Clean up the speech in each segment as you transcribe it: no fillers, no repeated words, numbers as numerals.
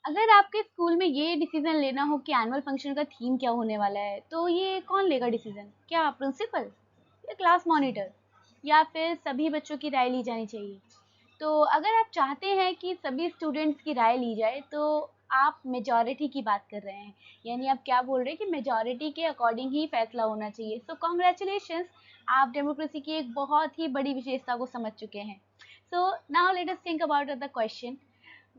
अगर आपके स्कूल में ये डिसीजन लेना हो कि एनुअल फंक्शन का थीम क्या होने वाला है, तो ये कौन लेगा डिसीजन? क्या प्रिंसिपल या क्लास मॉनिटर या फिर सभी बच्चों की राय ली जानी चाहिए? तो अगर आप चाहते हैं कि सभी स्टूडेंट्स की राय ली जाए, तो आप मेजॉरिटी की बात कर रहे हैं। यानी आप क्या बोल रहे हैं कि मेजॉरिटी के अकॉर्डिंग ही फैसला होना चाहिए। सो कॉन्ग्रेचुलेशंस, आप डेमोक्रेसी की एक बहुत ही बड़ी विशेषता को समझ चुके हैं। So now let us think about the question,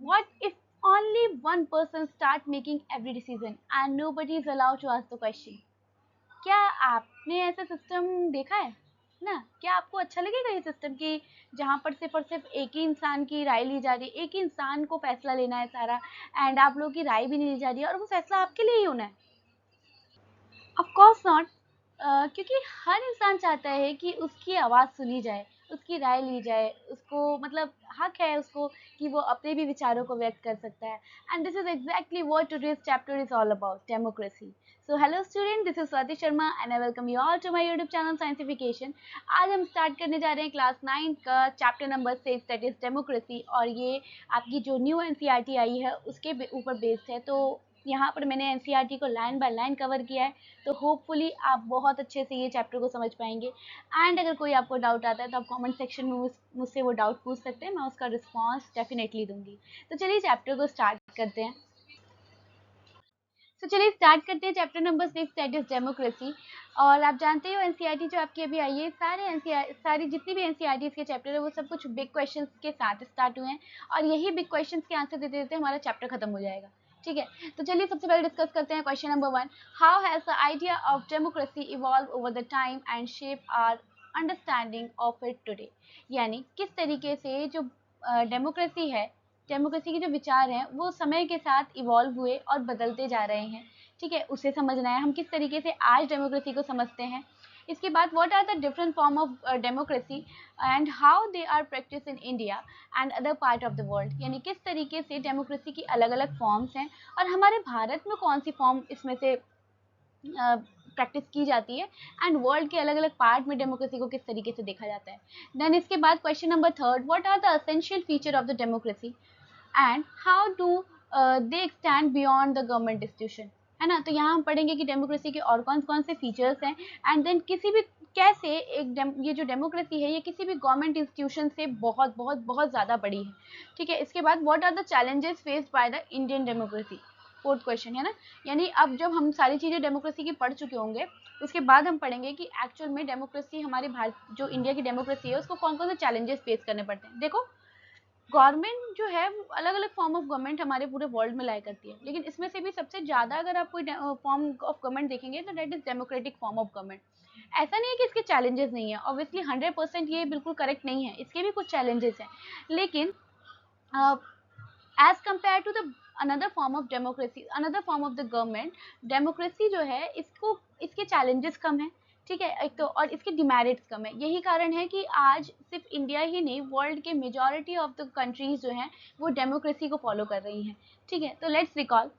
what if only one person start making every decision and nobody is allowed to ask the question? क्या आपने ऐसा सिस्टम देखा है ना? क्या आपको अच्छा लगेगा ये सिस्टम कि जहाँ पर सिर्फ और सिर्फ एक ही इंसान की राय ली जा रही है, एक ही इंसान को फैसला लेना है सारा, एंड आप लोगों की राय भी नहीं ली जा रही है और वो फैसला आपके लिए ही होना है? Of course not. क्योंकि हर इंसान चाहता है कि उसकी आवाज़ सुनी जाए, उसकी राय ली जाए, उसको मतलब हक है उसको कि वो अपने भी विचारों को व्यक्त कर सकता है। And this is exactly what today's chapter is all about, democracy. So hello student, this is Swati Sharma and I welcome you all to my YouTube channel Sciencification. आज हम स्टार्ट करने जा रहे हैं क्लास 9 का chapter number 6, that is democracy, और ये आपकी जो न्यू एनसीईआरटी आई है उसके ऊपर बेस्ड है। तो यहाँ पर मैंने एनसीईआरटी को लाइन बाय लाइन कवर किया है, तो होपफुली आप बहुत अच्छे से ये चैप्टर को समझ पाएंगे। एंड अगर कोई आपको डाउट आता है तो आप कमेंट सेक्शन में मुझसे वो डाउट पूछ सकते हैं, मैं उसका रिस्पॉन्स डेफिनेटली दूंगी। तो चलिए चैप्टर को स्टार्ट करते हैं। तो चलिए स्टार्ट करते हैं chapter number 6, that is democracy. और आप जानते हो एनसीईआरटी जो आपकी अभी आई है, सारी जितनी भी एनसीईआरटी के चैप्टर है वो सब कुछ बिग क्वेश्चंस के साथ स्टार्ट हुए हैं, और यही बिग क्वेश्चंस के आंसर देते देते हमारा चैप्टर खत्म हो जाएगा। ठीक है, तो चलिए सबसे पहले डिस्कस करते हैं question number 1। How has the idea of democracy evolve over the time and shape our understanding of it today? यानी किस तरीके से जो डेमोक्रेसी है, डेमोक्रेसी के जो विचार हैं वो समय के साथ इवॉल्व हुए और बदलते जा रहे हैं। ठीक है, उसे समझना है हम किस तरीके से आज डेमोक्रेसी को समझते हैं। इसके बाद what are the different form of democracy and how they are practice in India and other part of the world? यानी किस तरीके से डेमोक्रेसी की अलग अलग फॉर्म्स हैं और हमारे भारत में कौन सी फॉर्म इसमें से प्रैक्टिस की जाती है, एंड वर्ल्ड के अलग अलग पार्ट में डेमोक्रेसी को किस तरीके से देखा जाता है। देन इसके बाद question number 3, what are the essential feature of the democracy and how do they extend beyond the government institution? है ना, तो यहाँ हम पढ़ेंगे कि डेमोक्रेसी के और कौन कौन से फीचर्स हैं, एंड देन किसी भी कैसे ये जो डेमोक्रेसी है ये किसी भी गवर्नमेंट इंस्टीट्यूशन से बहुत बहुत बहुत ज़्यादा बड़ी है। ठीक है, इसके बाद what are the challenges faced by the Indian democracy, fourth question है ना। यानी अब जब हम सारी चीज़ें डेमोक्रेसी की पढ़ चुके होंगे, उसके बाद हम पढ़ेंगे कि एक्चुअल में डेमोक्रेसी हमारे भारत जो इंडिया की डेमोक्रेसी है उसको कौन कौन से चैलेंजेस फेस करने पड़ते हैं। देखो, गवर्नमेंट जो है वो अलग अलग फॉर्म ऑफ गवर्नमेंट हमारे पूरे वर्ल्ड में लाया करती है, लेकिन इसमें से भी सबसे ज़्यादा अगर आप कोई फॉर्म ऑफ गवर्नमेंट देखेंगे तो that is democratic form of government. ऐसा नहीं है कि इसके चैलेंजेस नहीं है, ऑब्वियसली 100% ये बिल्कुल करेक्ट नहीं है, इसके भी कुछ चैलेंजेस हैं, लेकिन as compare to the another form of democracy, another form of the government, democracy जो है इसको इसके चैलेंजेस कम है। ठीक है, एक तो और इसके डिमेरिट्स कम है। यही कारण है कि आज सिर्फ इंडिया ही नहीं, वर्ल्ड के मेजॉरिटी ऑफ द कंट्रीज जो हैं वो डेमोक्रेसी को फॉलो कर रही हैं। ठीक है, तो let's recall,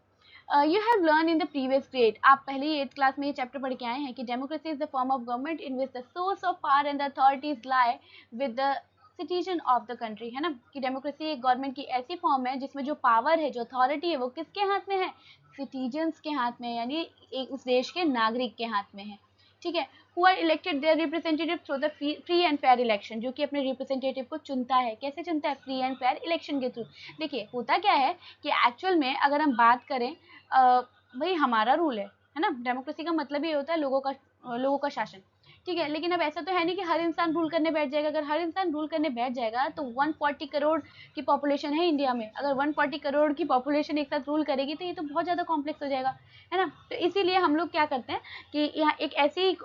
you have learn in the previous grade, आप पहले ही 8th क्लास में ये चैप्टर पढ़ के आए हैं कि democracy is the form of government in which the source of power and the authorities lie with the citizen of the country. है ना, कि डेमोक्रेसी एक गवर्नमेंट की ऐसी फॉर्म है जिसमें जो पावर है, जो अथॉरिटी है, वो किसके हाथ में है? सिटीजन्स के हाथ में, यानी एक उस देश के नागरिक के हाथ में है। ठीक है, who are elected their representative through the free and fair election, जो कि अपने रिप्रेजेंटेटिव को चुनता है। कैसे चुनता है? फ्री एंड फेयर इलेक्शन के थ्रू। देखिए होता क्या है कि एक्चुअल में अगर हम बात करें, भाई हमारा रूल है ना, डेमोक्रेसी का मतलब ही होता है लोगों का शासन। ठीक है, लेकिन अब ऐसा तो है नहीं कि हर इंसान रूल करने बैठ जाएगा। अगर हर इंसान रूल करने बैठ जाएगा तो 140 करोड़ की पॉपुलेशन है इंडिया में, अगर 140 करोड़ की पॉपुलेशन एक साथ रूल करेगी तो ये तो बहुत ज़्यादा कॉम्प्लेक्स हो जाएगा। है ना, तो इसीलिए हम लोग क्या करते हैं कि यहाँ एक ऐसी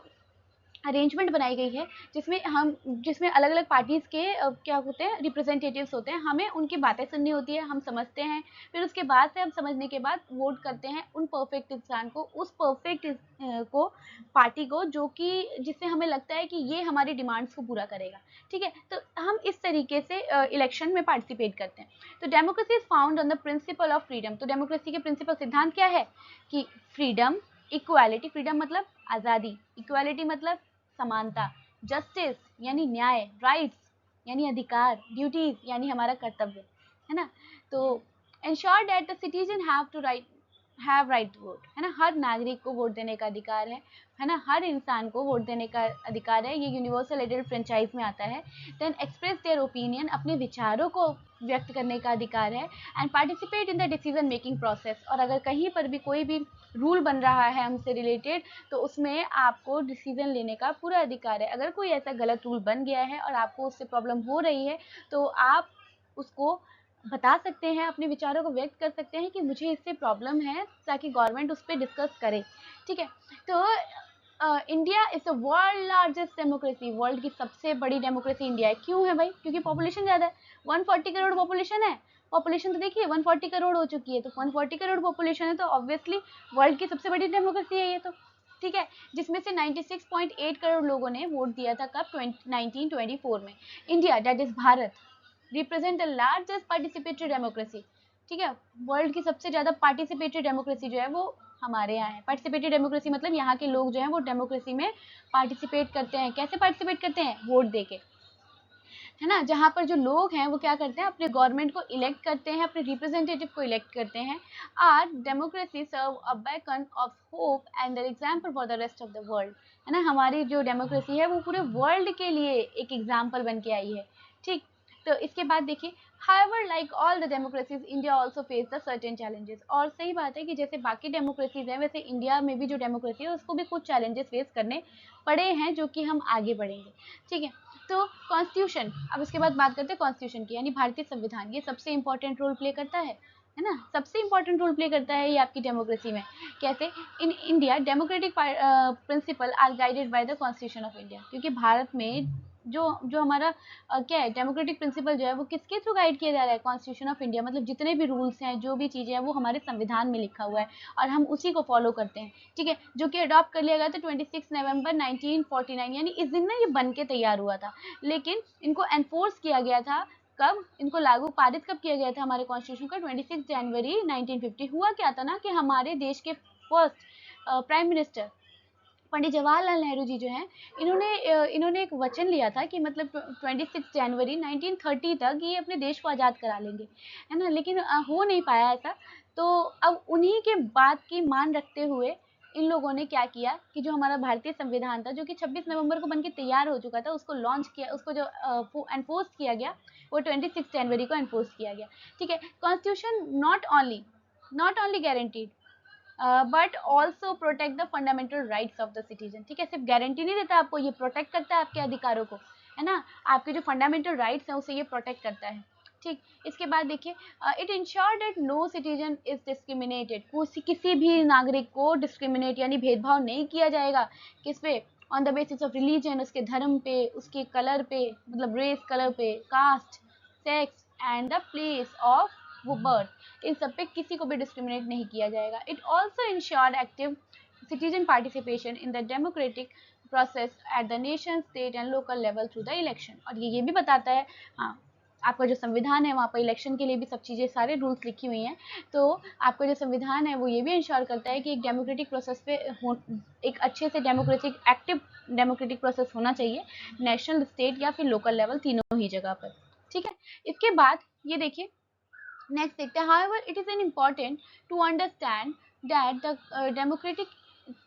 अरेंजमेंट बनाई गई है जिसमें अलग अलग पार्टीज़ के क्या होते हैं, रिप्रेजेंटेटिव्स होते हैं, हमें उनकी बातें सुननी होती है, हम समझते हैं, फिर उसके बाद से हम समझने के बाद वोट करते हैं उन परफेक्ट इंसान को, उस परफेक्ट को, पार्टी को, जो कि जिससे हमें लगता है कि ये हमारी डिमांड्स को पूरा करेगा। ठीक है, तो हम इस तरीके से इलेक्शन में पार्टिसिपेट करते हैं। तो democracy is found on the principle of freedom. तो डेमोक्रेसी के प्रिंसिपल सिद्धांत क्या है कि फ्रीडम, इक्वालिटी, फ्रीडम मतलब आज़ादी, इक्वालिटी मतलब समानता, जस्टिस यानी न्याय, राइट्स यानी अधिकार, ड्यूटीज यानी हमारा कर्तव्य। है ना, तो Ensure that the citizen have right to vote, है ना, हर नागरिक को वोट देने का अधिकार है ना, हर इंसान को वोट देने का अधिकार है, ये यूनिवर्सल एडेड फ्रेंचाइज में आता है। देन एक्सप्रेस देयर ओपिनियन, अपने विचारों को व्यक्त करने का अधिकार है। And participate in the decision making process, और अगर कहीं पर भी कोई भी रूल बन रहा है हमसे रिलेटेड, तो उसमें आपको डिसीजन लेने का पूरा अधिकार है। अगर कोई ऐसा गलत रूल बन गया है और आपको उससे प्रॉब्लम हो रही है, तो आप उसको बता सकते हैं, अपने विचारों को व्यक्त कर सकते हैं कि मुझे इससे प्रॉब्लम है, ताकि गवर्नमेंट उस पर डिस्कस करे। ठीक है, तो India is the world largest democracy, world की सबसे बड़ी डेमोक्रेसी इंडिया है। क्यों है भाई? क्योंकि पॉपुलेशन ज़्यादा है, 140 करोड़ पॉपुलेशन है। पॉपुलेशन तो देखिए 140 करोड़ हो चुकी है, तो 140 करोड़ पॉपुलेशन है, तो ऑब्वियसली वर्ल्ड की सबसे बड़ी डेमोक्रेसी है ये तो। ठीक है, जिसमें से 96.8 करोड़ लोगों ने वोट दिया था कब? 1924 में। India, that is Bharat, represent the largest participatory democracy. ठीक है, वर्ल्ड की सबसे ज़्यादा पार्टिसिपेटरी डेमोक्रेसी जो है वो हमारे यहाँ है। पार्टिसिपेटरी डेमोक्रेसी मतलब यहाँ के लोग जो हैं वो डेमोक्रेसी में पार्टिसिपेट करते हैं। कैसे पार्टिसिपेट करते हैं? वोट देके, है ना, जहाँ पर जो लोग हैं वो क्या करते हैं? अपने गवर्नमेंट को इलेक्ट करते हैं, अपने रिप्रेजेंटेटिव को इलेक्ट करते हैं। Our democracy serve a beacon of hope and the example for the rest of the world, है ना, हमारी जो डेमोक्रेसी है वो पूरे वर्ल्ड के लिए एक एग्जाम्पल बन के आई है। ठीक, तो इसके बाद देखिए, however like all the democracies India also face the certain challenges, और सही बात है कि जैसे बाकी डेमोक्रेसीज हैं, वैसे इंडिया में भी जो डेमोक्रेसी है उसको भी कुछ चैलेंजेस फेस करने पड़े हैं, जो कि हम आगे बढ़ेंगे। ठीक है, तो कॉन्स्टिट्यूशन, अब इसके बाद बात करते हैं कॉन्स्टिट्यूशन की, यानी भारतीय संविधान। ये सबसे इंपॉर्टेंट रोल प्ले करता है ना, सबसे इंपॉर्टेंट रोल प्ले करता है ये आपकी डेमोक्रेसी में। कैसे? In India democratic principle are guided by the constitution of India, क्योंकि भारत में जो जो हमारा क्या है, डेमोक्रेटिक प्रिंसिपल जो है वो किसके थ्रू गाइड किया जा रहा है? Constitution of India. मतलब जितने भी रूल्स हैं, जो भी चीज़ें हैं, वो हमारे संविधान में लिखा हुआ है और हम उसी को फॉलो करते हैं। ठीक है, जो कि अडॉप्ट कर लिया गया था 26 नवंबर 1949, यानी इस दिन ना ये बन के तैयार हुआ था। लेकिन इनको एनफोर्स किया गया था कब? इनको लागू पारित कब किया गया था हमारे कॉन्स्टिट्यूशन का? 26 जनवरी 1950। हुआ क्या था ना कि हमारे देश के first prime minister Pandit Jawaharlal Nehru ji जो हैं, इन्होंने एक वचन लिया था कि मतलब 26 जनवरी 1930 तक ये अपने देश को आज़ाद करा लेंगे, है ना, लेकिन हो नहीं पाया ऐसा। तो अब उन्हीं के बात की मान रखते हुए इन लोगों ने क्या किया कि जो हमारा भारतीय संविधान था, जो कि 26 नवंबर को बनके तैयार हो चुका था, उसको लॉन्च किया, उसको जो एनफोर्स किया गया, वो 26 जनवरी को एनफोर्स किया गया। ठीक है, constitution not only guaranteed but also protect the fundamental rights of the citizen. ठीक है, सिर्फ गारंटी नहीं देता आपको, ये प्रोटेक्ट करता है आपके अधिकारों को, है ना, आपके जो फंडामेंटल राइट्स हैं उसे ये प्रोटेक्ट करता है। ठीक, इसके बाद देखिए, it ensure that no citizen is discriminated, किसी भी नागरिक को डिस्क्रिमिनेट यानी भेदभाव नहीं किया जाएगा। किस पे? On the basis of religion, उसके धर्म पे, उसके कलर पे, मतलब रेस कलर पे, caste, sex and the place of वो बर्थ, इन सब पे किसी को भी डिस्क्रिमिनेट नहीं किया जाएगा। It also ensure active citizen participation in the democratic process at the nation, state and local level through the election. और ये भी बताता है, हाँ, आपका जो संविधान है वहाँ पर इलेक्शन के लिए भी सब चीज़ें, सारे रूल्स लिखी हुई हैं। तो आपका जो संविधान है वो ये भी इंश्योर करता है कि एक डेमोक्रेटिक प्रोसेस पे एक अच्छे से डेमोक्रेटिक एक्टिव डेमोक्रेटिक प्रोसेस होना चाहिए, नेशनल, स्टेट या फिर लोकल लेवल, तीनों ही जगह पर। ठीक है, इसके बाद ये देखिए, नेक्स्ट देखते हैं। However, it is important to understand that the democratic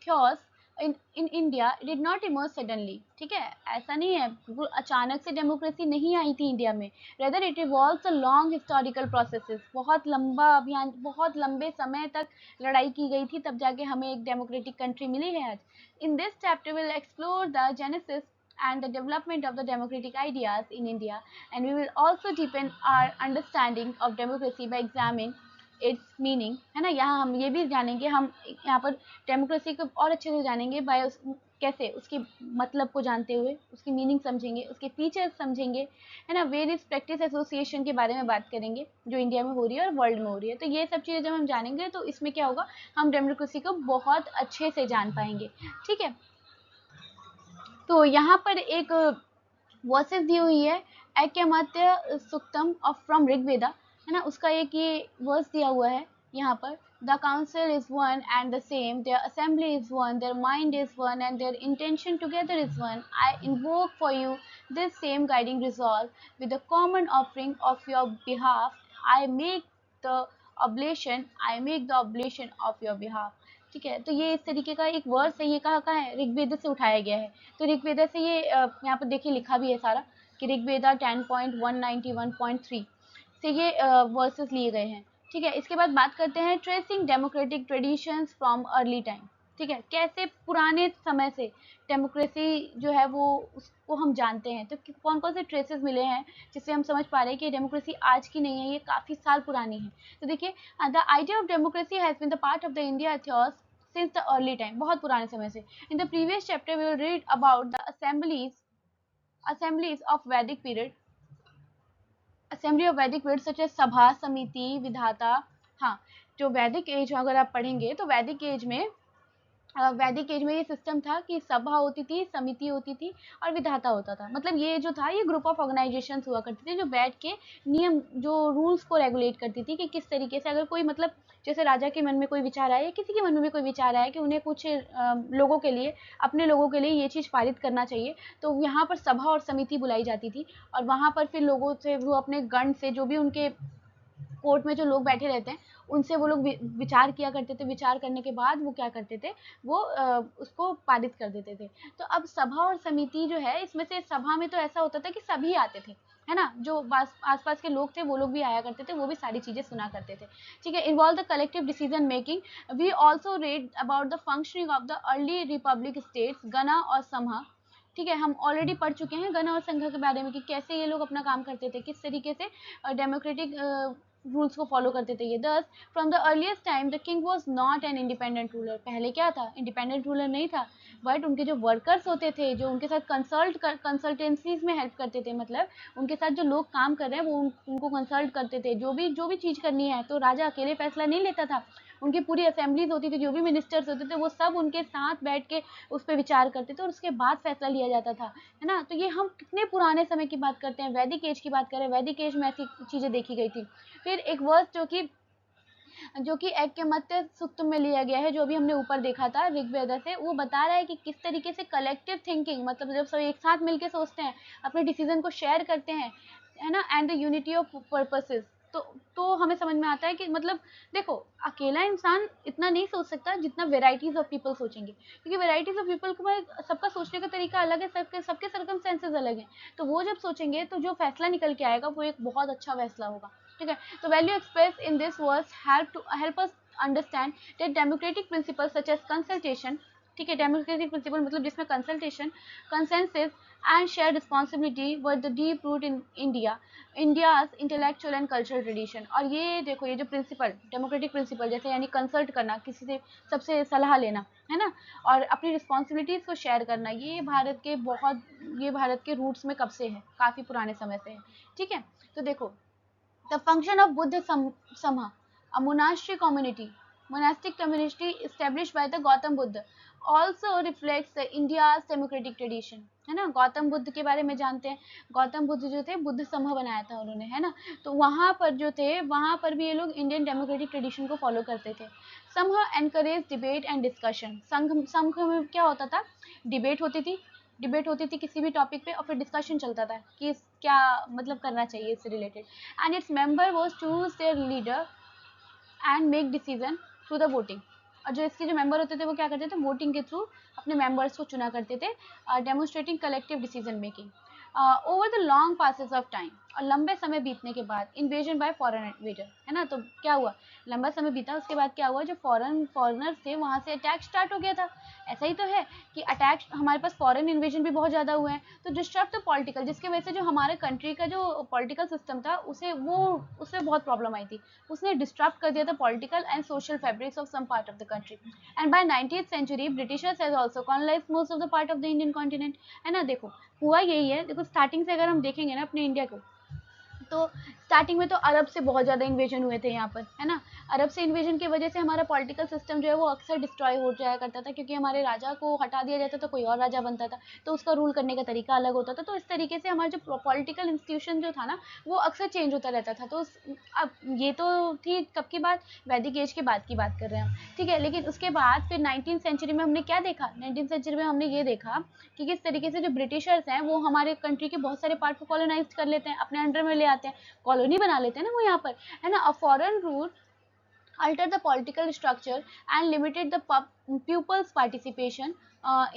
chaos in India did not emerge suddenly. ठीक है, ऐसा नहीं है, बिल्कुल अचानक से डेमोक्रेसी नहीं आई थी इंडिया में। Rather, it involves a long historical processes. बहुत लंबा अभियान, बहुत लंबे समय तक लड़ाई की गई थी, तब जाके हमें एक डेमोक्रेटिक कंट्री मिली है आज। In this chapter, we'll explore the genesis and the development of the democratic ideas in India, and we will also deepen our understanding of democracy by examining its meaning, है ना। यहाँ हम ये भी जानेंगे, हम यहाँ पर डेमोक्रेसी को और अच्छे से जानेंगे बाय कैसे, उसकी मतलब को जानते हुए उसकी मीनिंग समझेंगे, उसके फीचर्स समझेंगे, है ना। वेरियस प्रैक्टिस एसोसिएशन के बारे में बात करेंगे जो इंडिया में हो रही है और वर्ल्ड में हो रही है। तो ये सब चीज़ें जब हम जानेंगे तो इसमें क्या होगा, हम डेमोक्रेसी को बहुत अच्छे से जान पाएंगे। ठीक है, तो यहाँ पर एक वर्सेस दी हुई है, ऐक्यमात्य सुक्तम ऑफ फ्रॉम ऋग्वेदा, है ना, उसका एक ये वर्स दिया हुआ है यहाँ पर। The council is one and the same, their assembly is one, their mind is one and their intention together is one. I invoke for you this same guiding resolve with the common offering of your behalf. I make the oblation, I make the oblation of your behalf. ठीक है, तो ये इस तरीके का एक verse है, ये कहाँ है, ऋग्वेद से उठाया गया है। तो ऋग्वेद से ये यहाँ पर देखिए लिखा भी है सारा कि ऋग्वेदा 10.191.3 से ये वर्सेस लिए गए हैं। ठीक है, इसके बाद बात करते हैं tracing democratic traditions from early time. ठीक है, कैसे पुराने समय से डेमोक्रेसी जो है वो उसको हम जानते हैं, तो कौन कौन से ट्रेसेस मिले हैं जिससे हम समझ पा रहे हैं कि डेमोक्रेसी आज की नहीं है, ये काफ़ी साल पुरानी है। तो देखिए, the idea of democracy has been the part of the India ethos since the early time, बहुत पुराने समय से। In the previous chapter we will read about the assemblies of Vedic period, assembly of Vedic period such as सभा, समिति, विधाता। हाँ, जो वैदिक एज अगर आप पढ़ेंगे तो वैदिक एज में ये सिस्टम था कि सभा होती थी, समिति होती थी और विधाता होता था। मतलब ये जो था, ये ग्रुप ऑफ ऑर्गेनाइजेशन हुआ करते थे जो बैठ के नियम, जो रूल्स को रेगुलेट करती थी कि किस तरीके से, अगर कोई मतलब जैसे राजा के मन में कोई विचार आया या किसी के मन में भी कोई विचार आया कि उन्हें कुछ लोगों के लिए, अपने लोगों के लिए ये चीज़ पारित करना चाहिए, तो यहाँ पर सभा और समिति बुलाई जाती थी और वहाँ पर फिर लोगों से, वो अपने गण से, जो भी उनके कोर्ट में जो लोग बैठे रहते हैं, उनसे वो लोग विचार किया करते थे। विचार करने के बाद वो क्या करते थे, वो उसको पारित कर देते थे। तो अब सभा और समिति जो है, इसमें से सभा में तो ऐसा होता था कि सभी आते थे, है ना, जो आसपास के लोग थे वो लोग भी आया करते थे, वो भी सारी चीज़ें सुना करते थे। ठीक है, involve the collective decision making. We also read about the functioning of the early republic states, Gana और समहा। ठीक है, हम ऑलरेडी पढ़ चुके हैं गण और संघ के बारे में कि कैसे ये लोग अपना काम करते थे, किस तरीके से डेमोक्रेटिक रूल्स को फॉलो करते थे ये। दस, from the earliest time the king was not an independent ruler. पहले क्या था, इंडिपेंडेंट रूलर नहीं था, बट उनके जो वर्कर्स होते थे, जो उनके साथ कंसल्टेंसीज में हेल्प करते थे, मतलब उनके साथ जो लोग काम कर रहे हैं वो उनको कंसल्ट करते थे, जो भी चीज़ करनी है। तो राजा अकेले फैसला नहीं लेता था, उनकी पूरी असेंबलीज होती थी, जो भी मिनिस्टर्स होते थे वो सब उनके साथ बैठ के उस पर विचार करते थे और उसके बाद फैसला लिया जाता था, है ना। तो ये हम कितने पुराने समय की बात करते हैं, वैदिक एज की बात करें, वैदिक एज में ऐसी चीज़ें देखी गई थी। फिर एक वर्स जो कि ऐक्यमत्य सूक्त में लिया गया है, जो भी हमने ऊपर देखा था ऋग्वेद से, वो बता रहा है कि किस तरीके से कलेक्टिव थिंकिंग, मतलब जब सब एक साथ मिलके सोचते हैं, अपने डिसीजन को शेयर करते हैं, है ना, and the unity of purposes, तो हमें समझ में आता है कि मतलब देखो, अकेला इंसान इतना नहीं सोच सकता जितना वेराइटीज ऑफ पीपल सोचेंगे, क्योंकि वेराइटीज ऑफ पीपल को, सबका सोचने का तरीका अलग है, सबके सर्कमस्टेंसेस अलग हैं। तो वो जब सोचेंगे तो जो फैसला निकल के आएगा वो एक बहुत अच्छा फैसला होगा। ठीक है, तो value express in this verse help us understand that democratic principle such as consultation. ठीक है, डेमोक्रेटिक प्रिंसिपल मतलब जिसमें consultation, consensus and share responsibility were the deep root in India's intellectual and cultural tradition. और ये देखो, ये जो principal, democratic principal, जैसे यानी कंसल्ट करना, किसी से सबसे सलाह लेना, है ना, और अपनी रिस्पॉन्सिबिलिटीज़ को शेयर करना, ये भारत के रूट्स में कब से है, काफ़ी पुराने समय से है। ठीक है, तो देखो, the function of Buddha Samha, a monastic community established by the Gautam Buddha, also reflects the India's democratic tradition, है ना। गौतम बुद्ध के बारे में जानते हैं, गौतम बुद्ध जो थे, बुद्ध समूह बनाया था उन्होंने, है ना। तो वहाँ पर जो थे, वहाँ पर भी ये लोग इंडियन डेमोक्रेटिक ट्रेडिशन को फॉलो करते थे। समूह एनकरेज डिबेट एंड डिस्कशन। संघ में क्या होता था, डिबेट होती थी किसी भी टॉपिक पे, और फिर डिस्कशन चलता था कि क्या मतलब करना चाहिए इससे related, and its member was choose there leader and make decision through the voting. और जो इसके जो मेंबर होते थे वो क्या करते थे, वोटिंग के थ्रू अपने मेंबर्स को चुना करते थे, demonstrating collective decision making over the long passes of time. और लंबे समय बीतने के बाद इन्वेजन बाय फॉरेन इन्वेजर, है ना। तो क्या हुआ, लंबा समय बीता, उसके बाद क्या हुआ, जो फॉरेनर्स थे वहाँ से अटैक स्टार्ट हो गया था। ऐसा ही तो है कि अटैक, हमारे पास फॉरेन इन्वेजन भी बहुत ज़्यादा हुए हैं, तो डिस्टर्ब द पॉलिटिकल, जिसकी वजह से जो हमारे कंट्री का जो पॉलिटिकल सिस्टम था उससे बहुत प्रॉब्लम आई थी। उसने डिस्टर्ब कर दिया था political and social fabrics of some part of the country. And by 19th century Britishers has also colonised most of the part of the Indian continent, है ना। देखो, हुआ यही है, देखो स्टार्टिंग से अगर हम देखेंगे ना अपने इंडिया को, तो स्टार्टिंग में तो अरब से बहुत ज़्यादा इन्वेजन हुए थे यहाँ पर, है ना। अरब से इन्वेजन की वजह से हमारा पॉलिटिकल सिस्टम जो है वो अक्सर डिस्ट्रॉय हो जाया करता था, क्योंकि हमारे राजा को हटा दिया जाता था, कोई और राजा बनता था, तो उसका रूल करने का तरीका अलग होता था। तो इस तरीके से हमारा जो पॉलिटिकल इंस्टीट्यूशन जो था ना, वो अक्सर चेंज होता रहता था। तो अब ये तो थी कब की बात, वैदिक एज के बाद की बात कर रहे हैं हम, ठीक है। लेकिन उसके बाद फिर 19th सेंचुरी में हमने क्या देखा, 19th सेंचुरी में हमने ये देखा कि किस तरीके से जो ब्रिटिशर्स हैं वो हमारे कंट्री के बहुत सारे पार्ट को कॉलोनाइज कर लेते हैं, अपने अंडर में ले आते हैं, कॉलोनी बना लेते हैं ना वो यहाँ पर, है ना। A foreign rule alter the political structure and limited the pupils participation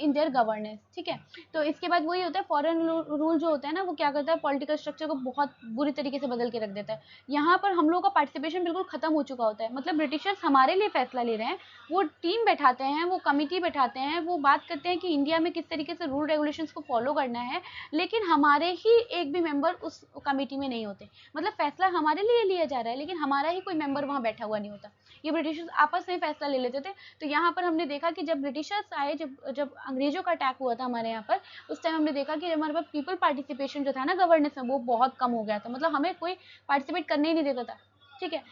in their governance. ठीक है, तो इसके बाद वही होता है, फॉरेन रूल जो होता है ना, वो क्या करता है, पॉलिटिकल स्ट्रक्चर को बहुत बुरी तरीके से बदल के रख देता है। यहाँ पर हम लोगों का पार्टिसिपेशन बिल्कुल खत्म हो चुका होता है, मतलब ब्रिटिशर्स हमारे लिए फैसला ले रहे हैं, वो टीम बैठाते हैं, वो कमिटी बैठाते हैं, वो बात करते हैं कि इंडिया में किस तरीके से रूल रेगुलेशंस को फॉलो करना है, लेकिन हमारे ही एक भी मेंबर उस कमिटी में नहीं होते। मतलब फैसला हमारे लिए लिया जा रहा है, लेकिन हमारा ही कोई मेंबर वहाँ बैठा हुआ नहीं होता। ये ब्रिटिशर्स आपस में फैसला ले लेते थे। तो यहाँ पर हमने देखा कि जब ब्रिटिशर्स आए, जब अंग्रेजों का अटैक हुआ था हमारे यहाँ पर, उस टाइम हमने देखा कि हमारे पास पीपल पार्टिसिपेशन जो था ना गवर्नेंस में, वो बहुत कम हो गया था, मतलब हमें कोई पार्टिसिपेट करने ही नहीं देता था। ठीक है,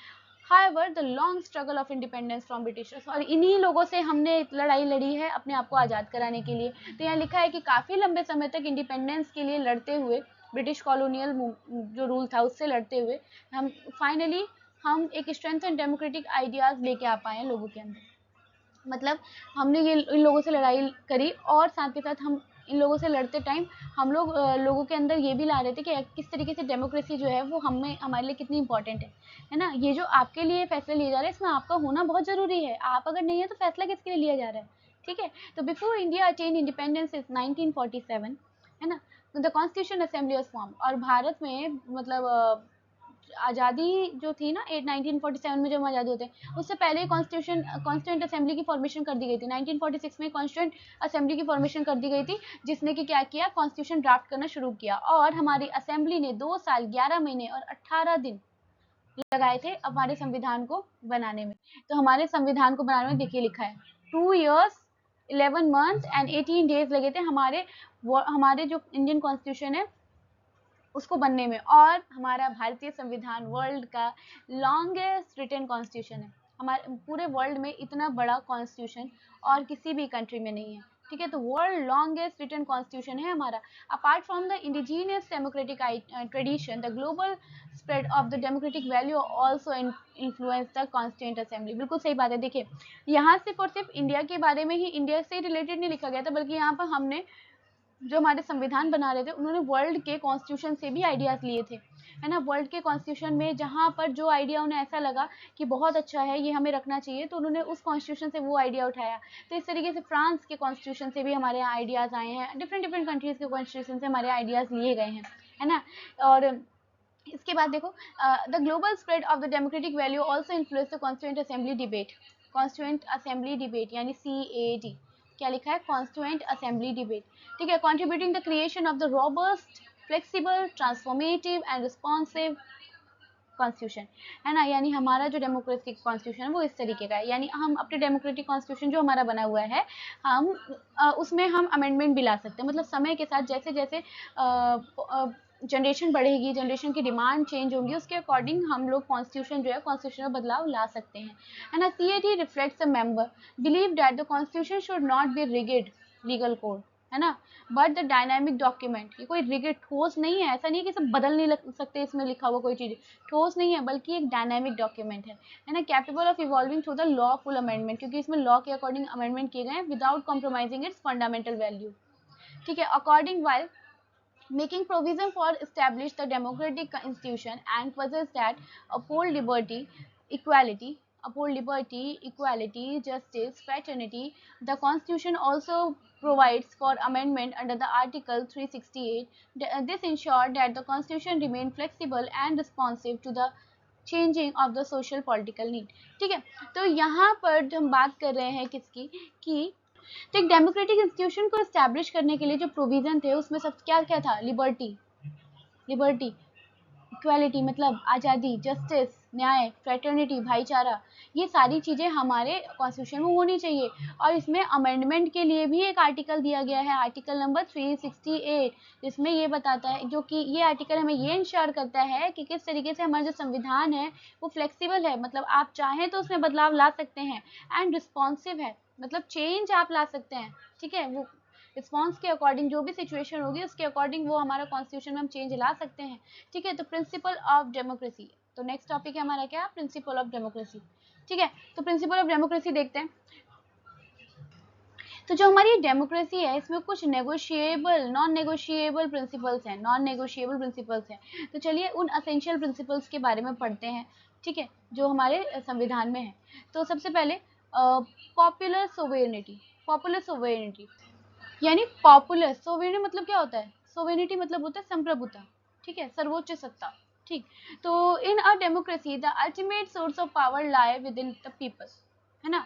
However, the long struggle of independence from Britishers, और इन्हीं लोगों से हमने लड़ाई लड़ी है अपने आप को आज़ाद कराने के लिए। तो यहाँ लिखा है कि काफ़ी लंबे समय तक इंडिपेंडेंस के लिए लड़ते हुए, ब्रिटिश कॉलोनियल जो रूल था उससे लड़ते हुए, हम फाइनली हम एक स्ट्रेंथ एंड डेमोक्रेटिक आइडियाज़ लेके आ पाए हैं लोगों के अंदर। मतलब हमने ये इन लोगों से लड़ाई करी, और साथ के साथ हम इन लोगों से लड़ते टाइम हम लोग लोगों के अंदर ये भी ला रहे थे कि किस तरीके से डेमोक्रेसी जो है वो हमारे लिए कितनी इंपॉर्टेंट है ना। ये जो आपके लिए फैसले लिए जा रहे हैं, इसमें आपका होना बहुत ज़रूरी है। आप अगर नहीं है तो फैसला किसके लिए लिया जा रहा है। ठीक है, तो before India attain independence is 1947, है ना, the constitution assembly was form. और भारत में मतलब आज़ादी जो थी ना 1947 में, जब हम आज़ादी होते हैं, उससे पहले कॉन्स्टिट्यूंट असेंबली की फॉर्मेशन कर दी गई थी। 1946 में कॉन्स्टिट्यूंट असेंबली की फॉर्मेशन कर दी गई थी, जिसने कि क्या किया, कॉन्स्टिट्यूशन ड्राफ्ट करना शुरू किया। और हमारी असेंबली ने 2 साल 11 महीने और 18 दिन लगाए थे हमारे संविधान को बनाने में। तो हमारे संविधान को बनाने में देखिए लिखा है 2 years 11 months and 18 days लगे थे हमारे जो इंडियन कॉन्स्टिट्यूशन है उसको बनने में। और हमारा भारतीय संविधान वर्ल्ड का लॉन्गेस्ट रिटन कॉन्स्टिट्यूशन है। हमारे पूरे वर्ल्ड में इतना बड़ा कॉन्स्टिट्यूशन और किसी भी कंट्री में नहीं है। ठीक है, तो वर्ल्ड लॉन्गेस्ट रिटन कॉन्स्टिट्यूशन है हमारा। Apart from the indigenous democratic tradition, the global spread of the democratic value also influence the constituent assembly. बिल्कुल सही बात है। देखिए, यहाँ सिर्फ और सिर्फ इंडिया के बारे में ही, इंडिया से रिलेटेड नहीं लिखा गया था, बल्कि यहाँ पर हमने जो हमारे संविधान बना रहे थे, उन्होंने वर्ल्ड के कॉन्स्टिट्यूशन से भी आइडियाज़ लिए थे, है ना। वर्ल्ड के कॉन्स्टिट्यूशन में जहाँ पर जो आइडिया उन्हें ऐसा लगा कि बहुत अच्छा है, ये हमें रखना चाहिए, तो उन्होंने उस कॉन्स्टिट्यूशन से वो आइडिया उठाया। तो इस तरीके से फ्रांस के कॉन्स्टिट्यूशन से भी हमारे यहाँ आइडियाज़ आए हैं, डिफरेंट कंट्रीज़ के कॉन्स्टिट्यूशन से हमारे आइडियाज़ लिए गए हैं, है ना। और इसके बाद देखो, the global spread of the democratic value also influence the constituent assembly debate. Constituent assembly debate यानी CAD, क्या लिखा है, कॉन्स्टिट्यूंट असेंबली डिबेट। ठीक है, contributing the creation of the robust, flexible, transformative and responsive constitution, है ना। यानी हमारा जो डेमोक्रेटिक कॉन्स्टिट्यूशन है वो इस तरीके का है। यानी हम अपने डेमोक्रेटिक कॉन्स्टिट्यूशन जो हमारा बना हुआ है, हम उसमें हम अमेंडमेंट भी ला सकते हैं। मतलब समय के साथ जैसे जैसे जनरेशन बढ़ेगी, जनरेशन की डिमांड चेंज होंगी, उसके अकॉर्डिंग हम लोग कॉन्स्टिट्यूशन जो है, कॉन्स्टिट्यूशन में बदलाव ला सकते हैं, है ना। CAD reflects the member believe that the constitution should not be rigid legal code, है ना, बट द डायनामिक डॉक्यूमेंट। ये कोई रिगिड ठोस नहीं है, ऐसा नहीं है कि सब बदल नहीं सकते, इसमें लिखा हुआ कोई चीज़ ठोस नहीं है, बल्कि एक डायनामिक डॉक्यूमेंट है ना, capable of evolving through the lawful amendment, क्योंकि इसमें लॉ के अकॉर्डिंग अमेंडमेंट किए गए हैं without compromising its fundamental value. ठीक है, according while making provision for establish the democratic institution and possess that uphold liberty, equality, justice, fraternity. The Constitution also provides for amendment under the Article 368. This ensured that the Constitution remain flexible and responsive to the changing of the social political need. ठीक है, तो यहाँ पर हम बात कर रहे हैं किसकी, कि तो एक डेमोक्रेटिक इंस्टीट्यूशन को एस्टैब्लिश करने के लिए जो प्रोविजन थे, उसमें सब क्या क्या था, लिबर्टी, इक्वालिटी मतलब आज़ादी, जस्टिस न्याय, फ्रेटर्निटी भाईचारा, ये सारी चीज़ें हमारे कॉन्स्टिट्यूशन में होनी चाहिए। और इसमें अमेंडमेंट के लिए भी एक आर्टिकल दिया गया है, आर्टिकल नंबर 368, जिसमें ये बताता है, जो कि ये आर्टिकल हमें ये इंश्योर करता है कि किस तरीके से हमारा जो संविधान है वो फ्लेक्सिबल है, मतलब आप चाहें तो उसमें बदलाव ला सकते हैं, एंड रिस्पॉन्सिव है, मतलब चेंज आप ला सकते हैं। ठीक है, वो रिस्पॉन्स के अकॉर्डिंग जो भी सिचुएशन होगी उसके अकॉर्डिंग वो हमारा कॉन्स्टिट्यूशन में हम चेंज ला सकते हैं। ठीक है, तो प्रिंसिपल ऑफ डेमोक्रेसी, तो नेक्स्ट टॉपिक है हमारा क्या, प्रिंसिपल ऑफ डेमोक्रेसी। ठीक है, तो प्रिंसिपल ऑफ डेमोक्रेसी देखते हैं। तो जो हमारी डेमोक्रेसी है, इसमें कुछ नेगोशिएबल, नॉन नेगोशिएबल प्रिंसिपल्स हैं, तो चलिए उन असेंशियल प्रिंसिपल्स के बारे में पढ़ते हैं। ठीक है, जो हमारे संविधान में है। तो सबसे पहले पॉपुलर सोवेरेनिटी, पॉपुलर सोवेरेनिटी यानी पॉपुलर सोवेरेनिटी मतलब क्या होता है, सोवेरेनिटी मतलब होता है संप्रभुता, ठीक है, सर्वोच्च सत्ता, ठीक। तो in a democracy the ultimate source of power lie within the people, है ना।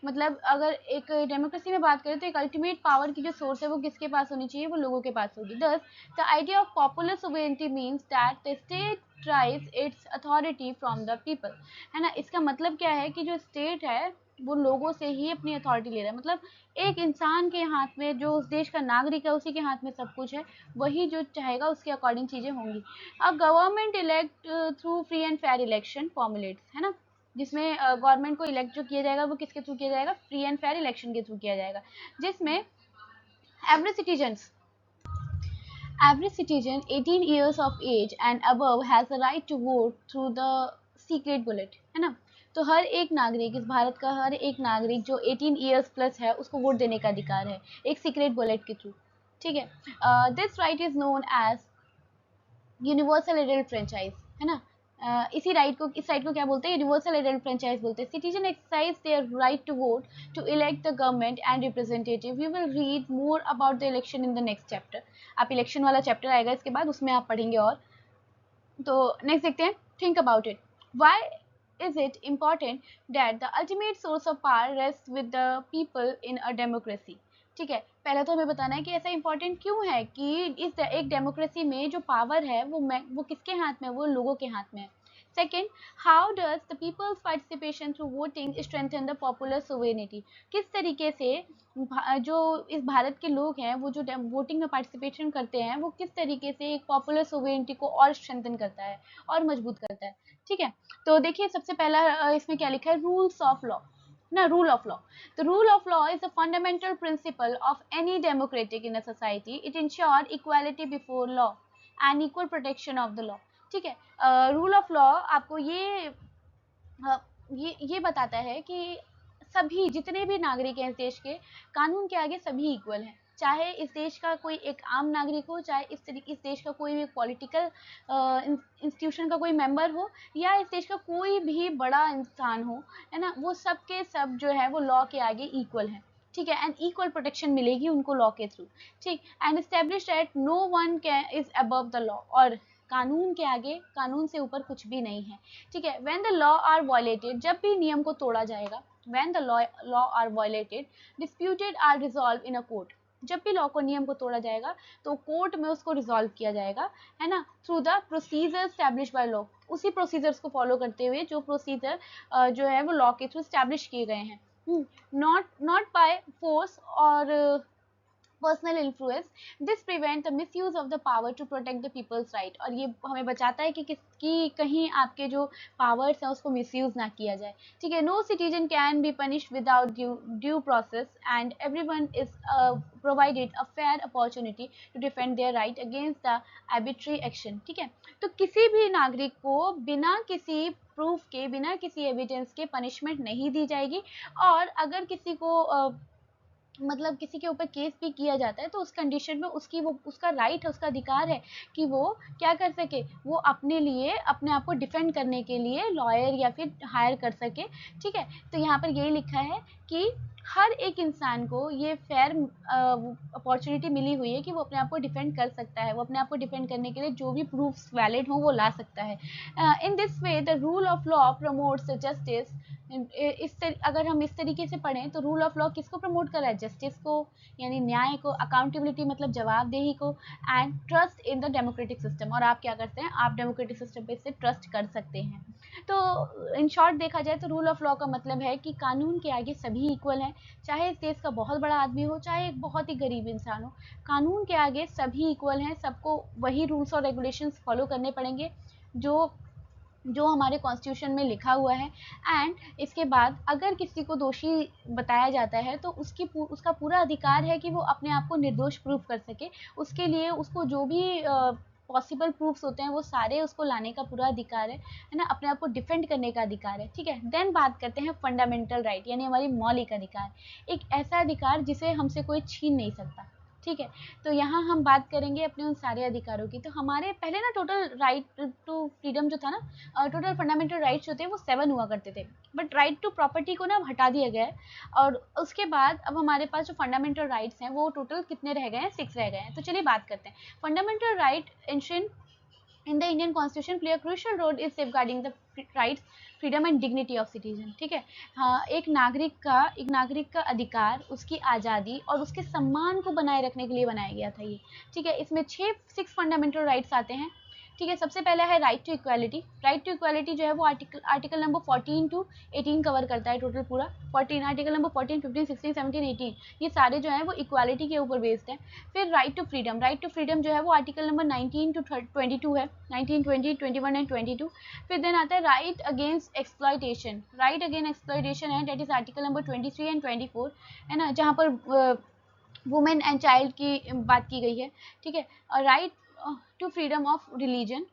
मतलब अगर एक डेमोक्रेसी में बात करें तो एक अल्टीमेट पावर की जो सोर्स है वो किसके पास होनी चाहिए, वो लोगों के पास होगी। Thus the idea of popular sovereignty means that the state drives its authority from the people, है ना। इसका मतलब क्या है कि जो स्टेट है वो लोगों से ही अपनी अथॉरिटी ले रहा है। मतलब एक इंसान के हाथ में, जो उस देश का नागरिक है उसी के हाथ में सब कुछ है, वही जो चाहेगा उसके अकॉर्डिंग चीजें होंगी। अब government elect through free and fair election formulates, है ना, जिसमें गवर्नमेंट को इलेक्ट जो किया जाएगा वो किसके थ्रू किया जाएगा, फ्री एंड फेयर इलेक्शन के थ्रू किया जाएगा, जिसमें every citizens Every citizen 18 years of age and above has the right to vote through the secret ballot, है ना। तो हर एक नागरिक, इस भारत का हर एक नागरिक जो 18 इयर्स प्लस है उसको वोट देने का अधिकार है एक सीक्रेट बॉलेट के थ्रू, ठीक है। This right is known as universal adult franchise, है ना। इसी राइट को, इस राइट को क्या बोलते हैं, यूनिवर्सल एडल्ट फ्रेंचाइज बोलते हैं। Citizen exercise their right to vote to elect the government and representative. We will read more about the election in the next chapter. आप इलेक्शन वाला चैप्टर आएगा इसके बाद, उसमें आप पढ़ेंगे। और तो नेक्स्ट देखते हैं, think about it, why is it important that the ultimate source of power rests with the people in a democracy, ठीक है। पहले तो हमें बताना है कि ऐसा इंपॉर्टेंट क्यों है कि इस एक डेमोक्रेसी में जो पावर है वो किसके हाथ में है, वो लोगों के हाथ में है। Second, how does the people's participation through voting strengthen the popular sovereignty. किस तरीके से जो इस भारत के लोग हैं वो जो वोटिंग में पार्टिसिपेशन करते हैं वो किस तरीके से एक पॉपुलर सोवेरेनिटी को और स्ट्रेंथन करता है और मजबूत करता है, ठीक है। तो देखिए सबसे पहला इसमें क्या लिखा है, रूल्स ऑफ लॉ ना, rule of law. The rule of law is a fundamental principle of any democratic in a society. It ensures equality before law and equal protection of the law, ठीक है। Rule of law आपको ये बताता है कि सभी जितने भी नागरिक हैं इस देश के, कानून के आगे सभी इक्वल हैं। चाहे इस देश का कोई एक आम नागरिक हो, चाहे इस देश का कोई भी पॉलिटिकल इंस्टीट्यूशन का कोई मेंबर हो, या इस देश का कोई भी बड़ा इंसान हो, है ना, वो सब के सब जो है वो लॉ के आगे इक्वल है, ठीक है। एंड इक्वल प्रोटेक्शन मिलेगी उनको लॉ के थ्रू, ठीक। And establish that no one can is above the law, और कानून के आगे, कानून से ऊपर कुछ भी नहीं है, ठीक है। When the law are violated, जब भी नियम को तोड़ा जाएगा, when the law are violated disputed are resolve in a court, जब भी लॉ को, नियम को तोड़ा जाएगा तो कोर्ट में उसको रिजॉल्व किया जाएगा, है ना, through the procedure establish by law, उसी प्रोसीजर्स को फॉलो करते हुए जो प्रोसीजर जो है वो लॉ के थ्रू स्टैब्लिश किए गए हैं, नॉट बाय फोर्स और personal influence. This prevent the misuse of the power to protect the people's right, और ये हमें बचाता है कि कहीं आपके जो पावर्स हैं उसको मिसयूज ना किया जाए, ठीक है। No citizen can be punished without due process and everyone is provided a fair opportunity to defend their right against the arbitrary action, ठीक है। तो किसी भी नागरिक को बिना किसी प्रूफ के, बिना किसी एविडेंस के पनिशमेंट नहीं दी जाएगी, और अगर किसी को मतलब किसी के ऊपर केस भी किया जाता है तो उस कंडीशन में उसका राइट है, उसका अधिकार है कि वो क्या कर सके, वो अपने लिए, अपने आप को डिफेंड करने के लिए लॉयर या फिर हायर कर सके, ठीक है। तो यहाँ पर यही लिखा है कि हर एक इंसान को ये फेयर अपॉर्चुनिटी मिली हुई है कि वो अपने आप को डिफेंड कर सकता है, वो अपने आप को डिफेंड करने के लिए जो भी प्रूफ्स वैलिड हो वो ला सकता है। In this way the rule of law promotes justice. अगर हम इस तरीके से पढ़ें तो रूल ऑफ लॉ किसको प्रमोट कर रहा है, जस्टिस को, यानी न्याय को, अकाउंटेबिलिटी मतलब जवाबदेही को, and trust in the democratic system. और आप क्या करते हैं, आप डेमोक्रेटिक सिस्टम पे से ट्रस्ट कर सकते हैं। तो इन शॉर्ट देखा जाए तो रूल ऑफ लॉ का मतलब है कि कानून के आगे सभी इक्वल हैं, चाहे इस देश का बहुत बड़ा आदमी हो, चाहे एक बहुत ही गरीब इंसान हो, कानून के आगे सभी इक्वल हैं। सबको वही रूल्स और रेगुलेशंस फॉलो करने पड़ेंगे जो हमारे कॉन्स्टिट्यूशन में लिखा हुआ है। एंड इसके बाद अगर किसी को दोषी बताया जाता है तो उसका पूरा अधिकार है कि वो अपने आप को निर्दोष प्रूफ कर सके। उसके लिए उसको जो भी पॉसिबल प्रूफ्स होते हैं वो सारे उसको लाने का पूरा अधिकार है ना, अपने आप को डिफेंड करने का अधिकार है, ठीक है। देन बात करते हैं फंडामेंटल राइट, यानी हमारी मौलिक अधिकार, एक ऐसा अधिकार जिसे हमसे कोई छीन नहीं सकता, ठीक है। तो यहाँ हम बात करेंगे अपने उन सारे अधिकारों की। तो हमारे पहले ना टोटल राइट टू फ्रीडम जो था ना, टोटल फंडामेंटल राइट्स जो थे वो 7 हुआ करते थे, बट राइट टू प्रॉपर्टी को ना अब हटा दिया गया है, और उसके बाद अब हमारे पास जो फंडामेंटल राइट्स हैं वो टोटल कितने रह गए हैं, 6 रह गए हैं। तो चलिए बात करते हैं। Fundamental right ancient in the Indian Constitution play a crucial role in safeguarding the rights, freedom and dignity of citizen। ठीक है। हाँ, एक नागरिक का अधिकार, उसकी आज़ादी और उसके सम्मान को बनाए रखने के लिए बनाया गया था ये। ठीक है। इसमें 6 फंडामेंटल राइट्स आते हैं। ठीक है। सबसे पहला है right to equality. Right to equality जो है वो आर्टिकल नंबर 14 टू 18 कवर करता है टोटल पूरा। 14 आर्टिकल नंबर 14, 15, 16, 17, 18 ये सारे जो है वो इक्वालिटी के ऊपर बेस्ड है। फिर right to freedom. Right to freedom जो है वो आर्टिकल नंबर 19 टू 22 है, 19, 20, 21 एंड 22। फिर देन आता है right against exploitation. Right against exploitation है, that is article number 23 and 24, है ना, जहाँ पर वुमेन एंड चाइल्ड की बात की गई है। ठीक है। और right to freedom of religion,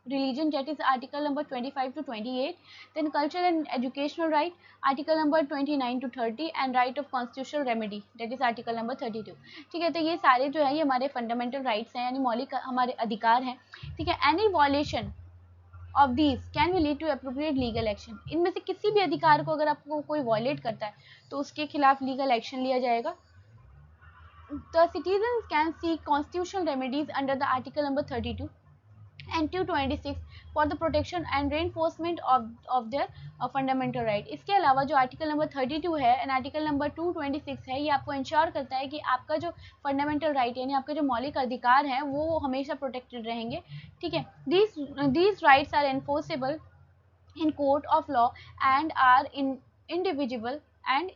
that is article number 25 to 28. Then cultural and educational right, article number 29 to 30, and right of constitutional remedy, that is article number 32। ठीक है। तो ये सारे जो है ये हमारे फंडामेंटल राइट्स हैं, यानी मौलिक हमारे अधिकार हैं। ठीक है। Any violation of these can be lead to appropriate legal action. इनमें से किसी भी अधिकार को अगर आपको कोई वॉलेट करता है तो उसके खिलाफ लीगल एक्शन लिया जाएगा। The citizens can seek constitutional remedies under the article number 32 and 226 for the protection and reinforcement of their fundamental right। इसके अलावा जो आर्टिकल नंबर 32 है एंड आर्टिकल नंबर 226 है, ये आपको इंश्योर करता है कि आपका जो फंडामेंटल राइट यानी आपके जो मौलिक अधिकार हैं वो हमेशा प्रोटेक्टेड रहेंगे। ठीक है। these rights are enforceable in court of law and are indivisible and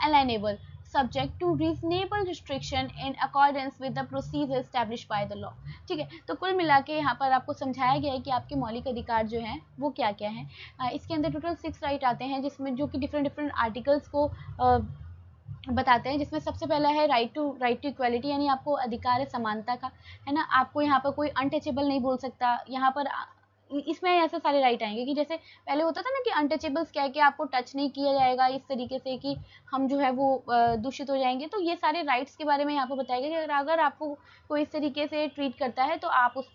alienable, subject to reasonable restriction in accordance with the procedure established by the law। ठीक है। तो कुल मिला के यहाँ पर आपको समझाया गया है कि आपके मौलिक अधिकार जो हैं वो क्या क्या हैं। इसके अंदर टोटल 6 राइट आते हैं, जिसमें जो कि डिफरेंट आर्टिकल्स को बताते हैं, जिसमें सबसे पहला है राइट टू इक्वालिटी, यानी आपको अधिकार है समानता का, है ना। आपको यहाँ पर कोई अनटचेबल नहीं बोल सकता। यहाँ पर इसमें ऐसे सारे राइट आएंगे कि जैसे पहले होता था ना कि अनटचेबल्स क्या है कि आपको टच नहीं किया जाएगा इस तरीके से कि हम जो है वो दूषित हो जाएंगे। तो ये सारे राइट्स के बारे में यहाँ पर बताया गया कि अगर आपको कोई इस तरीके से ट्रीट करता है तो आप उस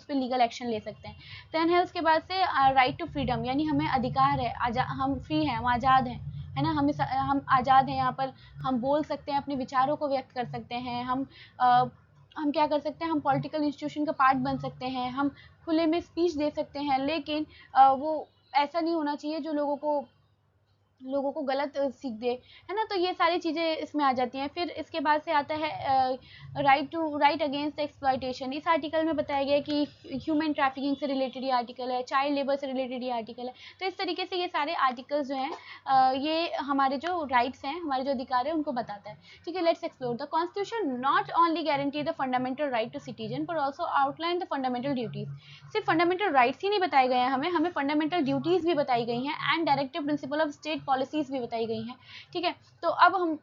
पर लीगल एक्शन ले सकते हैं। देन है उसके बाद से राइट टू फ्रीडम, यानी हमें अधिकार है, हम फ्री हैं, हम आज़ाद हैं, है ना। हम आज़ाद हैं, यहाँ पर हम बोल सकते हैं, अपने विचारों को व्यक्त कर सकते हैं। हम क्या कर सकते हैं, हम पॉलिटिकल इंस्टीट्यूशन का पार्ट बन सकते हैं, हम खुले में स्पीच दे सकते हैं, लेकिन वो ऐसा नहीं होना चाहिए जो लोगों को गलत सीख दे, है ना। तो ये सारी चीज़ें इसमें आ जाती हैं। फिर इसके बाद से आता है राइट अगेंस्ट एक्सप्लॉयटेशन। इस आर्टिकल में बताया गया है कि ह्यूमन ट्रैफिकिंग से रिलेटेड ये आर्टिकल है, चाइल्ड लेबर से रिलेटेड ये आर्टिकल है। तो इस तरीके से ये सारे आर्टिकल्स जो हैं ये हमारे जो राइट्स हैं, हमारे जो अधिकार है उनको बताता है। ठीक है। Let's explore the constitution not only guarantee the fundamental right to citizen पर also outline the fundamental duties. सिर्फ फंडामेंटल राइट्स ही नहीं बताए गए हैं, हमें फंडामेंटल ड्यूटीज भी बताई गई हैं and directive principle of state policies भी बताई गई हैं। ठीक है। तो अब हम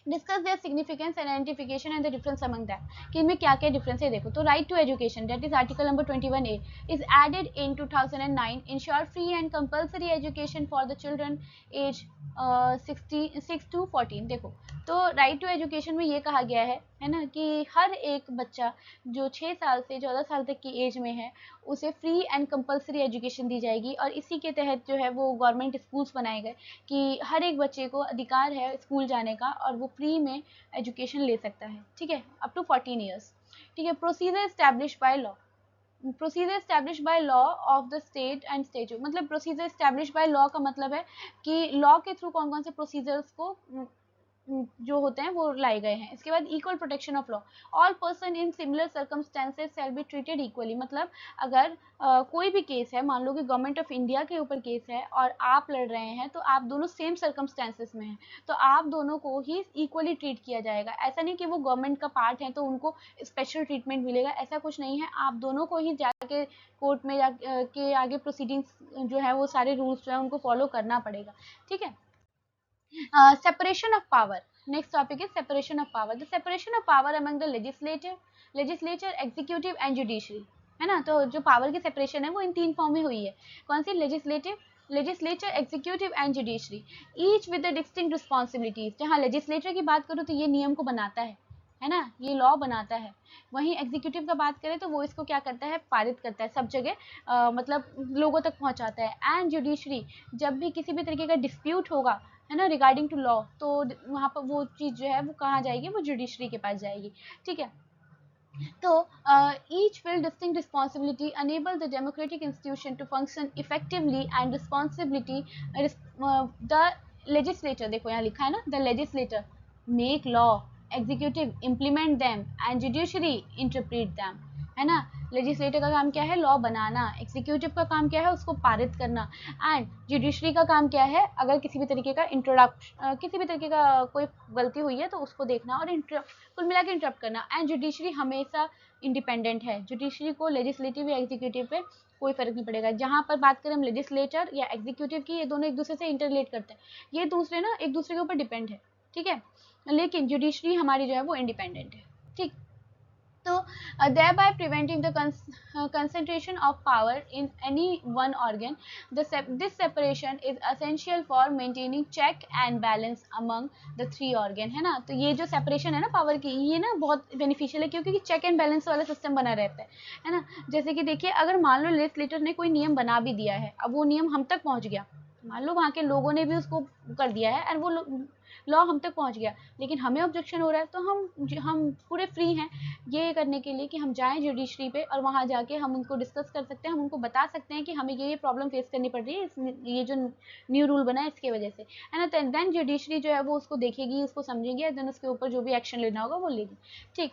discuss their significance identification and the difference among that, कि इनमें क्या क्या डिफरेंस है। देखो, तो right to education, that is article number 21A is added in 2009, ensure free and compulsory education for the children age 6 to 14। देखो, तो right to education में ये कहा गया है ना, कि हर एक बच्चा जो 6 साल से 14 साल तक की एज में है उसे फ्री एंड कंपल्सरी एजुकेशन दी जाएगी। और इसी के तहत जो है वो गवर्नमेंट स्कूल्स बनाए गए कि हर एक बच्चे को अधिकार है स्कूल जाने का और वो फ्री में एजुकेशन ले सकता है। ठीक है। Up to 14 years. ठीक है। Procedure establish by law, procedure establish by law of the state and statute. मतलब प्रोसीजर एस्टैब्लिश बाय लॉ का मतलब है कि लॉ के थ्रू कौन कौन से प्रोसीजर्स को जो होते हैं वो लाए गए हैं। इसके बाद equal protection of law, all person in similar circumstances shall be treated equally. मतलब अगर कोई भी केस है, मान लो कि गवर्नमेंट ऑफ इंडिया के ऊपर केस है और आप लड़ रहे हैं, तो आप दोनों सेम सर्कमस्टेंसेस में हैं, तो आप दोनों को ही इक्वली ट्रीट किया जाएगा। ऐसा नहीं कि वो गवर्नमेंट का पार्ट है तो उनको स्पेशल ट्रीटमेंट मिलेगा, ऐसा कुछ नहीं है। आप दोनों को ही जाके कोर्ट में के आगे प्रोसीडिंग्स जो है वो सारे रूल्स जो है उनको फॉलो करना पड़ेगा। ठीक है। Separation of power. Next topic is separation of power. The separation of power among the legislature, executive and judiciary, है ना। तो जो पावर की सेपरेशन है वो इन 3 फॉर्म में हुई है। कौन सी? Legislative, legislature, executive and judiciary, each with the distinct responsibilities. जहाँ लेजिस्लेचर की बात करूँ तो ये नियम को बनाता है ना, ये लॉ बनाता है। वहीं एग्जीक्यूटिव का बात करें तो वो इसको क्या करता है, पारित करता है, सब जगह मतलब लोगों तक पहुंचाता है। एंड जुडिशरी, जब भी किसी भी तरीके का डिस्प्यूट होगा है ना रिगार्डिंग टू लॉ, तो वहाँ पर वो चीज़ जो है वो कहाँ जाएगी, वो जुडिशरी के पास जाएगी। ठीक है, तो each will distinct responsibility enable the democratic institution to function effectively and responsibility the legislature, देखो यहाँ लिखा है ना, the legislator make law, executive implement them and judiciary interpret them, है ना। लेजिस्लेटर का काम क्या है, लॉ बनाना, एग्जीक्यूटिव का काम क्या है, उसको पारित करना, एंड जुडिशरी का काम क्या है, अगर किसी भी तरीके का किसी भी तरीके का कोई गलती हुई है तो उसको देखना और कुल मिला के इंटरप्ट करना। एंड जुडिशरी हमेशा इंडिपेंडेंट है, जुडिशरी को लेजिस्लेटिव या एग्जीक्यूटिव पे कोई फर्क नहीं पड़ेगा। जहाँ पर बात करें हम लेजिस्लेटर या एग्जीक्यूटिव की, ये दोनों एक दूसरे से इंटरलेट करते हैं, ये दूसरे ना एक दूसरे के ऊपर डिपेंड है, ठीक है, लेकिन जुडिशरी हमारी जो है वो इंडिपेंडेंट है। ठीक, so thereby preventing the concentration of power in any one organ. This separation is essential for maintaining check and balance among the three organ, है ना। तो ये जो separation है ना पावर की, ये ना बहुत बेनिफिशियल है, क्योंकि चेक एंड बैलेंस वाला सिस्टम बना रहता है ना। जैसे कि देखिए, अगर मान लो लेजिस्लेटर ने कोई नियम बना भी दिया है, अब वो नियम हम तक पहुंच गया, मान लो वहाँ के लोगों ने भी उसको कर दिया है और वो लॉ हम तक पहुंच गया, लेकिन हमें ऑब्जेक्शन हो रहा है, तो हम पूरे फ्री हैं ये करने के लिए कि हम जाएं जुडिशरी पे और वहाँ जाके हम उनको डिस्कस कर सकते हैं, हम उनको बता सकते हैं कि हमें ये प्रॉब्लम फेस करनी पड़ रही है, ये जो न्यू रूल बना है इसकी वजह से, है ना। देन जुडिशरी जो है वो उसको देखेगी, उसको समझेगी, देन उसके ऊपर जो भी एक्शन लेना होगा वो लेगी। ठीक,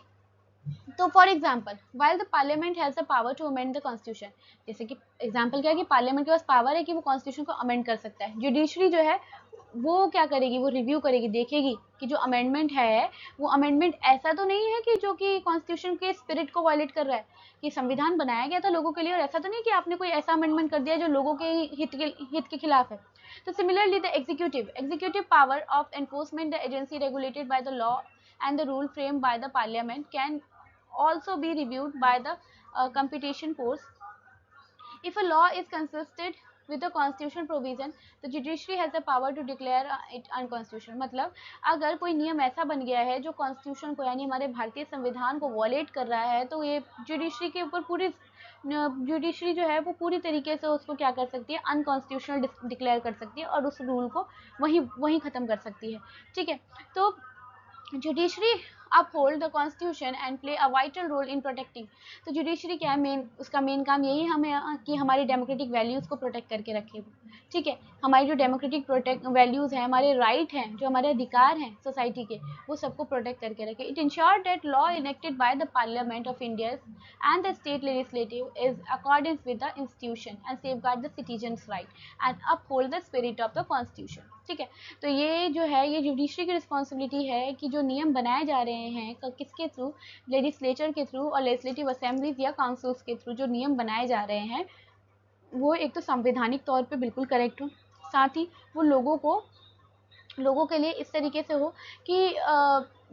तो for example, while the parliament has the power to amend the constitution, जैसे कि एग्जाम्पल क्या है कि पार्लियामेंट के पास पावर है कि वो कॉन्स्टिट्यूशन को अमेंड कर सकता है। जुडिशरी जो है वो क्या करेगी, वो रिव्यू करेगी, देखेगी कि जो अमेंडमेंट है वो अमेंडमेंट ऐसा तो नहीं है कि जो कि कॉन्स्टिट्यूशन के स्पिरिट को वायलेट कर रहा है, कि संविधान बनाया गया था लोगों के लिए और ऐसा तो नहीं कि आपने कोई ऐसा अमेंडमेंट कर दिया जो लोगों के हित के खिलाफ है। तो similarly the executive power of enforcement the agency regulated by the law and the rule framed by the parliament can also be reviewed by the competition courts. If a law is consistent with the constitutional provision, the judiciary has the power to declare it unconstitutional। मतलब अगर कोई नियम ऐसा बन गया है जो constitution को यानी हमारे भारतीय संविधान को वॉलेट कर रहा है, तो ये जुडिशरी के ऊपर पूरी जुडिशरी जो है वो पूरी तरीके से उसको क्या कर सकती है, अनकॉन्स्टिट्यूशनल डिक्लेयर कर सकती है और उस रूल को वहीं ख़त्म कर सकती है। ठीक है, तो judiciary uphold the constitution and play a vital role in protecting. तो जुडिशरी क्या है, उसका मेन काम यही हमें कि हमारी डेमोक्रेटिक वैल्यूज़ को प्रोटेक्ट करके रखे। ठीक है, हमारी जो डेमोक्रेटिक वैल्यूज़ हैं, हमारे राइट हैं, जो हमारे अधिकार हैं सोसाइटी के, वो सबको प्रोटेक्ट करके रखे। It ensure that law enacted by the parliament of India and the state legislative is according with the institution and safeguard the citizens right and uphold the spirit of the constitution. ठीक है, तो ये जो है ये judiciary की responsibility है कि जो नियम बनाए जा रहे हैं किसके थ्रू, लेजिस्लेचर के थ्रू और लेजिस्लेटिव असेंबलीज या काउंसिल्स के थ्रू जो नियम बनाए जा रहे हैं वो एक तो संवैधानिक तौर पे बिल्कुल करेक्ट हो, साथ ही वो लोगों के लिए इस तरीके से हो कि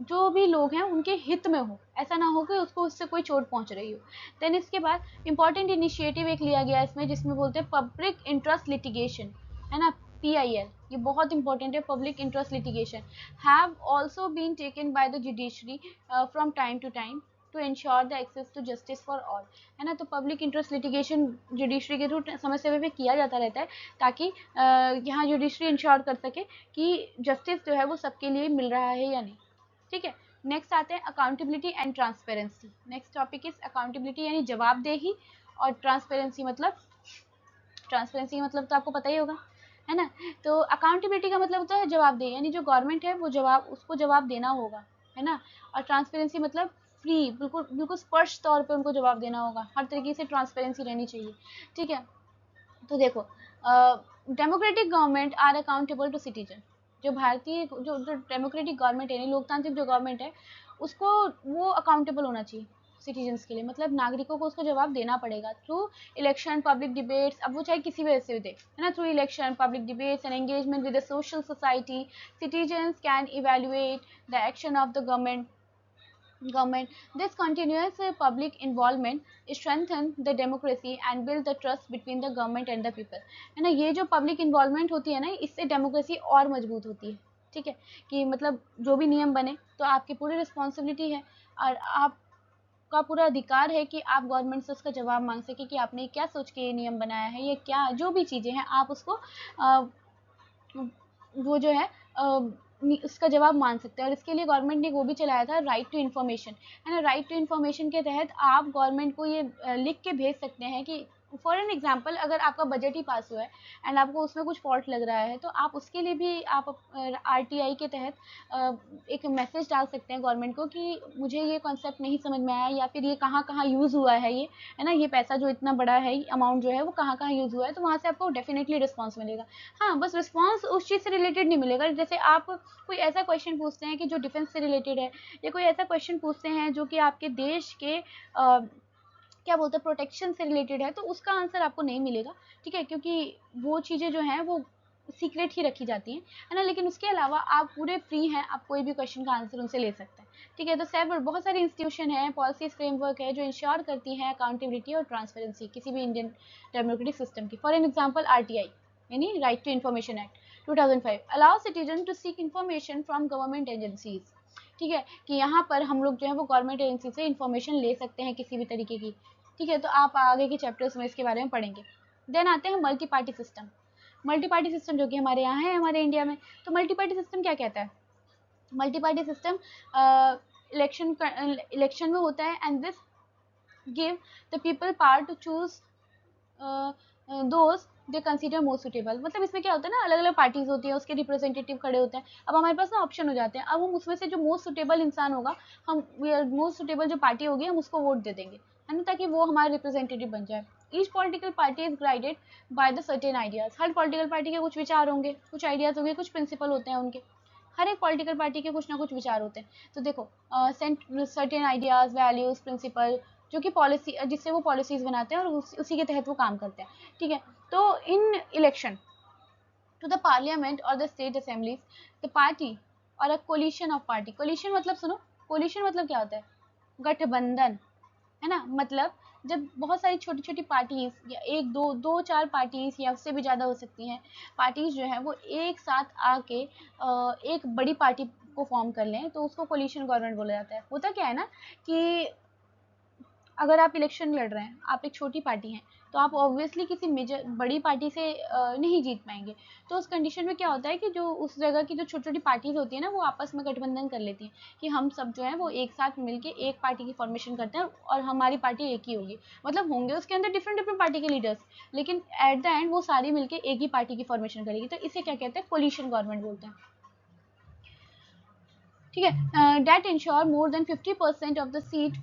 जो भी लोग हैं उनके हित में हो, ऐसा ना हो कि उसको उससे कोई चोट पहुंच रही हो। देन इसके बाद इंपॉर्टेंट इनिशिएटिव एक लिया गया इसमें, जिसमें बोलते हैं पब्लिक इंटरेस्ट लिटिगेशन, है ना, PIL, ये बहुत इंपॉर्टेंट है। Public interest litigation have also been taken by the judiciary from time to time to ensure the access to justice for all, है ना। तो पब्लिक इंटरेस्ट लिटिगेशन जुडिशरी के through समय समय पे किया जाता रहता है, ताकि यहाँ जुडिशरी इंश्योर कर सके कि जस्टिस जो है वो सबके लिए मिल रहा है या नहीं। ठीक है, नेक्स्ट आते हैं accountability and transparency. Next topic is accountability यानी जवाबदेही, और ट्रांसपेरेंसी मतलब तो आपको पता ही होगा, है ना। तो अकाउंटेबिलिटी का मतलब होता है जवाबदेही, यानी जो गवर्नमेंट है वो उसको जवाब देना होगा, है ना। और ट्रांसपेरेंसी मतलब फ्री, बिल्कुल स्पष्ट तौर पे उनको जवाब देना होगा, हर तरीके से ट्रांसपेरेंसी रहनी चाहिए। ठीक है, तो देखो democratic government are accountable to citizen. जो भारतीय जो डेमोक्रेटिक गवर्नमेंट है, लोकतांत्रिक जो गवर्नमेंट है, उसको वो अकाउंटेबल होना चाहिए सिटीजन्स के लिए, मतलब नागरिकों को उसको जवाब देना पड़ेगा थ्रू इलेक्शन, पब्लिक डिबेट्स, अब वो चाहे किसी वजह से दे, है ना। Through election, public debates and engagement with the social society, citizens can evaluate the action of the government government. This continuous public involvement strengthen the democracy and build the trust between the government and the people. है ना, ये जो public involvement होती है ना, इससे democracy और मजबूत होती है। ठीक है, कि मतलब जो भी नियम बने तो आपकी पूरी रिस्पॉन्सिबिलिटी है और आपका पूरा अधिकार है कि आप गवर्नमेंट से उसका जवाब मांग सके कि आपने क्या सोच के ये नियम बनाया है, ये क्या जो भी चीज़ें हैं आप उसको वो जो है उसका जवाब मान सकते हैं। और इसके लिए गवर्नमेंट ने वो भी चलाया था, राइट टू इन्फॉर्मेशन, है ना। राइट टू इन्फॉर्मेशन के तहत आप गवर्नमेंट को ये लिख के भेज सकते हैं कि फॉर एन एग्जांपल अगर आपका बजट ही पास हुआ है एंड आपको उसमें कुछ फॉल्ट लग रहा है, तो आप उसके लिए भी आप आरटीआई के तहत एक मैसेज डाल सकते हैं गवर्नमेंट को कि मुझे ये कॉन्सेप्ट नहीं समझ में आया, या फिर ये कहाँ कहाँ यूज़ हुआ है, ये है ना, ये पैसा जो इतना बड़ा है अमाउंट जो है वो कहाँ कहाँ यूज़ हुआ है, तो वहाँ से आपको डेफिनेटली रिस्पॉन्स मिलेगा। हाँ, बस रिस्पॉन्स उस चीज़ से रिलेटेड नहीं मिलेगा। जैसे आप कोई ऐसा क्वेश्चन पूछते हैं कि जो डिफेंस से रिलेटेड है, या कोई ऐसा क्वेश्चन पूछते हैं जो कि आपके देश के क्या बोलते हैं प्रोटेक्शन से रिलेटेड है, तो उसका आंसर आपको नहीं मिलेगा। ठीक है, क्योंकि वो चीज़ें जो हैं वो सीक्रेट ही रखी जाती हैं, है ना। लेकिन उसके अलावा आप पूरे फ्री हैं, आप कोई भी क्वेश्चन का आंसर उनसे ले सकते हैं। ठीक है, तो सेवरल बहुत सारी इंस्टीट्यूशन हैं, पॉलिसीज फ्रेमवर्क है जो इंश्योर करती हैं अकाउंटेबिलिटी और ट्रांसपेरेंसी किसी भी इंडियन डेमोक्रेटिक सिस्टम की। फॉर एन एग्जाम्पल आरटीआई यानी right to information act 2005 allow citizen to seek information from government agencies. ठीक है, कि यहाँ पर हम लोग जो है वो गवर्नमेंट एजेंसी से इन्फॉर्मेशन ले सकते हैं किसी भी तरीके की। ठीक है, तो आप आगे के चैप्टर्स में इसके बारे में पढ़ेंगे। देन आते हैं multi party system. Multi party system जो कि हमारे यहाँ है, हमारे इंडिया में। तो मल्टी पार्टी सिस्टम क्या कहता है? मल्टी पार्टी सिस्टम इलेक्शन में होता है and this give the people power to choose those they consider most suitable. मतलब इसमें क्या होता है ना, अलग अलग पार्टीज होती है, उसके रिप्रेजेंटेटिव खड़े होते हैं। अब हमारे पास ना ऑप्शन हो जाते हैं, अब हम उसमें से जो मोस्ट सुटेबल इंसान होगा, हम मोस्ट सुटेबल जो पार्टी होगी हम उसको वोट दे देंगे, है ना, ताकि वो हमारा रिप्रेजेंटेटिव बन जाए। Each political party is guided by the certain ideas. Her political party के कुछ विचार होंगे, कुछ आइडियाज होंगे, कुछ प्रिंसिपल होते हैं उनके। हर एक पॉलिटिकल पार्टी के कुछ ना कुछ विचार होते हैं। तो देखो सर्टेन आइडियाज, वैल्यूज, प्रिंसिपल, जो कि पॉलिसी जिससे वो पॉलिसीज बनाते हैं और उसी के तहत वो काम करते हैं। ठीक है, तो in election to the parliament और the state assemblies the party और a coalition of party. Coalition मतलब सुनो, कोलिशन मतलब क्या होता है? गठबंधन, है ना। मतलब जब बहुत सारी छोटी छोटी पार्टीज या एक दो दो चार पार्टीज या उससे भी ज़्यादा हो सकती हैं पार्टीज जो है वो एक साथ आके एक बड़ी पार्टी को फॉर्म कर लें, तो उसको कोलिशन गवर्नमेंट बोला जाता है। होता क्या है ना कि अगर आप इलेक्शन लड़ रहे हैं, आप एक छोटी पार्टी हैं, तो आप ऑब्वियसली किसी मेजर बड़ी पार्टी से नहीं जीत पाएंगे। तो उस कंडीशन में क्या होता है कि जो उस जगह की जो छोटी छोटी पार्टीज होती है ना, वो आपस में गठबंधन कर लेती हैं कि हम सब जो है वो एक साथ मिलके एक पार्टी की फॉर्मेशन करते हैं और हमारी पार्टी एक ही होगी। मतलब होंगे उसके अंदर डिफरेंट डिफरेंट पार्टी के लीडर्स, लेकिन एट द एंड वो सारी मिलके एक ही पार्टी की फॉर्मेशन करेगी। तो इसे क्या कहते हैं? कोलिशन गवर्नमेंट बोलते हैं। ठीक है, that ensure more than 50% of the seat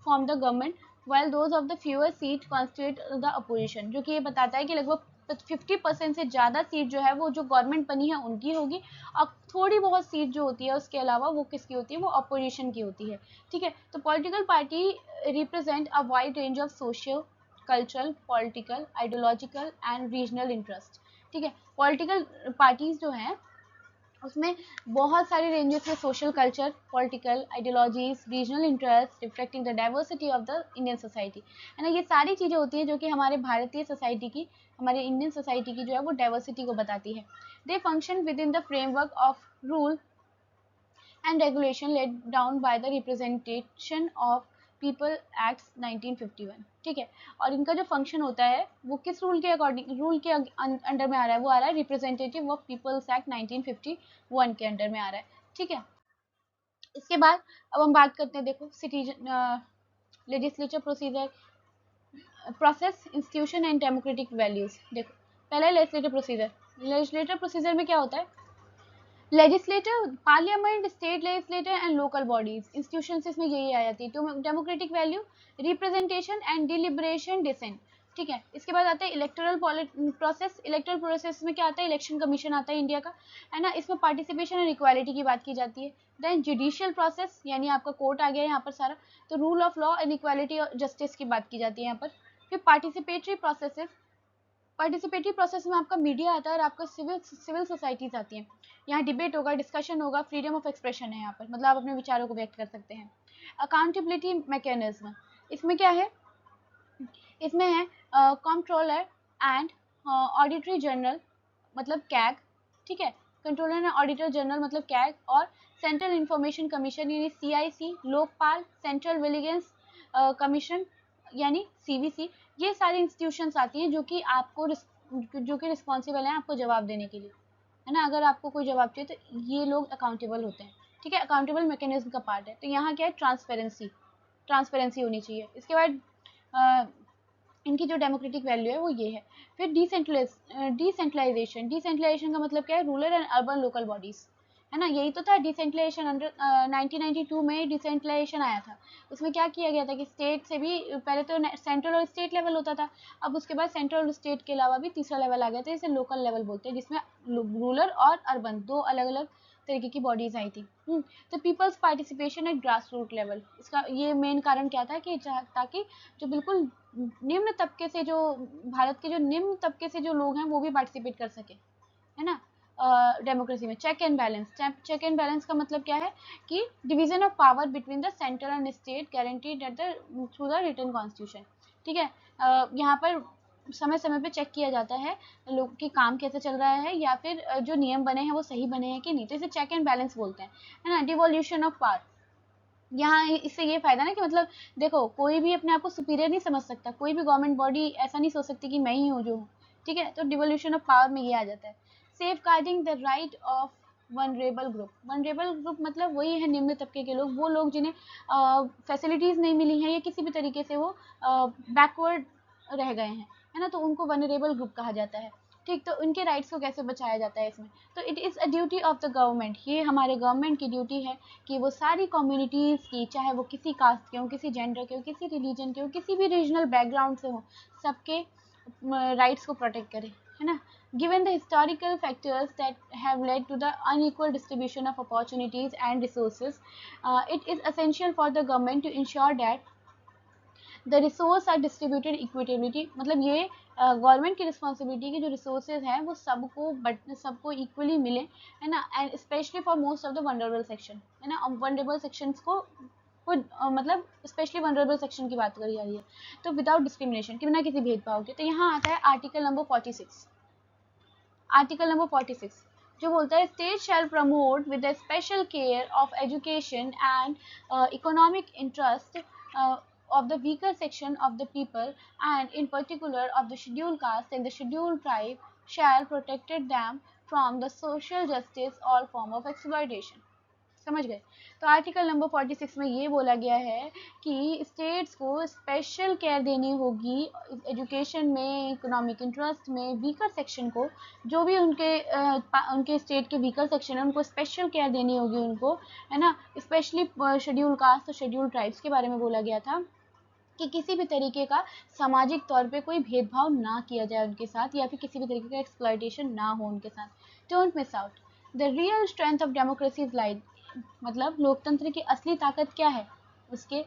form the government while those of the fewer seat constitute the opposition। जो कि ये बताता है कि लगभग 50% से ज़्यादा सीट जो है वो जो गवर्नमेंट बनी है उनकी होगी, और थोड़ी बहुत सीट जो होती है उसके अलावा वो किसकी होती है? वो अपोजिशन की होती है। ठीक है, तो political party represent a wide range of social, cultural, political, ideological and regional interest. ठीक है, पॉलिटिकल पार्टीज जो हैं उसमें बहुत सारे रेंजेस में social, culture, political, ideologies, regional interest reflecting the diversity of the Indian society, है ना। ये सारी चीज़ें होती हैं जो कि हमारे भारतीय सोसाइटी की, हमारे इंडियन सोसाइटी की जो है वो डाइवर्सिटी को बताती है। They function within the framework of rule and regulation laid down by the representation of people acts 1951। ठीक है, और इनका जो फंक्शन होता है वो किस रूल के अकॉर्डिंग, रूल के अंडर में आ रहा है? वो आ रहा है रिप्रेजेंटेटिव ऑफ पीपल्स एक्ट 1951 के अंडर में आ रहा है। ठीक है, इसके बाद अब हम बात करते हैं, देखो citizen legislature procedure, process, institution and democratic values. देखो पहले लेजिस्लेटिव प्रोसीजर। लेजिस्लेटिव प्रोसीजर में क्या होता है? Legislator, parliament, state legislator and local bodies, institution इसमें यही आ जाती है। Democratic value, representation and deliberation dissent. ठीक है, इसके बाद आता है इलेक्टोरल प्रोसेस। इलेक्टोरल प्रोसेस में क्या आता है? इलेक्शन कमीशन आता है इंडिया का, है ना। इसमें पार्टिसिपेशन एंड इक्वालिटी की बात की जाती है। देन जुडिशियल प्रोसेस, यानी आपका कोर्ट आ गया यहाँ पर सारा, तो rule of law and equality और जस्टिस की बात की जाती है यहाँ पर। फिर पार्टिसिपेटरी प्रोसेस, पार्टिसिपेटरी प्रोसेस में आपका मीडिया आता है और आपका सिविल सोसाइटीज आती हैं। यहाँ डिबेट होगा, डिस्कशन होगा, फ्रीडम ऑफ एक्सप्रेशन है यहाँ पर, मतलब आप अपने विचारों को व्यक्त कर सकते हैं। अकाउंटेबिलिटी मैकेनिज्म, इसमें क्या है, इसमें है कंट्रोलर एंड ऑडिटरी जनरल मतलब कैग, ठीक है, कंट्रोलर एंड ऑडिटर जनरल मतलब कैग, और सेंट्रल इंफॉर्मेशन कमीशन यानी CIC, Lokpal, central vigilance commission यानी CVC, ये सारी इंस्टीट्यूशंस आती हैं जो कि आपको जो कि रिस्पॉन्सिबल हैं आपको जवाब देने के लिए, है ना। अगर आपको कोई जवाब चाहिए तो ये लोग अकाउंटेबल होते हैं, ठीक है, अकाउंटेबल मैकेनिज्म का पार्ट है। तो यहाँ क्या है, ट्रांसपेरेंसी होनी चाहिए। इसके बाद इनकी जो डेमोक्रेटिक वैल्यू है वो ये है। फिर डिसेंट्रलाइजेशन का मतलब क्या है, rural and urban local bodies, है ना, यही तो था डिसेंट्रलाइजेशन। अंडर 1992 में डिसेंट्रलाइजेशन आया था। उसमें क्या किया गया था कि स्टेट से भी पहले तो सेंट्रल और स्टेट लेवल होता था, अब उसके बाद सेंट्रल और स्टेट के अलावा भी तीसरा लेवल आ गया था, जिसे लोकल लेवल बोलते हैं, जिसमें रूरल और अर्बन दो अलग अलग तरीके की बॉडीज आई थी। तो people's participation at grass root level, इसका ये मेन कारण क्या था कि ताकि जो बिल्कुल निम्न तबके से, जो भारत के जो निम्न तबके से जो लोग हैं वो भी पार्टिसिपेट कर सके, है ना। डेमोक्रेसी में चेक एंड बैलेंस का मतलब क्या है कि division of power between the central and state guaranteed at the through the written constitution, ठीक है। यहाँ पर समय समय पे चेक किया जाता है लोग की काम कैसे चल रहा है, या फिर जो नियम बने हैं वो सही बने हैं कि नहीं, तो इसे चेक एंड बैलेंस बोलते हैं, है ना। डिवोल्यूशन ऑफ पावर, यहाँ इससे ये फायदा ना कि मतलब देखो कोई भी अपने आप को सुपीरियर नहीं समझ सकता, कोई भी गवर्नमेंट बॉडी ऐसा नहीं सोच सकती कि मैं ही हूँ जो हूँ, ठीक है। तो डिवोल्यूशन ऑफ पावर में ये आ जाता है। Safeguarding the right of vulnerable group मतलब वही है निम्न तबके के लोग, वो लोग जिन्हें फैसिलिटीज़ नहीं मिली हैं या किसी भी तरीके से वो बैकवर्ड रह गए हैं, है ना, तो उनको वनरेबल ग्रुप कहा जाता है, ठीक। तो उनके राइट्स को कैसे बचाया जाता है इसमें, तो it is a duty of the government, ये हमारे गवर्नमेंट की ड्यूटी है कि वो सारी कम्युनिटीज़ की, चाहे वो किसी कास्ट के हो, किसी जेंडर के हो, किसी रिलीजन के हो, किसी भी रीजनल बैकग्राउंड से हो, सबके राइट्स को प्रोटेक्ट करे, है ना। Given the historical factors that have led to the unequal distribution of opportunities and resources, it is essential for the government to ensure that the resource are distributed equitability, मतलब ये government की responsibility की जो resources हैं वो सबको equally मिले, है ना, and specially for most of the vulnerable section, है ना। वनरेबल सेक्शंस को मतलब स्पेशली वनरेबल सेक्शन की बात करी जा रही है, तो विदाउट डिस्क्रिमिनेशन, कि बिना किसी भेदभाव के। तो यहाँ आता है आर्टिकल नंबर 46 जो बोलता है state shall promote with the special care of education and economic interest of the weaker section of the people, and in particular of the scheduled caste and the scheduled tribe, shall protected them from the social justice or form of exploitation। समझ गए। तो article number 46 में ये बोला गया है कि states को स्पेशल केयर देनी होगी एजुकेशन में, इकोनॉमिक इंटरेस्ट में, वीकर सेक्शन को, जो भी उनके स्टेट के वीकर सेक्शन है उनको स्पेशल केयर देनी होगी उनको, है ना। स्पेशली शेड्यूल कास्ट और शेड्यूल ट्राइब्स के बारे में बोला गया था कि किसी भी तरीके का सामाजिक तौर पे कोई भेदभाव ना किया जाए उनके साथ, या फिर किसी भी तरीके का एक्सप्लॉयटेशन ना हो उनके साथ। Don't miss out the real strength of democracy is laid, मतलब लोकतंत्र की असली ताकत क्या है, उसके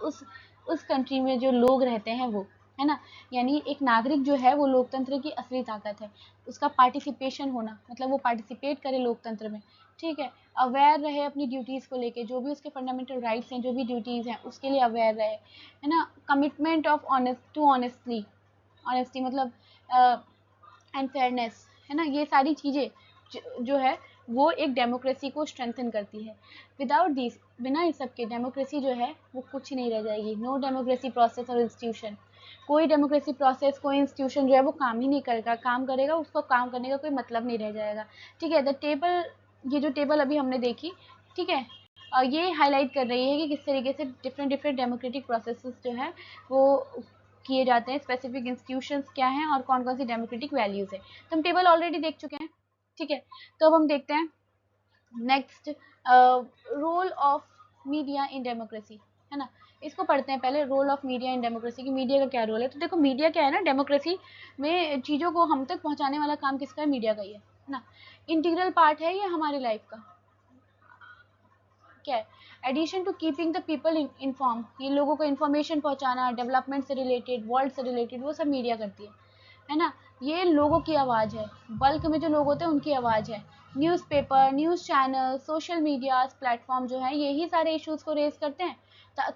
उस कंट्री में जो लोग रहते हैं वो, है ना। यानी एक नागरिक जो है वो लोकतंत्र की असली ताकत है, उसका पार्टिसिपेशन होना, मतलब वो पार्टिसिपेट करे लोकतंत्र में, ठीक है। अवेयर रहे अपनी ड्यूटीज़ को लेके, जो भी उसके फंडामेंटल राइट्स हैं, जो भी ड्यूटीज़ हैं उसके लिए अवेयर रहे, है ना। कमिटमेंट ऑफ ऑनेस्टी मतलब एंड फेयरनेस, है ना। ये सारी चीज़ें जो है वो एक डेमोक्रेसी को स्ट्रेंथन करती है। विदाउट दिस, बिना इस सब के डेमोक्रेसी जो है वो कुछ नहीं रह जाएगी। नो डेमोक्रेसी प्रोसेस और इंस्टीट्यूशन, कोई डेमोक्रेसी प्रोसेस, कोई इंस्टीट्यूशन जो है वो काम ही नहीं करेगा, काम करेगा उसको काम करने का कोई मतलब नहीं रह जाएगा, ठीक है। द टेबल, ये जो टेबल अभी हमने देखी, ठीक है, ये हाईलाइट कर रही है कि किस तरीके से डिफरेंट डेमोक्रेटिक प्रोसेसेस जो है वो किए जाते हैं, स्पेसिफिक इंस्टीट्यूशंस क्या हैं और कौन कौन सी डेमोक्रेटिक वैल्यूज़ है। तो हम टेबल ऑलरेडी देख चुके हैं, ठीक है। तो अब हम देखते हैं next role of media in democracy, है ना। इसको पढ़ते हैं पहले, role of media in democracy की मीडिया का क्या रोल है। तो देखो मीडिया क्या है ना, डेमोक्रेसी में चीज़ों को हम तक पहुंचाने वाला काम किसका है, मीडिया का ही है ना। इंटीग्रल पार्ट है ये हमारी लाइफ का, क्या है, addition to keeping the people inform, ये लोगों को इन्फॉर्मेशन पहुंचाना, डेवलपमेंट से रिलेटेड, वर्ल्ड से रिलेटेड, वो सब मीडिया करती है है ना, ये लोगों की आवाज़ है, बल्क में जो लोग होते हैं उनकी आवाज़ है। Newspaper, news channel, social media platform जो है यही सारे इश्यूज़ को रेज़ करते हैं,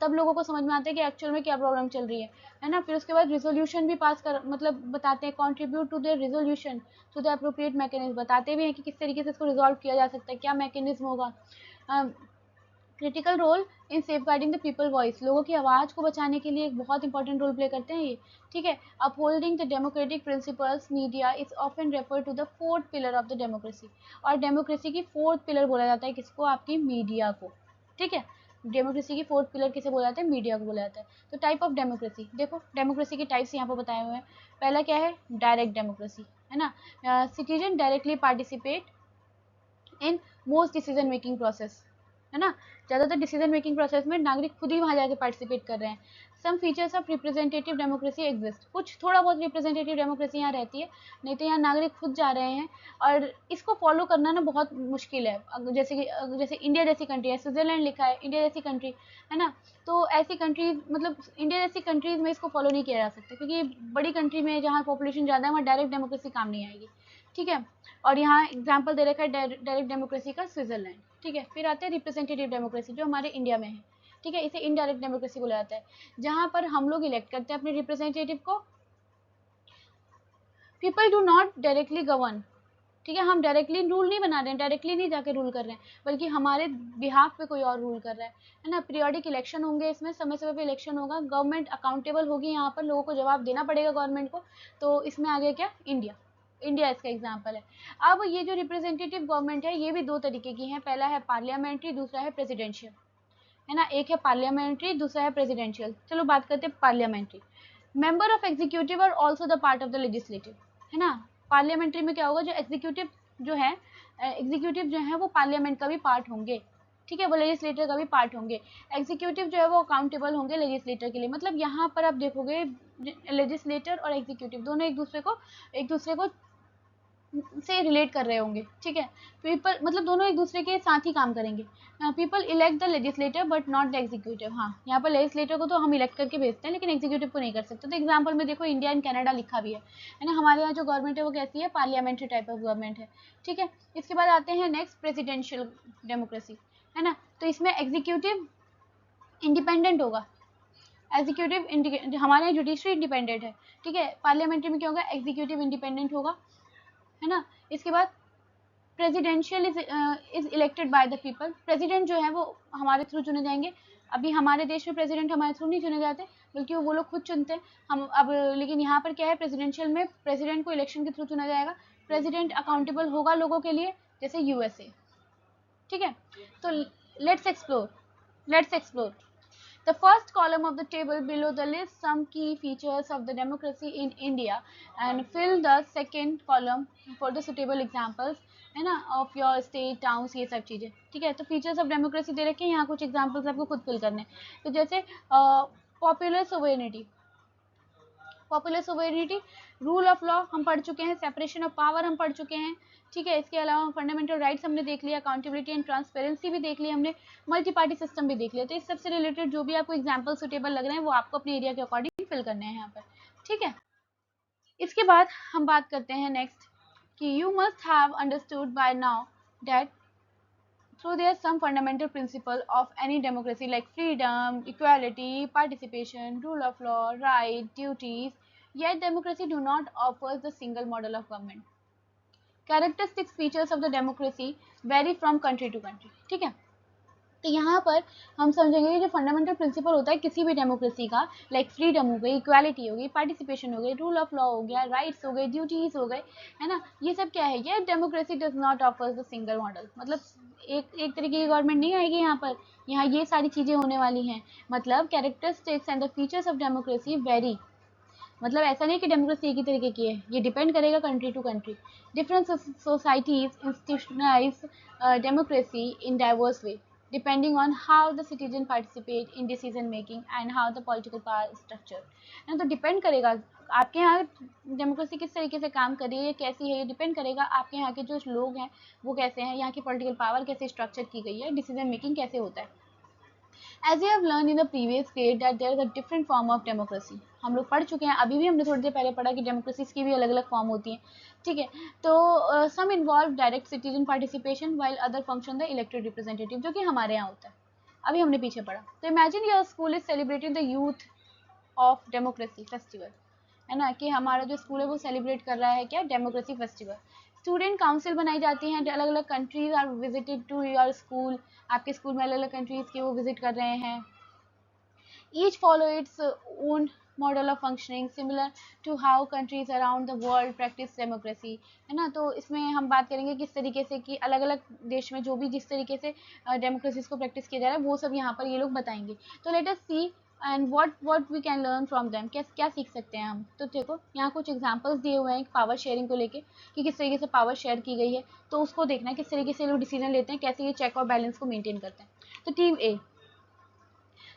तब लोगों को समझ में आता है कि एक्चुअल में क्या प्रॉब्लम चल रही है ना। फिर उसके बाद रिजोल्यूशन भी पास कर मतलब बताते हैं, contribute to the resolution through the appropriate mechanism, बताते भी हैं कि किस तरीके से इसको रिजॉल्व किया जा सकता है, क्या मैकेनिज्म होगा। Critical role in safeguarding the people voice, लोगों की आवाज़ को बचाने के लिए एक बहुत इंपॉर्टेंट रोल प्ले करते हैं ये, ठीक है। Upholding the democratic principles, media is often refer to the fourth pillar of the democracy, और डेमोक्रेसी की फोर्थ पिलर बोला जाता है किसको, आपकी मीडिया को, ठीक है। डेमोक्रेसी की फोर्थ पिलर किसे बोला जाता है, मीडिया को बोला जाता है। तो टाइप ऑफ डेमोक्रेसी देखो, डेमोक्रेसी के टाइप्स यहाँ पर बताए हुए हैं। पहला क्या है, डायरेक्ट डेमोक्रेसी, है ना, citizen directly participate in most decision making process, है ना, ज़्यादातर डिसीजन मेकिंग प्रोसेस में नागरिक खुद ही वहाँ जाके पार्टिसिपेट कर रहे हैं। Some features of representative democracy exist, कुछ थोड़ा बहुत रिप्रेजेंटेटिव डेमोक्रेसी यहाँ रहती है, नहीं तो यहाँ नागरिक खुद जा रहे हैं, और इसको फॉलो करना ना बहुत मुश्किल है। जैसे इंडिया जैसी कंट्री है, स्विट्जरलैंड लिखा है, इंडिया जैसी कंट्री है ना, तो ऐसी कंट्रीज मतलब इंडिया जैसी कंट्रीज में इसको फॉलो नहीं किया जा सकता, क्योंकि बड़ी कंट्री में जहाँ पॉपुलेशन ज़्यादा है वहाँ डायरेक्ट डेमोक्रेसी काम नहीं आएगी, ठीक है। और यहाँ एग्जाम्पल दे रखा है डायरेक्ट डेमोक्रेसी का, स्विट्जरलैंड, ठीक है। फिर आते हैं रिप्रेजेंटेटिव डेमोक्रेसी जो हमारे इंडिया में है, ठीक है, इसे इनडायरेक्ट डेमोक्रेसी बोला जाता है, जहाँ पर हम लोग इलेक्ट करते हैं अपने रिप्रेजेंटेटिव को। People do not directly govern, ठीक है, हम डायरेक्टली रूल नहीं बना रहे हैं, डायरेक्टली नहीं जाके रूल कर रहे हैं, बल्कि हमारे बिहाफ पे कोई और रूल कर रहा है ना। पीरियोडिक इलेक्शन होंगे, इसमें समय समय पे इलेक्शन होगा, गवर्नमेंट अकाउंटेबल होगी, यहाँ पर लोगों को जवाब देना पड़ेगा गवर्नमेंट को। तो इसमें आ गया क्या, इंडिया, इंडिया इसका एग्जाम्पल है। अब ये जो रिप्रेजेंटेटिव गवर्नमेंट है ये भी दो तरीके की है, पहला है पार्लियामेंट्री, दूसरा है प्रेसिडेंशियल, है ना, एक है पार्लियामेंट्री, दूसरा है प्रेसिडेंशियल। चलो बात करते हैं parliamentary. Member of executive are also the part of the legislative, है ना। पार्लियामेंट्री में क्या होगा, जो एग्जीक्यूटिव जो है, एग्जीक्यूटिव जो है वो पार्लियामेंट का भी पार्ट होंगे, ठीक है, वो लेजिस्लेटर का भी पार्ट होंगे। एग्जीक्यूटिव जो है वो अकाउंटेबल होंगे लेजिस्लेटर के लिए, मतलब यहाँ पर आप देखोगे लेजिस्लेटर और एग्जीक्यूटिव दोनों एक दूसरे को से रिलेट कर रहे होंगे, ठीक है। पीपल मतलब दोनों एक दूसरे के साथ ही काम करेंगे। People elect the legislator but not the executive, हाँ यहाँ पर लेजिस्लेटर को तो हम इलेक्ट करके भेजते हैं लेकिन एग्जीक्यूटिव को नहीं कर सकते। तो एग्जाम्पल में देखो इंडिया एंड कनाडा लिखा भी है ना। हमारे यहाँ जो गवर्नमेंट है वो कैसी है, पार्लियामेंट्री टाइप ऑफ गवर्नमेंट है, ठीक है। इसके बाद आते हैं नेक्स्ट प्रेसिडेंशियल डेमोक्रेसी, है ना। तो इसमें एग्जीक्यूटिव इंडिपेंडेंट होगा, एग्जीक्यूटिव हमारे यहाँ जुडिशरी इंडिपेंडेंट है, ठीक है। पार्लियामेंट्री में क्या होगा, एग्जीक्यूटिव इंडिपेंडेंट होगा, है ना। इसके बाद presidential is elected by the people, president जो है वो हमारे थ्रू चुने जाएंगे। अभी हमारे देश में प्रेसिडेंट हमारे थ्रू नहीं चुने जाते बल्कि वो लोग खुद चुनते हैं हम अब, लेकिन यहाँ पर क्या है, प्रेसिडेंशियल में प्रेसिडेंट को इलेक्शन के थ्रू चुना जाएगा, प्रेसिडेंट अकाउंटेबल होगा लोगों के लिए, जैसे यूएसए, ठीक है। तो let's explore the first column of the table below the list some key features of the democracy in India and fill the second column for the suitable examples, है ना, of your state towns, ये सब चीज़ें, ठीक है। तो features of democracy दे रखे हैं, यहाँ कुछ एग्जाम्पल्स आपको खुद फिल करने हैं। तो जैसे पॉपुलर सोवेरेनिटी, रूल ऑफ लॉ हम पढ़ चुके हैं, सेपरेशन ऑफ पावर हम पढ़ चुके हैं, ठीक है। इसके अलावा फंडामेंटल राइट्स हमने देख लिया, अकाउंटेबिलिटी एंड ट्रांसपेरेंसी भी देख लिया हमने, मल्टी पार्टी सिस्टम भी देख लिया। तो इस सबसे रिलेटेड जो भी आपको एग्जाम्पल सुटेबल लग रहे हैं वो आपको अपने एरिया के अकॉर्डिंग फिल करने हैं यहाँ पर, ठीक है। इसके बाद हम बात करते हैं नेक्स्ट कि you must have understood by now that through there some fundamental principle of any democracy like freedom, equality, participation, rule of law, right, duties, yet democracy do not offer the single model of government. Characteristic features of the democracy vary from country to country, ठीक है। तो यहाँ पर हम समझेंगे कि जो fundamental principle होता है किसी भी डेमोक्रेसी का, लाइक फ्रीडम हो गई, इक्वालिटी हो गई, पार्टिसिपेशन हो गई, रूल ऑफ लॉ हो गया, राइट्स हो गए, ड्यूटीज हो गए, है ना, ये सब क्या है, ये democracy does not offer the single model, मतलब एक तरीके की गवर्नमेंट नहीं आएगी यहाँ पर, यहाँ ये सारी चीज़ें होने वाली हैं। मतलब characteristics and the features of democracy very, मतलब ऐसा नहीं कि डेमोक्रेसी एक ही तरीके की है, ये डिपेंड करेगा country to country. Different societies institutionalise democracy in diverse way depending on how the citizen participate in decision making and how the political power is structured, है ना। तो डिपेंड करेगा आपके यहाँ डेमोक्रेसी किस तरीके से काम कर रही है, कैसी है, ये डिपेंड करेगा आपके यहाँ के जो लोग हैं वो कैसे हैं, यहाँ की पॉलिटिकल पावर कैसे स्ट्रक्चर की गई है, डिसीजन मेकिंग कैसे होता है। As you have learned in the previous grade that there is a different form of democracy, हम लोग पढ़ चुके हैं, अभी भी हमने थोड़ी देर पहले पढ़ा कि डेमोक्रेसीज की भी अलग अलग फॉर्म होती हैं, ठीक है। तो some involve direct citizen participation while other function the elected representative, जो कि हमारे यहाँ होता है, अभी हमने पीछे पढ़ा। तो imagine your school is celebrating the youth of democracy festival, है ना, कि हमारा जो स्कूल है वो सेलिब्रेट कर रहा है क्या, डेमोक्रेसी फेस्टिवल। स्टूडेंट काउंसिल बनाई जाती हैं, अलग अलग countries are visited to your school, आपके स्कूल में अलग अलग कंट्रीज के वो विजिट कर रहे हैं। Each follow its own model of functioning similar to how countries around the world practice democracy, है ना। तो इसमें हम बात करेंगे किस तरीके से कि अलग अलग देश में जो भी जिस तरीके से डेमोक्रेसीज को प्रैक्टिस किया जा रहा है वो सब यहाँ पर ये लोग बताएंगे। तो let us see and what we can learn from them, क्या सीख सकते हैं हम। तो देखो यहाँ कुछ एग्जांपल्स दिए हुए हैं पावर शेयरिंग को लेके कि किस तरीके से पावर शेयर की गई है, तो उसको देखना है किस तरीके से लोग डिसीजन लेते हैं, कैसे ये चेक और बैलेंस को मेंटेन करते हैं। तो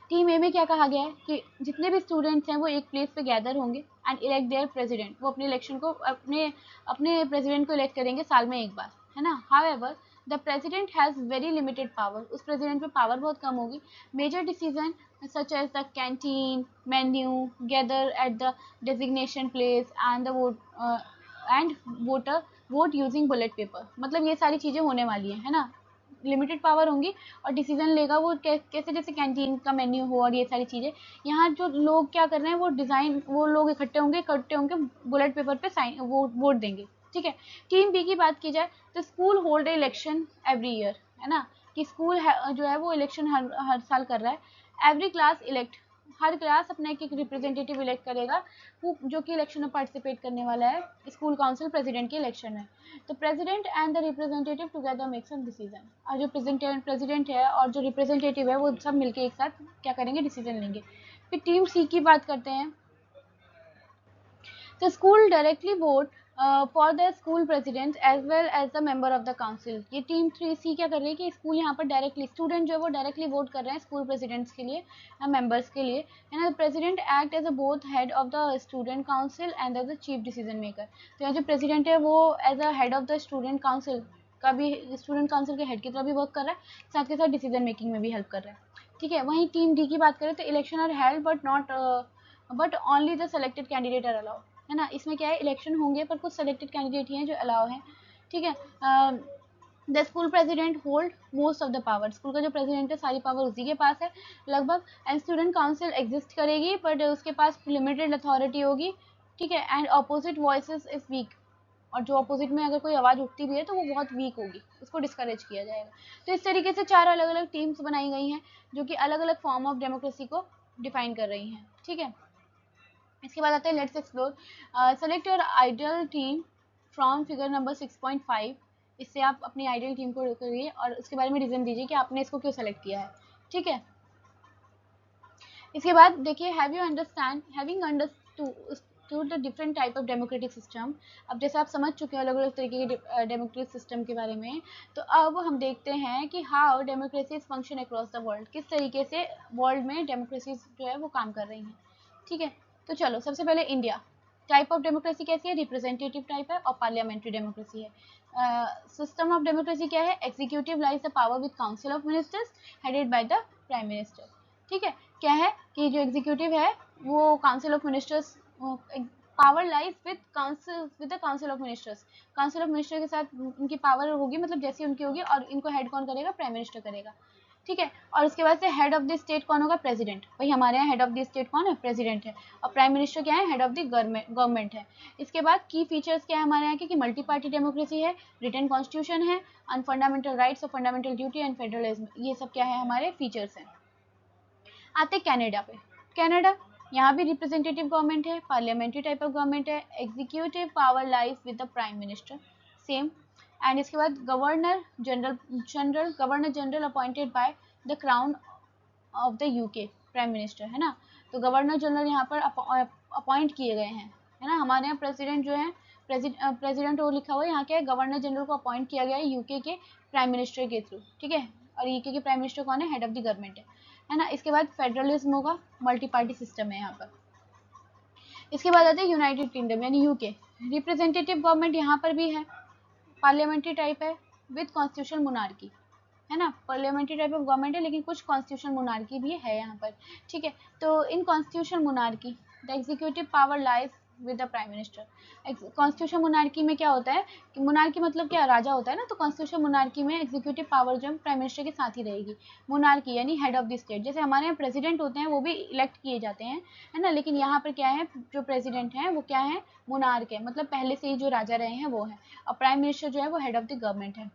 टीम ए में क्या कहा गया है कि जितने भी स्टूडेंट्स हैं वो एक प्लेस पे गैदर होंगे एंड इलेक्ट देयर प्रेसिडेंट, वो अपने इलेक्शन को अपने प्रेसिडेंट को इलेक्ट करेंगे साल में एक बार, है ना। However the president has very limited power, उस प्रेसिडेंट पे पावर बहुत कम होगी। Major decision such as the canteen menu gather at the designation place and the voter vote using ballot paper, मतलब ये सारी चीज़ें होने वाली हैं, है ना। लिमिटेड पावर होंगी और डिसीजन लेगा वो कैसे, जैसे कैंटीन का मेन्यू हो और ये सारी चीज़ें। यहाँ जो लोग क्या कर रहे हैं वो लोग इकट्ठे होंगे बुलेट पेपर पे साइन वोट देंगे, ठीक है। टीम बी की बात की जाए तो school hold election every year, है ना, कि स्कूल जो है वो इलेक्शन हर साल कर रहा है। एवरी क्लास इलेक्ट, हर क्लास अपना एक रिप्रेजेंटेटिव इलेक्ट करेगा वो जो कि इलेक्शन में पार्टिसिपेट करने वाला है स्कूल काउंसिल प्रेसिडेंट के इलेक्शन में। तो president and the representative together make some decision, और जो प्रेसिडेंट है और जो रिप्रेजेंटेटिव है वो सब मिलके एक साथ क्या करेंगे, डिसीजन लेंगे। फिर टीम सी की बात करते हैं। तो school directly vote for the school president as well as the member of the council. ये टीम 3C क्या कर रही है कि स्कूल यहाँ पर डायरेक्टली स्टूडेंट जो है वो डायरेक्टली वोट कर रहे हैं स्कूल प्रेसिडेंट्स के लिए, मेंबर्स के लिए, है ना। President act as a both head of the student council and as the chief decision maker. तो यहाँ जो प्रेसिडेंट है वो as a head of the student council का भी, स्टूडेंट काउंसिल के हेड की तरह भी वर्क कर रहा है, साथ के साथ डिसीजन मेकिंग में भी हेल्प कर रहा है, ठीक है। वहीं टीम डी की बात करें तो election are held but only the selected candidate are allowed, है ना। इसमें क्या है, इलेक्शन होंगे पर कुछ सेलेक्टेड कैंडिडेट ही हैं जो अलाउ हैं, ठीक है। The school president hold most of the power, school का जो प्रेसिडेंट है सारी पावर उसी के पास है लगभग। एंड स्टूडेंट काउंसिल एग्जिस्ट करेगी बट उसके पास लिमिटेड अथॉरिटी होगी, ठीक है। And opposite voices is weak, और जो अपोजिट में अगर कोई आवाज़ उठती भी है तो वो बहुत वीक होगी, उसको डिस्करेज किया जाएगा। तो इस तरीके से 4 अलग अलग टीम्स बनाई गई हैं जो कि अलग अलग फॉर्म ऑफ डेमोक्रेसी को डिफाइन कर रही हैं, ठीक है। इसके बाद आते हैं let's explore. Select your ideal team from figure number 6.5। इससे आप अपनी आइडियल टीम को करिए और उसके बारे में रीज़न दीजिए कि आपने इसको क्यों सेलेक्ट किया है, ठीक है। इसके बाद देखिए having understood the different type of democratic system. अब जैसे आप समझ चुके हैं अलग अलग तरीके के डेमोक्रेटिक सिस्टम के बारे में, तो अब हम देखते हैं कि how democracies function across the world, किस तरीके से वर्ल्ड में डेमोक्रेसीज जो है वो काम कर रही हैं, ठीक है। तो चलो सबसे पहले इंडिया। टाइप ऑफ डेमोक्रेसी कैसी है, रिप्रेजेंटेटिव टाइप है और पार्लियामेंट्री डेमोक्रेसी है। सिस्टम ऑफ डेमोक्रेसी क्या है, executive lies the power with council of ministers headed by the prime minister, ठीक है। क्या है कि जो एग्जीक्यूटिव है वो council of ministers, power lies with the council of ministers, council of minister के साथ उनकी पावर होगी, मतलब जैसी उनकी होगी, और इनको हेड कौन करेगा, प्राइम मिनिस्टर करेगा, ठीक है। और उसके बाद से हेड ऑफ द स्टेट कौन होगा, प्रेसिडेंट। भाई हमारे यहाँ हेड ऑफ द स्टेट कौन है, प्रेसिडेंट है। और प्राइम मिनिस्टर क्या है, हेड ऑफ द गवर्नमेंट है। इसके बाद की फीचर्स क्या है हमारे यहाँ के, कि मल्टी पार्टी डेमोक्रेसी है, रिटन कॉन्स्टिट्यूशन है, अन फंडामेंटल राइट्स और फंडामेंटल ड्यूटी एंड फेडरलिज्म, ये सब क्या है हमारे फीचर्स हैं। आते कनाडा पे। कनाडा, यहाँ भी रिप्रेजेंटेटिव गवर्नमेंट है, पार्लियामेंट्री टाइप ऑफ गवर्नमेंट है, executive power lies with the prime minister, same. And इसके बाद governor general appointed by the crown of the UK, prime minister, है ना। तो गवर्नर जनरल यहाँ पर अपॉइंट किए गए हैं, है ना। हमारे यहाँ प्रेसिडेंट जो है, प्रेसिडेंट वो लिखा हुआ है, यहाँ क्या है, गवर्नर जनरल को अपॉइंट किया गया है यूके के प्राइम मिनिस्टर के थ्रू, ठीक है। और यूके के प्राइम मिनिस्टर कौन है, हेड ऑफ द गवर्नमेंट है ना। इसके बाद फेडरलिज्म होगा, मल्टी पार्टी सिस्टम है यहाँ पर। इसके बाद आते हैं यूनाइटेड किंगडम यानी यूके। रिप्रेजेंटेटिव गवर्नमेंट यहाँ पर भी है, पार्लियामेंट्री टाइप है विद कॉन्स्टिट्यूशन मोनार्की, है ना। पार्लियामेंट्री टाइप ऑफ गवर्नमेंट है लेकिन कुछ कॉन्स्टिट्यूशन मोनार्की भी है यहाँ पर, ठीक है। तो in constitution monarchy the executive power lies with the prime minister. Constitution monarchy में क्या होता है कि मोनार्की मतलब क्या, राजा होता है ना, तो कॉन्स्टिट्यूशन मोनार्की में एग्जीक्यूटिव पावर जो प्राइम मिनिस्टर के साथ ही रहेगी। मोनार्की यानी हेड ऑफ द स्टेट, जैसे हमारे यहाँ प्रेसिडेंट होते हैं वो भी इलेक्ट किए जाते हैं, है ना, लेकिन यहाँ पर क्या है, जो प्रेसिडेंट हैं वो क्या है, मोनार्क है, मतलब पहले से ही जो राजा रहे हैं वो है, और प्राइम मिनिस्टर जो है वो हेड ऑफ द गवर्नमेंट है।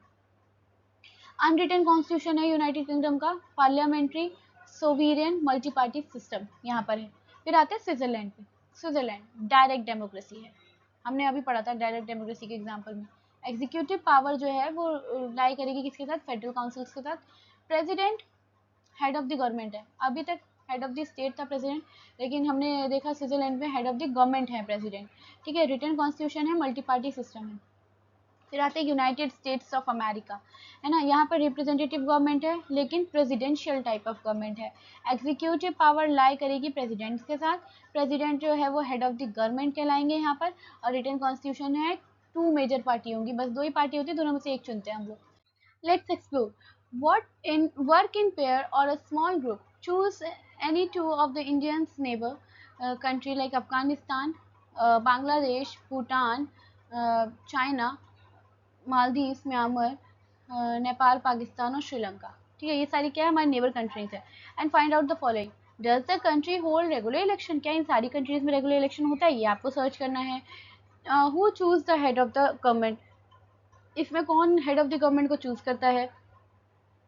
अनरिटन कॉन्स्टिट्यूशन है यूनाइटेड किंगडम का, parliamentary sovereign multi party system यहाँ पर है। फिर आते हैं स्विट्जरलैंड पे। स्विट्जरलैंड डायरेक्ट डेमोक्रेसी है, हमने अभी पढ़ा था डायरेक्ट डेमोक्रेसी के एग्जाम्पल में। एग्जीक्यूटिव पावर जो है वो लाई करेगी किसके साथ, फेडरल काउंसिल्स के साथ। President head of the government है, अभी तक हेड ऑफ द स्टेट था प्रेसिडेंट, लेकिन हमने देखा स्विट्जरलैंड में हेड ऑफ द गवर्नमेंट है प्रेसिडेंट, ठीक है। रिटन कॉन्स्टिट्यूशन है, मल्टी पार्टी सिस्टम है। फिर आते हैं यूनाइटेड स्टेट्स ऑफ अमेरिका, है ना, यहाँ पर रिप्रेजेंटेटिव गवर्नमेंट है लेकिन प्रेसिडेंशियल टाइप ऑफ गवर्नमेंट है। एग्जीक्यूटिव पावर लाई करेगी प्रेसिडेंट के साथ, प्रेसिडेंट जो है वो हेड ऑफ द गवर्नमेंट कहलाएंगे यहाँ पर। और रिटन कॉन्स्टिट्यूशन है, 2 मेजर पार्टी होंगी, बस 2 ही पार्टी होती है, दोनों में से एक चुनते हैं हम लोग। Let's explore what in work in pair or a small group. Choose any two of the Indians neighbor country like Afghanistan, Bangladesh, Bhutan, China, Maldives, Myanmar, Nepal, Pakistan और श्रीलंका, ठीक है। ये सारी क्या है, हमारी नेबर कंट्रीज है। And find out the following, does the country hold regular election, क्या इन सारी कंट्रीज में रेगुलर इलेक्शन होता है, ये आपको सर्च करना है। Who choose the head of the government, इसमें कौन हेड ऑफ द गवर्नमेंट को चूज करता है।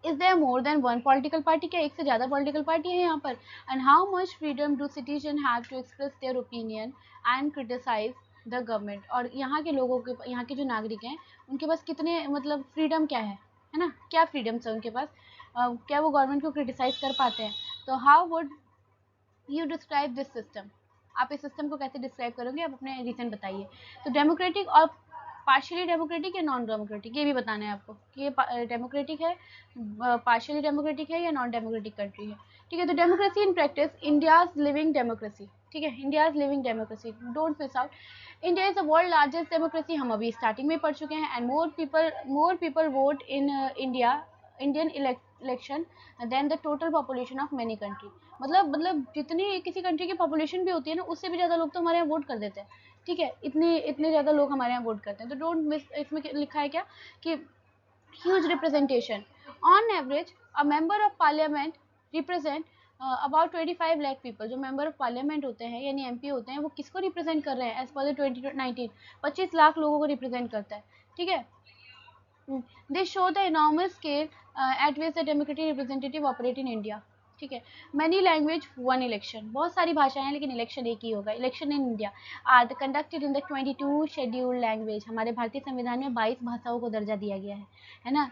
Is there more than one political party, क्या एक से ज़्यादा पॉलिटिकल पार्टी है यहाँ पर। And how much freedom do citizen have to express their opinion and criticise the government, और यहाँ के लोगों के, यहाँ के जो नागरिक हैं उनके पास कितने मतलब फ्रीडम क्या है ना, क्या फ्रीडम है उनके पास, क्या वो गवर्नमेंट को क्रिटिसाइज कर पाते हैं। तो how would you describe this system, आप इस सिस्टम को कैसे डिस्क्राइब करोगे, आप अपने रीजन बताइए। तो डेमोक्रेटिक और पार्शियली डेमोक्रेटिक या नॉन डेमोक्रेटिक, ये भी बताना है आपको कि ये डेमोक्रेटिक है, पार्शियली डेमोक्रेटिक है या नॉन डेमोक्रेटिक कंट्री है, ठीक है। तो democracy in practice, India's living democracy, ठीक है, India's living democracy, don't miss out. India is the world largest democracy, हम अभी स्टार्टिंग में पढ़ चुके हैं। And more people vote in India Indian election than the total population of many country, मतलब जितनी किसी कंट्री की पॉपुलेशन भी होती है ना, उससे भी ज़्यादा लोग तो हमारे यहाँ वोट कर देते हैं, ठीक है। इतने ज़्यादा लोग हमारे यहाँ वोट करते हैं। तो डोंट मिस, इसमें लिखा है क्या कि huge representation, on average a member of parliament represent about 25 lakh people, जो मेंबर ऑफ पार्लियामेंट होते हैं यानी एमपी होते हैं, वो किसको रिप्रेजेंट कर रहे हैं, एज पर द 2019 25 लाख लोगों को रिप्रेजेंट करता है, ठीक है। They show the enormous scale at which the democratic representative operate in India, ठीक है। मैनी लैंग्वेज वन इलेक्शन, बहुत सारी भाषाएं हैं लेकिन इलेक्शन एक ही होगा। Election in India are conducted in the 22 scheduled language, हमारे भारतीय संविधान में 22 भाषाओं को दर्जा दिया गया है ना।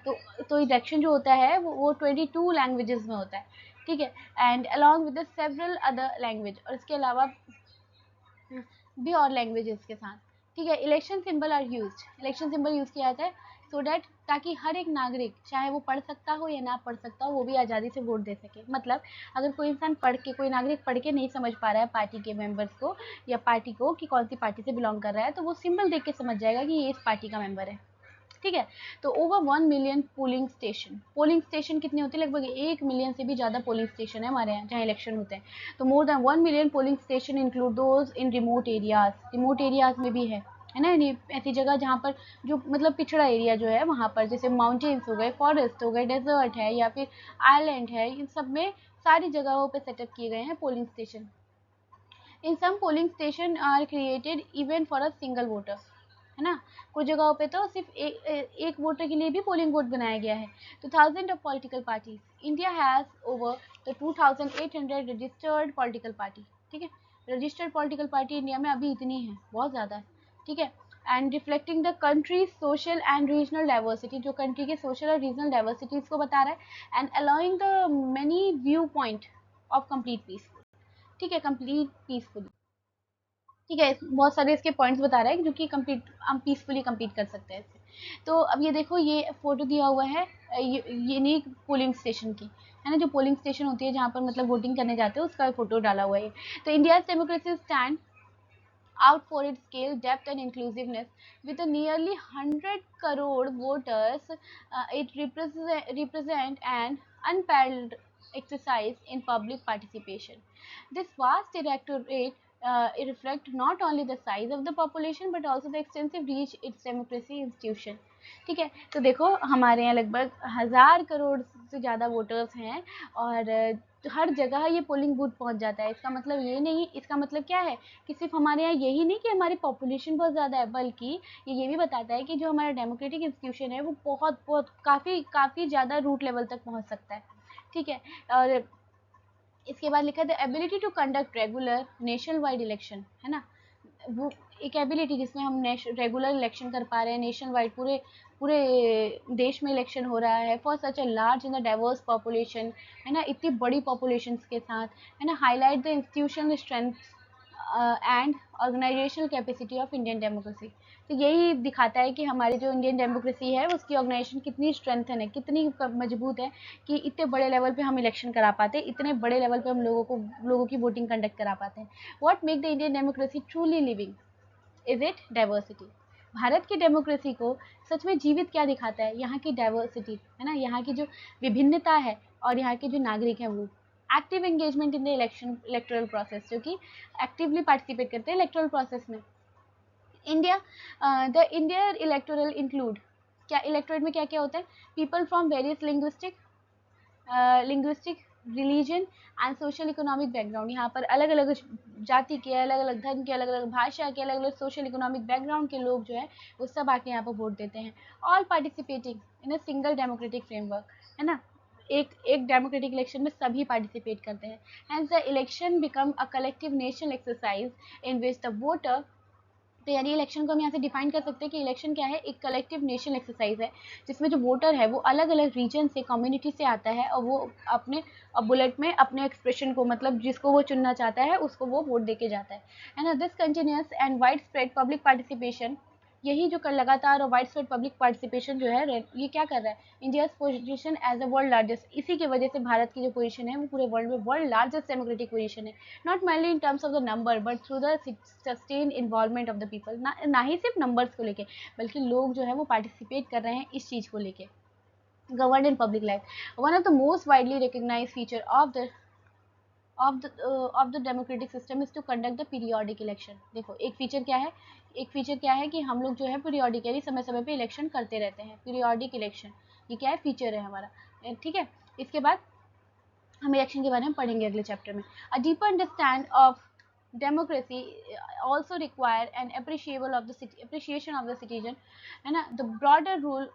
तो इलेक्शन जो होता है वो 22 लैंग्वेजेस में होता है, ठीक है। And along with the several other language, और इसके अलावा भी और लैंग्वेजेस के साथ, ठीक है। Election symbol are used, election symbol use किया जाता है सो डैट, ताकि हर एक नागरिक चाहे वो पढ़ सकता हो या ना पढ़ सकता हो वो भी आज़ादी से वोट दे सके। मतलब अगर कोई इंसान पढ़ के, कोई नागरिक पढ़ के नहीं समझ पा रहा है पार्टी के मेंबर्स को या पार्टी को कि कौन सी पार्टी से बिलोंग कर रहा है, तो वो सिंबल देख के समझ जाएगा कि ये इस पार्टी का मेंबर है, ठीक है। तो ओवर 1 मिलियन पोलिंग स्टेशन कितने होते हैं, लगभग 1 मिलियन से भी ज़्यादा पोलिंग स्टेशन है हमारे यहाँ जहाँ इलेक्शन होते हैं। तो more than 1 million polling station include those in remote areas में भी है ना, यानी ऐसी जगह जहाँ पर जो मतलब पिछड़ा एरिया जो है वहाँ पर, जैसे माउंटेन्स हो गए, फॉरेस्ट हो गए, डेजर्ट है या फिर आइलैंड है, इन सब में सारी जगहों पर सेटअप किए गए हैं polling station. In some polling station are created even for a single voter, है ना, कुछ जगहों पे तो सिर्फ एक वोटर के लिए भी पोलिंग वोट बनाया गया है। तो thousand of political parties, India has over the 2800 registered political party, ठीक है। रजिस्टर्ड पॉलिटिकल पार्टी इंडिया में अभी इतनी है, बहुत ज़्यादा है, ठीक है। And reflecting the country social and regional diversity, जो कंट्री के सोशल और रीजनल डाइवर्सिटीज़ को बता रहा है। And allowing the many view point of complete peace, ठीक है, कंप्लीट पीसफुली, ठीक है। बहुत सारे इसके पॉइंट्स बता रहा है जो कि कंप्लीट, हम पीसफुली कंप्लीट कर सकते हैं इससे। तो अब ये देखो, ये फोटो दिया हुआ है यूनिक पोलिंग स्टेशन की, है ना, जो पोलिंग स्टेशन होती है जहाँ पर मतलब वोटिंग करने जाते हैं, उसका फोटो डाला हुआ है। तो India democracy stand out for its scale, depth and inclusiveness. With a nearly 100 crore voters, it represent an unparalleled exercise in public participation. This vast electorate it reflect not only the size of the population but also the extensive reach its democracy institution. ठीक है, तो देखो हमारे यहाँ लगभग 1000 करोड़ से ज़्यादा voters हैं और हर जगह ये पोलिंग बूथ पहुंच जाता है। इसका मतलब ये नहीं, इसका मतलब क्या है कि सिर्फ हमारे यहाँ यही नहीं कि हमारी पॉपुलेशन बहुत ज़्यादा है, बल्कि ये भी बताता है कि जो हमारा डेमोक्रेटिक इंस्टीट्यूशन है वो बहुत काफ़ी ज़्यादा रूट लेवल तक पहुँच सकता है। ठीक है, और इसके बाद लिखा था ability to conduct regular national wide election, है ना, वो एक एबिलिटी जिसमें हम रेगुलर इलेक्शन कर पा रहे हैं, नेशनल वाइड पूरे पूरे देश में इलेक्शन हो रहा है for such a large in the diverse population, है ना, इतनी बड़ी पॉपुलेशन के साथ, है ना, highlight the institutional strength and organisational capacity of Indian democracy. तो यही दिखाता है कि हमारी जो इंडियन डेमोक्रेसी है उसकी ऑर्गेनाइजेशन कितनी स्ट्रेंथन है, कितनी मजबूत है कि इतने बड़े लेवल पे हम इलेक्शन करा पाते हैं, इतने बड़े लेवल पे हम लोगों की वोटिंग कंडक्ट करा पाते हैं। What make the Indian democracy truly living is it diversity. Bharat की डेमोक्रेसी को सच में जीवित क्या दिखाता है, यहाँ की डाइवर्सिटी, है ना, यहाँ की जो विभिन्नता है और यहाँ के जो नागरिक हैं वो। Active engagement in the electoral process, जो कि एक्टिवली पार्टिसिपेट करते हैं इलेक्टोरल प्रोसेस में। India the India electoral include, क्या इलेक्टोरेट में क्या क्या होता है, people from various linguistic religion and social economic background. यहाँ पर अलग अलग जाति के, अलग अलग धर्म के, अलग अलग भाषा के, अलग अलग सोशल इकोनॉमिक बैकग्राउंड के लोग जो है वो सब आके यहाँ पर वोट देते हैं। All participating in a single democratic framework, है ना, एक डेमोक्रेटिक इलेक्शन में सभी पार्टिसिपेट करते हैं। Hence the election become a collective national exercise in which the voter, तो यानी इलेक्शन को हम यहाँ से डिफाइन कर सकते हैं कि इलेक्शन क्या है, एक कलेक्टिव नेशनल एक्सरसाइज है जिसमें जो वोटर है वो अलग अलग रीजन से, कम्युनिटी से आता है और वो अपने बुलेट में अपने एक्सप्रेशन को, मतलब जिसको वो चुनना चाहता है उसको वो वोट देके जाता है ना। This continuous and wide spread public participation, यही जो लगातार और वाइड स्प्रेड पब्लिक पार्टिसिपेशन जो है ये क्या कर रहा है, India position as a world largest, इसी की वजह से भारत की जो पोजीशन है वो पूरे वर्ल्ड में वर्ल्ड लार्जेस्ट डेमोक्रेटिक पोजीशन है। Not mainly in terms of the number but through the sustain involvement of the people, ना ही सिर्फ नंबर्स को लेके बल्कि लोग जो है वो पार्टिसिपेट कर रहे हैं इस चीज़ को लेके। Govern in public life, one of the most widely recognise feature of the democratic system is to conduct the periodic election. देखो एक फीचर क्या है कि हम लोग जो है पीरियोडिकली समय समय पे इलेक्शन करते रहते हैं। पीरियोडिक इलेक्शन ये क्या है, फीचर है हमारा। ठीक है, इसके बाद हम इलेक्शन के बारे में पढ़ेंगे अगले चैप्टर में। A deeper understand of democracy also require an appreciation of the citizen, है ना, the broader rule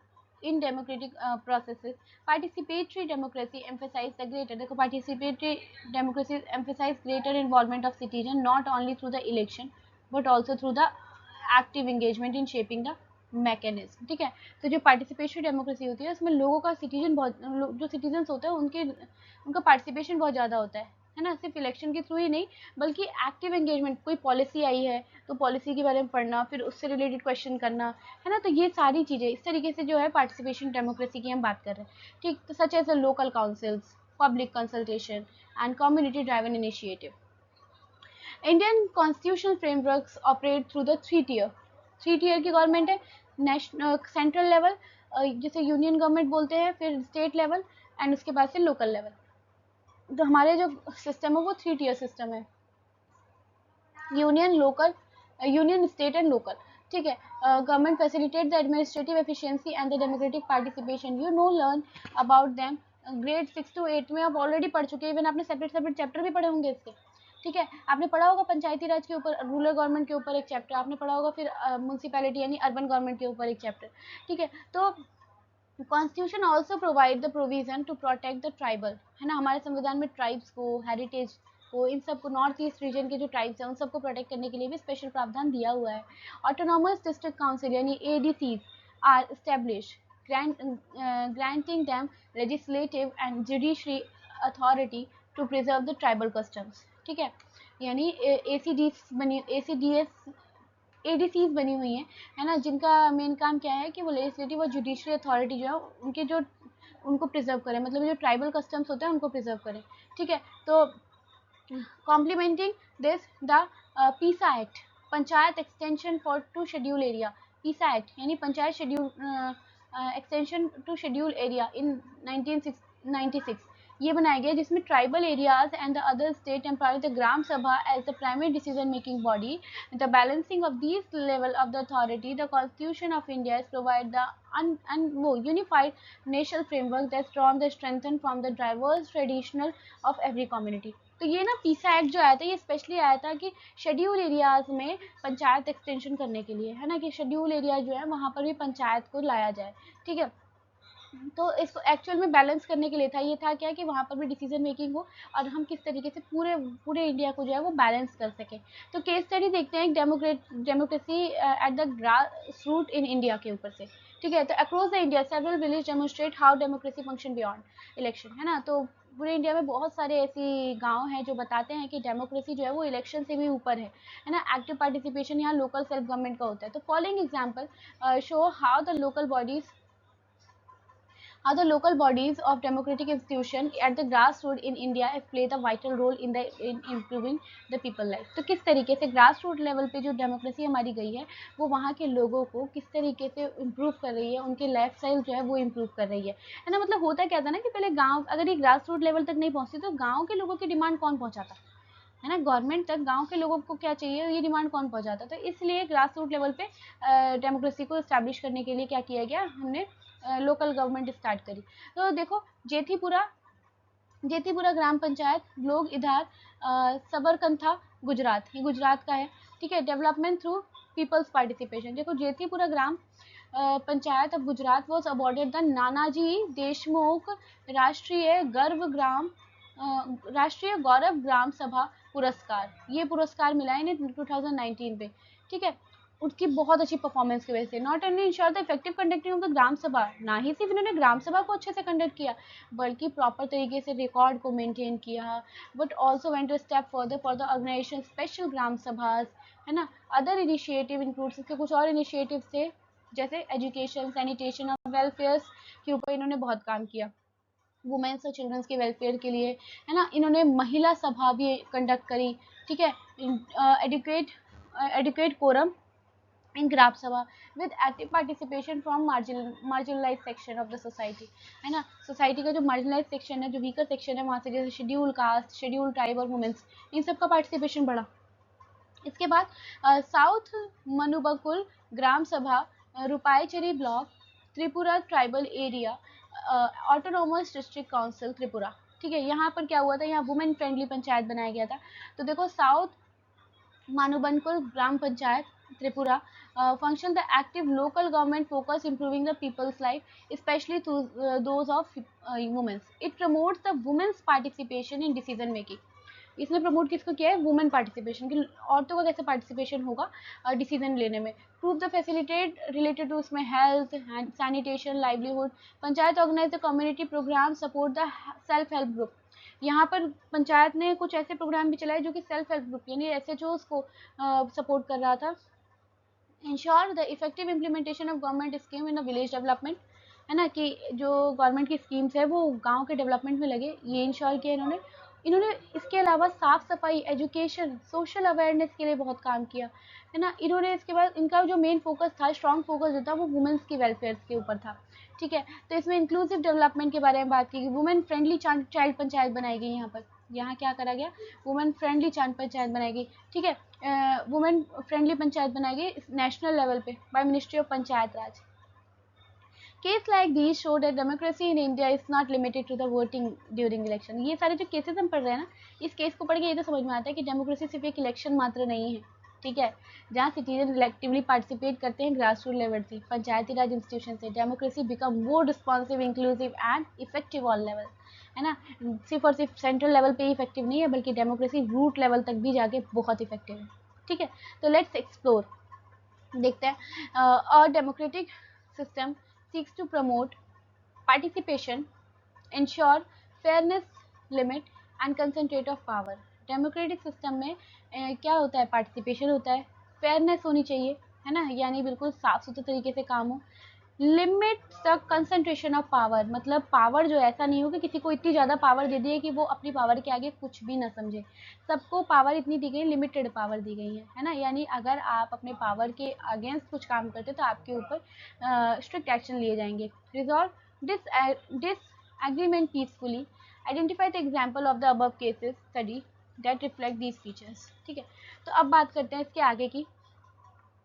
in democratic processes। participatory democracy emphasize the greater, देखो participatory democracy emphasize greater involvement of citizen not only through the election but also through the active engagement in shaping the mechanism. ठीक है, तो जो participation democracy होती है उसमें लोगों का जो सिटीजन्स होते हैं उनका पार्टिसिपेशन बहुत ज़्यादा होता है ना, सिर्फ इलेक्शन के थ्रू ही नहीं बल्कि एक्टिव एंगेजमेंट, कोई पॉलिसी आई है तो पॉलिसी के बारे में पढ़ना, फिर उससे रिलेटेड क्वेश्चन करना, है ना, तो ये सारी चीज़ें इस तरीके से जो है पार्टिसिपेशन डेमोक्रेसी की हम बात कर रहे हैं। ठीक, तो such as a local councils, public consultation and community driven initiative. Indian constitutional frameworks operate through the three tier की गवर्नमेंट है, नेशनल सेंट्रल लेवल जिसे यूनियन गवर्नमेंट बोलते हैं, फिर स्टेट लेवल एंड उसके बाद से लोकल लेवल। तो हमारे जो सिस्टम है वो 3 टीयर सिस्टम है, यूनियन स्टेट एंड लोकल। ठीक है, government facilitate the administrative efficiency and the democratic participation, you know learn about them. Grade 6 to 8 में आप ऑलरेडी पढ़ चुके हैं, इवन आपने सेपरेट चैप्टर भी पढ़े होंगे इसके। ठीक है, आपने पढ़ा होगा पंचायती राज के ऊपर, रूरल गवर्नमेंट के ऊपर एक चैप्टर आपने पढ़ा होगा, फिर म्यूनसिपैलिटी यानी अर्बन गवर्नमेंट के ऊपर एक चैप्टर। ठीक है, तो constitution also provide the provision to protect the tribal, है ना, हमारे संविधान में ट्राइब्स को, हेरिटेज को, इन सबको, नॉर्थ ईस्ट रीजन के जो ट्राइब्स हैं उन सबको प्रोटेक्ट करने के लिए भी स्पेशल प्रावधान दिया हुआ है। ऑटोनॉमस डिस्ट्रिक्ट काउंसिल यानी ADCs are establish, granting them legislative and judiciary authority to preserve the tribal customs। ठीक है, यानी ADCs बनी हुई हैं, है ना, जिनका मेन काम क्या है कि वो लेजिस्लेटिव और जुडिशरी अथॉरिटी जो है उनके जो उनको प्रिजर्व करें, मतलब जो ट्राइबल कस्टम्स होते हैं उनको प्रिजर्व करें। ठीक है, तो complementing this the PESA act, panchayat extension for to schedule area, PESA act यानी panchayat schedule extension to schedule area in 1996, ये बनाया गया जिसमें tribal areas and the other state employ the gram sabha as the primary decision making body, the balancing of this level of the authority, the constitution of India provide the वो unified national framework that drawn the strengthen from the diverse traditional of every community. तो ये ना पीसा act जो आया था ये specially आया था कि शेड्यूल एरियाज में पंचायत एक्सटेंशन करने के लिए, है ना, कि शेड्यूल एरिया जो है वहाँ पर भी पंचायत को लाया जाए, ठीक है। तो इसको एक्चुअल में बैलेंस करने के लिए था, ये था क्या कि वहाँ पर भी डिसीजन मेकिंग हो और हम किस तरीके से पूरे पूरे इंडिया को जो है वो बैलेंस कर सकें। तो केस स्टडी देखते हैं democracy at the grass root in India के ऊपर से, ठीक है। तो across the India several village demonstrate how democracy function beyond election, है ना। तो पूरे इंडिया में बहुत सारे ऐसी गांव हैं जो बताते हैं कि डेमोक्रेसी जो है वो इलेक्शन से भी ऊपर है ना। एक्टिव पार्टिसिपेशन यहाँ लोकल सेल्फ गवर्नमेंट का होता है। तो following example show how the local bodies how the local bodies of democratic institution at the grassroots in India have played a vital role in improving the people life। तो किस तरीके से grass root level पे जो democracy हमारी गई है वो वहाँ के लोगों को किस तरीके से इम्प्रूव कर रही है, उनके लाइफ स्टाइल जो है वो इम्प्रूव कर रही है ना। मतलब होता क्या था ना कि पहले गाँव अगर ये ग्रास रूट लेवल तक नहीं पहुँचती तो गाँव के लोगों की डिमांड कौन पहुँचाता, है ना। गवर्नमेंट तक गांव के लोगों को क्या चाहिए ये डिमांड कौन पहुंचाता। तो इसलिए ग्रास रूट लेवल पे डेमोक्रेसी को इस्टेब्लिश करने के लिए क्या किया गया, हमने लोकल गवर्नमेंट स्टार्ट करी। तो देखो जेठीपुरा ग्राम पंचायत लोग इधर सबरकंथा गुजरात, ये गुजरात का है, ठीक है। Development through people's participation. देखो Jethipura gram panchayat of Gujarat was awarded the Nanaji Deshmukh Rashtriya Gaurav ग्राम सभा पुरस्कार। ये पुरस्कार मिला है इन्हें 2019 पे, ठीक है। उसकी बहुत अच्छी परफॉर्मेंस की वजह से। Not only ensure the effective conducting of the gram sabha, ना ही सिर्फ इन्होंने ग्राम सभा को अच्छे से कंडक्ट किया बल्कि प्रॉपर तरीके से रिकॉर्ड को मेंटेन किया, but also went a step further for the organisation special gram sabhas, है ना। अदर इनिशिएटिव इंक्लूड्स, इसके कुछ और इनिशिएटिव थे जैसे एजुकेशन, सैनिटेशन और वेलफेयर के ऊपर इन्होंने बहुत काम किया, वुमेन्स और चिल्ड्रंस के वेलफेयर के लिए, है ना। इन्होंने महिला सभा भी कंडक्ट करी, ठीक है। Educate quorum in Gram Sabha with active participation from marginalise section of the society, है ना। सोसाइटी का जो मार्जिनलाइज सेक्शन है, जो वीकर सेक्शन है, वहाँ से जैसे शेड्यूल कास्ट, शेड्यूल ट्राइब और वुमेन्स, इन सब का पार्टिसिपेशन बढ़ा। इसके बाद साउथ मनुबकुल ग्राम सभा, Rupaichhari block, Tripura tribal area, autonomous district council Tripura, ठीक है। यहाँ पर क्या हुआ था, यहाँ वुमेन फ्रेंडली पंचायत बनाया गया था। तो देखो साउथ मानुबनकुल ग्राम panchayat Tripura function the active local government focus improving the people's life, especially those of women. It promotes the women's participation in decision making। इसने प्रमोट किसको किया है, वुमेन पार्टिसिपेशन की, औरतों का कैसे पार्टिसिपेशन होगा डिसीजन लेने में। Prove the facilitate related to उसमें health, sanitation, livelihood. Panchayat organise the community programme, support the self help group. यहाँ पर पंचायत ने कुछ ऐसे प्रोग्राम भी चलाए जो कि सेल्फ हेल्प ग्रुप यानी एसएचओ को सपोर्ट कर रहा था। Ensure the effective implementation of government scheme in village development, है ना, कि जो गवर्नमेंट की स्कीम्स है वो गांव के डेवलपमेंट में लगे, ये इंश्योर किया इन्होंने। इन्होंने इसके अलावा साफ सफाई, एजुकेशन, सोशल अवेयरनेस के लिए बहुत काम किया, है ना। इन्होंने इसके बाद इनका जो मेन फोकस था, स्ट्रॉन्ग फोकस जो था वो वुमेन्स की वेलफेयर के ऊपर था, ठीक है। तो इसमें इंक्लूसिव डेवलपमेंट के बारे में बात की गई, वुमेन फ्रेंडली चाइल्ड पंचायत बनाई गई। यहाँ क्या करा गया, वुमेन फ्रेंडली चाइल्ड पंचायत बनाई गई, ठीक है। वुमेन फ्रेंडली पंचायत बनाई गई नेशनल लेवल पे by ministry of Panchayati Raj. Case like these show that democracy in India is not limited to the voting during election. ये सारे जो केसेस हम पढ़ रहे हैं ना, इस केस को पढ़ के ये तो समझ में आता है कि डेमोक्रेसी सिर्फ एक इलेक्शन मात्र नहीं है, ठीक है, जहाँ सिटीजन इलेक्टिवली पार्टिसिपेट करते हैं ग्रास रूट लेवल से, पंचायती राज इंस्टीट्यूशन से। Democracy become more responsive, inclusive and effective all level, है ना। सिर्फ और सिर्फ सेंट्रल लेवल पे ही इफेक्टिव नहीं है बल्कि डेमोक्रेसी रूट लेवल तक भी जाके बहुत इफेक्टिव है, ठीक है। तो लेट्स एक्सप्लोर, देखते हैं। और democratic system seeks to promote participation, ensure fairness, limit and concentrate of power। Democratic system में क्या होता है, पार्टिसिपेशन होता है, फेयरनेस होनी चाहिए, है ना, यानी बिल्कुल साफ सुथरे तरीके से काम हो। Limit the concentration of power, मतलब पावर जो ऐसा नहीं हो कि किसी को इतनी ज़्यादा पावर दे दी है कि वो अपनी पावर के आगे कुछ भी ना समझे। सबको पावर इतनी दी गई, लिमिटेड पावर दी गई है ना। यानी अगर आप अपने पावर के अगेंस्ट कुछ काम करते तो आपके ऊपर स्ट्रिक्ट एक्शन लिए जाएंगे। Resolve disagreement peacefully, identify the example of the above cases study that reflect these features. ठीक है, तो अब बात करते हैं इसके आगे की।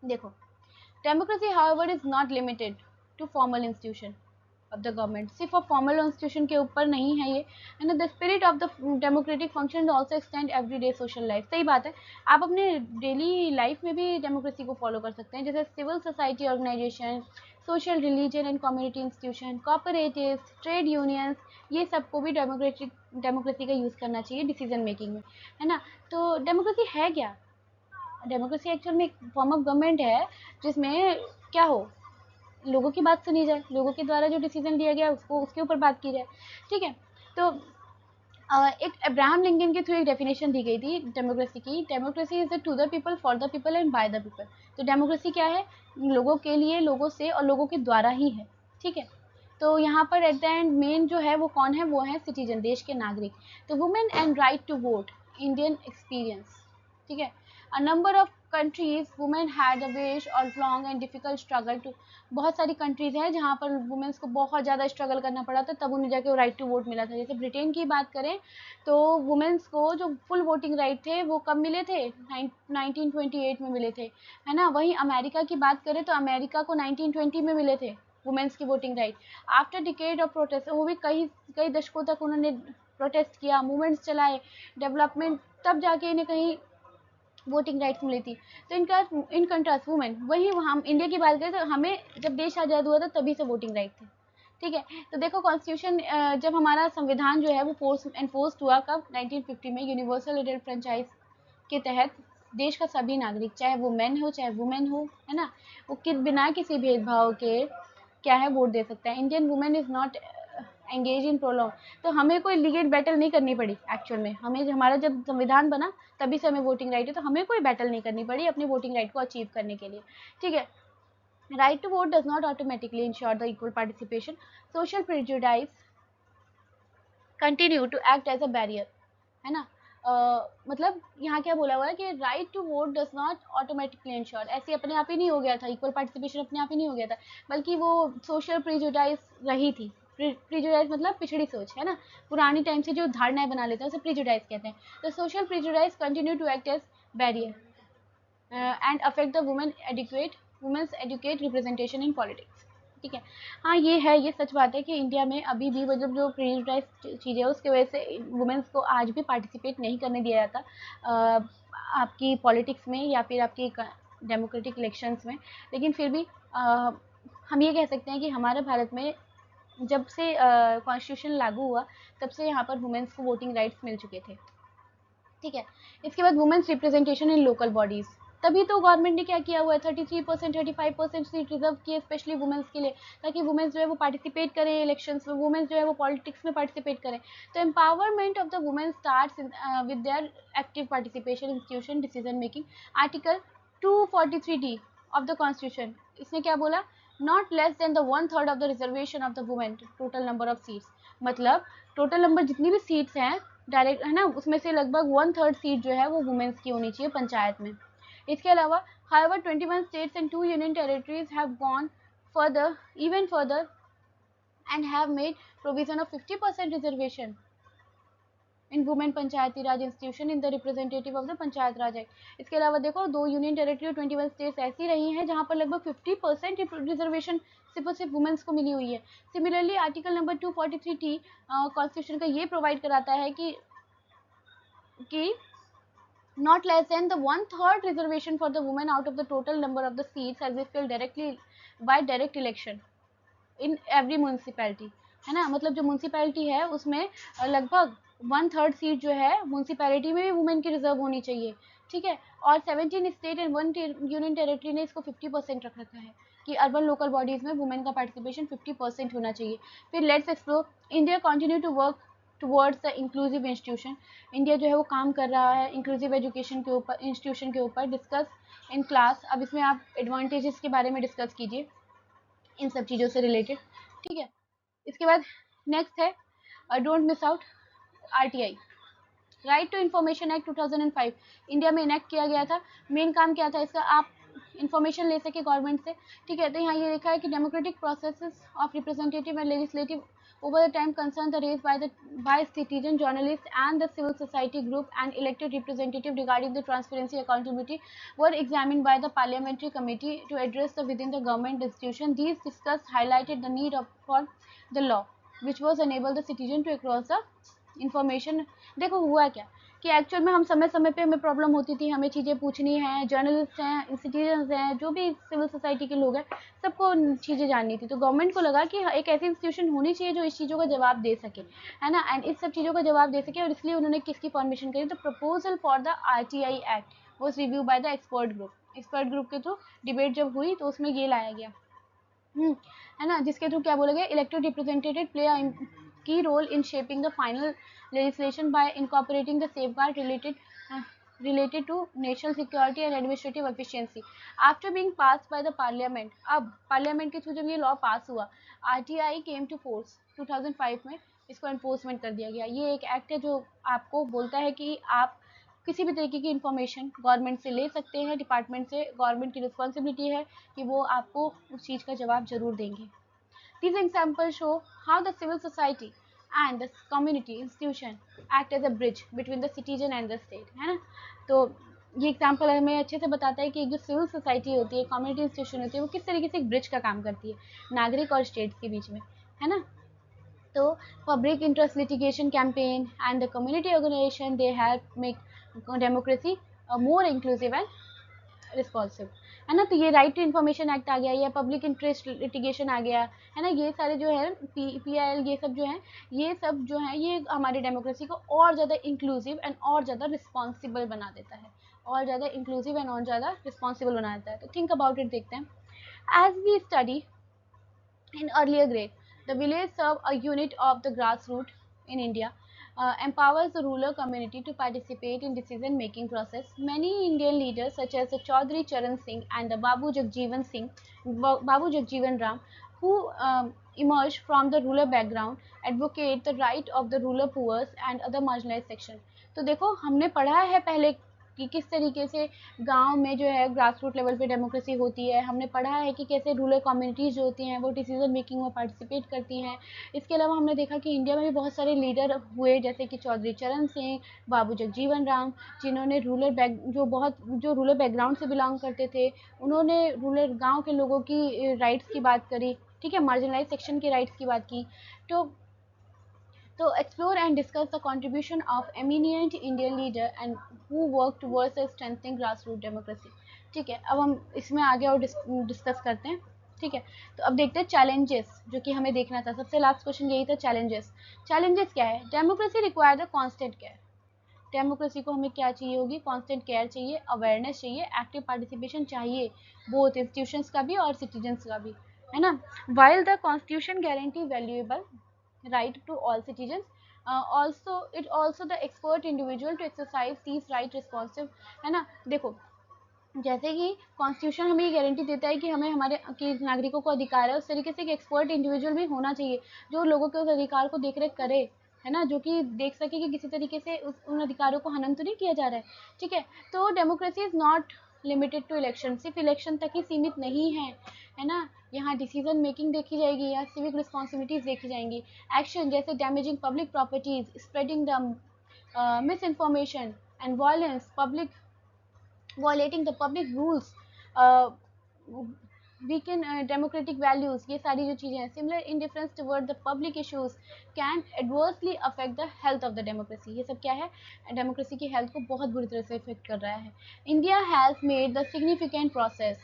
देखो, democracy however is not limited to formal institution of the government. सिर्फ फॉर्मल इंस्टीट्यूशन के ऊपर नहीं है ये, and the spirit of the democratic function also extend everyday social life. सही बात है, आप अपने डेली लाइफ में भी डेमोक्रेसी को फॉलो कर सकते हैं, जैसे civil society organisation, social, religion and community institution, cooperatives, trade unions, ये सबको भी डेमोक्रेसी का यूज़ करना चाहिए डिसीजन मेकिंग में, है ना। तो डेमोक्रेसी है क्या? डेमोक्रेसी एक्चुअल में एक फॉर्म ऑफ गवर्नमेंट है जिसमें क्या हो, लोगों की बात सुनी जाए, लोगों के द्वारा जो डिसीजन लिया गया उसको उसके ऊपर बात की जाए। ठीक है, तो एक अब्राहम लिंकन के थ्रू एक डेफिनेशन दी गई थी डेमोक्रेसी की। Democracy is to the people, for the people and by the people. तो डेमोक्रेसी क्या है? लोगों के लिए, लोगों से और लोगों के द्वारा ही है। ठीक है, तो यहाँ पर एट द एंड मेन जो है वो कौन है? वो है सिटीजन, देश के नागरिक। तो women and right to vote, Indian experience. ठीक है, a number of countries women had a wage और long and difficult struggle to. बहुत सारी कंट्रीज हैं जहाँ पर वुमेन्स को बहुत ज़्यादा स्ट्रगल करना पड़ा था, तब उन्हें जाके वो राइट टू वोट मिला था। जैसे ब्रिटेन की बात करें तो वुमेन्स को जो फुल वोटिंग राइट थे वो कब मिले थे? 1928 में मिले थे, है ना। वहीं अमेरिका की बात करें तो अमेरिका को 1920 में मिले थे वुमेन्स की voting right. After decade of protest, वो भी कई कई दशकों तक उन्होंने प्रोटेस्ट किया, मूवमेंट्स चलाए, डेवलपमेंट, तब जाके इन्हें कहीं वोटिंग राइट्स मिली थी। तो इनका इन कंट्रास्ट वुमेन, वही हम इंडिया की बात करें तो हमें जब देश आज़ाद हुआ था तभी से वोटिंग राइट थी। ठीक है, तो देखो कॉन्स्टिट्यूशन, जब हमारा संविधान जो है वो फोर्स एनफोर्स हुआ कब? 1950 में, यूनिवर्सल एडल्ट फ्रेंचाइज के तहत देश का सभी नागरिक, चाहे वो मैन हो चाहे वुमेन हो, है ना, वो बिना किसी भेदभाव के क्या है, वोट दे सकता है। Indian women is not engage in prolong. तो हमें कोई लीगल बैटल नहीं करनी पड़ी एक्चुअल में। हमें हमारा जब संविधान बना तभी से हमें वोटिंग राइट है, तो हमें कोई बैटल नहीं करनी पड़ी अपनी वोटिंग राइट को अचीव करने के लिए। ठीक है, right to vote does not automatically ensure the equal participation. Social prejudice continue to act as a barrier, है ना। मतलब यहाँ क्या बोला हुआ है कि right to vote does not automatically ensure, ऐसे अपने आप ही नहीं हो गया था, इक्वल पार्टिसिपेशन अपने आप ही नहीं हो गया था, बल्कि वो सोशल प्रिजुडाइज रही थी। प्रिजुडाइज मतलब पिछड़ी सोच, है ना, पुरानी टाइम से जो धारणाएं बना लेते हैं उसे प्रिजुडाइज कहते हैं। तो social prejudice continue to act as barrier and affect the women's adequate representation in politics. ठीक है, हाँ ये है, ये सच बात है कि इंडिया में अभी भी मतलब जो प्रिजुडाइज चीज़ें है उसकी वजह से वुमेन्स को आज भी पार्टिसिपेट नहीं करने दिया जाता आपकी पॉलिटिक्स में या फिर आपकी डेमोक्रेटिक इलेक्शंस में। लेकिन फिर भी हम ये कह सकते हैं कि हमारे भारत में जब से कॉन्स्टिट्यूशन लागू हुआ तब से यहाँ पर वुमेन्स को वोटिंग राइट्स मिल चुके थे। ठीक है, इसके बाद women's representation in local bodies, तभी तो गवर्नमेंट ने क्या किया हुआ है, 33%, 35% सीट रिजर्व किए स्पेशली वुमेन्स के लिए, ताकि वुमेन्स जो है वो पार्टिसिपेट करें इलेक्शंस में, वुमेन्स जो है वो पॉलिटिक्स में पार्टिसिपेट करें। तो empowerment of the women starts with their active participation institution decision making. Article 243D of the constitution, इसने क्या बोला? Not less than the 1/3 of the reservation of the women total number of seats. मतलब total number जितनी भी seats हैं direct, है ना, उसमें से लगभग 1/3 सीट जो है वो वुमेन्स की होनी चाहिए पंचायत में। इसके अलावा however 21 states and 2 union territories have gone further, even further, and have made provision of 50% reservation in women Panchayati Raj institution in the representative of the panchayat Raj act. इसके अलावा देखो 2 यूनियन टेरिटरी और 21 स्टेट्स ऐसी रही हैं जहाँ पर लगभग 50% रिजर्वेशन सिर्फ और सिर्फ वुमेन्स को मिली हुई है। Similarly article number 243T constitution का ये प्रोवाइड कराता है कि not less than the 1/3 reservation for the women out of the total number of the seats as if filled directly by direct election in every municipality, है ना। मतलब जो municipality है उसमें लगभग 1/3 सीट जो है म्यूनसिपैलिटी में भी वुमेन की रिजर्व होनी चाहिए। ठीक है, और 17 स्टेट एंड 1 यूनियन टेरिटरी ने इसको 50% रख रखा है कि अर्बन लोकल बॉडीज़ में वुमेन का पार्टिसिपेशन 50% होना चाहिए। फिर let's explore India continue to work towards the inclusive institution. India जो है वो काम कर रहा है इंक्लूसिव एजुकेशन के ऊपर, इंस्टीट्यूशन के ऊपर। डिस्कस इन क्लास, अब इसमें आप एडवांटेजेस के बारे में डिस्कस कीजिए इन सब चीज़ों से रिलेटेड। ठीक है, इसके बाद नेक्स्ट है don't miss out RTI, right to information act 2005 India में इनेक्ट किया गया था। मेन काम क्या था इसका? आप इन्फॉर्मेशन ले सके गवर्नमेंट से। ठीक है, तो यहाँ ये लिखा है कि democratic processes of representative and legislative Over the time, concerns are raised by citizen journalists and the civil society group and elected representative regarding the transparency accountability were examined by the parliamentary committee to address the within the government institution. These discussed highlighted the need of for the law which was enable the citizen to across the information. देखो हुआ क्या कि actual में हम समय समय पे हमें प्रॉब्लम होती थी, हमें चीज़ें पूछनी है, जर्नलिस्ट हैं, सिटीजन्स हैं, जो भी सिविल सोसाइटी के लोग हैं, सबको चीज़ें जाननी थी। तो गवर्नमेंट को लगा कि एक ऐसी इंस्टीट्यूशन होनी चाहिए जो इस चीज़ों का जवाब दे सके, है ना, एंड इस सब चीज़ों का जवाब दे सके, और इसलिए उन्होंने किसकी फॉर्मेशन करी, the proposal for the RTI act was review by the expert group. Expert group के थ्रू डिबेट जब हुई तो उसमें ये लाया गया, है ना, जिसके थ्रू क्या बोला गया, elected representative play a key role in shaping the final legislation by incorporating the safeguard related to national security and administrative efficiency after being passed by the parliament। अब पार्लियामेंट के थ्रू जब ये law पास हुआ, RTI came to force 2005 में इसको enforcement कर दिया गया। ये एक एक्ट है जो आपको बोलता है कि आप किसी भी तरीके की इंफॉर्मेशन गवर्नमेंट से ले सकते हैं, डिपार्टमेंट से। गवर्नमेंट की रिस्पॉन्सिबिलिटी है कि वो आपको उस चीज़ का जवाब जरूर देंगे। These examples show how the civil society and the community institution act as a bridge between the citizen and the state, है ना। तो ये एग्जाम्पल हमें अच्छे से बताता है कि एक जो सिविल सोसाइटी होती है, कम्युनिटी इंस्टीट्यूशन होती है, वो किस तरीके से एक ब्रिज का काम करती है नागरिक और स्टेट के बीच में, है ना। तो public interest litigation campaign and the community organisation they help make democracy more inclusive and responsive, है ना। तो ये राइट टू इन्फॉर्मेशन एक्ट आ गया, या पब्लिक इंटरेस्ट लिटिगेशन आ गया, है ना। ये सारे जो है PIL ये सब जो है, ये सब जो है, ये हमारी डेमोक्रेसी को और ज़्यादा इंक्लूसिव एंड और ज़्यादा रिस्पॉन्सिबल बना देता है, और ज़्यादा इंक्लूसिव एंड और ज़्यादा रिस्पॉन्सिबल बना देता है। तो थिंक अबाउट इट, देखते हैं। As we study in earlier grade, the village serve a unit of the grassroots in India, empowers the rural community to participate in decision-making process. Many Indian leaders such as the Chaudhry Charan Singh and the Babu Jagjeevan Ram, who emerged from the rural background, advocate the right of the rural poor and other marginalized section। तो देखो हमने पढ़ा है पहले कि किस तरीके से गांव में जो है ग्रास रूट लेवल पे डेमोक्रेसी होती है, हमने पढ़ा है कि कैसे रूरल कम्युनिटीज़ जो होती हैं वो डिसीजन मेकिंग में पार्टिसिपेट करती हैं। इसके अलावा हमने देखा कि इंडिया में भी बहुत सारे लीडर हुए, जैसे कि चौधरी चरण सिंह, बाबू जगजीवन राम, जिन्होंने जो रूरल बैकग्राउंड से बिलोंग करते थे, उन्होंने रूरल गाँव के लोगों की राइट्स की बात करी, ठीक है, मार्जिनलाइज सेक्शन के राइट्स की बात की। तो explore and discuss the contribution of eminent Indian leader and who work towards strengthening grassroots democracy। ठीक है, अब हम इसमें आगे और डिस्कस करते हैं। ठीक है, तो अब देखते हैं चैलेंजेस, जो कि हमें देखना था। सबसे लास्ट क्वेश्चन यही था, चैलेंजेस क्या है। Democracy require the constant care. Democracy को हमें क्या चाहिए होगी, कांस्टेंट केयर चाहिए, अवेयरनेस चाहिए, एक्टिव पार्टिसिपेशन चाहिए, बोथ इंस्टीट्यूशंस का भी और सिटीजन्स का भी, है ना। While the constitution guarantee valuable right to all citizens, it also the expert individual to exercise these right responsive, है ना। देखो जैसे कि कॉन्स्टिट्यूशन हमें ये गारंटी देता है कि हमें हमारे कि नागरिकों को अधिकार है, उस तरीके से एक एक्सपर्ट इंडिविजुअल भी होना चाहिए जो लोगों के उस अधिकार को देख रेख करे, है ना, जो कि देख सके कि किसी तरीके से उन अधिकारों को हनन तो नहीं किया जा रहा है। ठीक है, तो democracy is not limited to election, सिर्फ इलेक्शन तक ही सीमित नहीं है ना। यहाँ डिसीजन मेकिंग देखी जाएगी, या सिविक रिस्पॉन्सिबिलिटीज़ देखी जाएंगी। एक्शन जैसे damaging public properties, spreading the miss information and violence, violating the public rules, weaken democratic values, ये सारी जो चीज़ें हैं। Similar indifference toward the public issues can adversely affect the health of the democracy। ये सब क्या है, डेमोक्रेसी की हेल्थ को बहुत बुरी तरह से इफेक्ट कर रहा है। India has made the significant process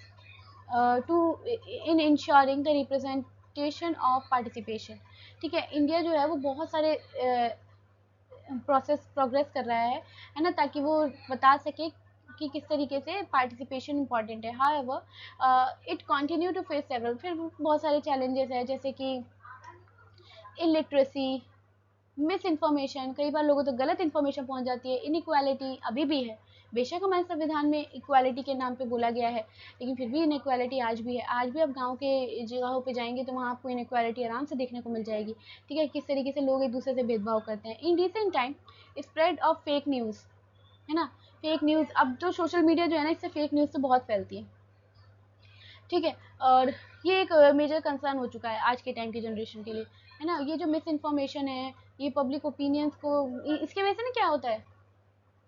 to in ensuring the representation of participation. ठीक है, इंडिया जो है वो बहुत सारे प्रोग्रेस कर रहा है ना, ताकि वो बता सके कि किस तरीके से पार्टिसिपेशन इंपॉर्टेंट है। However it continue to face several, फिर बहुत सारे चैलेंजेस है, जैसे कि इलिटरेसी, मिस इन्फॉर्मेशन, कई बार लोगों तक गलत इन्फॉर्मेशन पहुंच जाती है। इनइक्वालिटी अभी भी है, बेशक हमारे संविधान में इक्वालिटी के नाम पे बोला गया है, लेकिन फिर भी इनइक्वालिटी आज भी है। आज भी आप गांव के जगहों पे जाएंगे तो वहाँ आपको इनइक्वालिटी आराम से देखने को मिल जाएगी। ठीक है, किस तरीके से लोग एक दूसरे से भेदभाव करते हैं। In recent time spread of fake news, है ना, फेक न्यूज़, अब तो सोशल मीडिया जो है ना, इससे फेक न्यूज़ तो बहुत फैलती है। ठीक है। और ये एक मेजर कंसर्न हो चुका है आज के टाइम की जनरेशन के लिए, है ना। ये जो मिस इन्फॉर्मेशन है, ये पब्लिक ओपिनियंस को, इसके वजह से ना क्या होता है,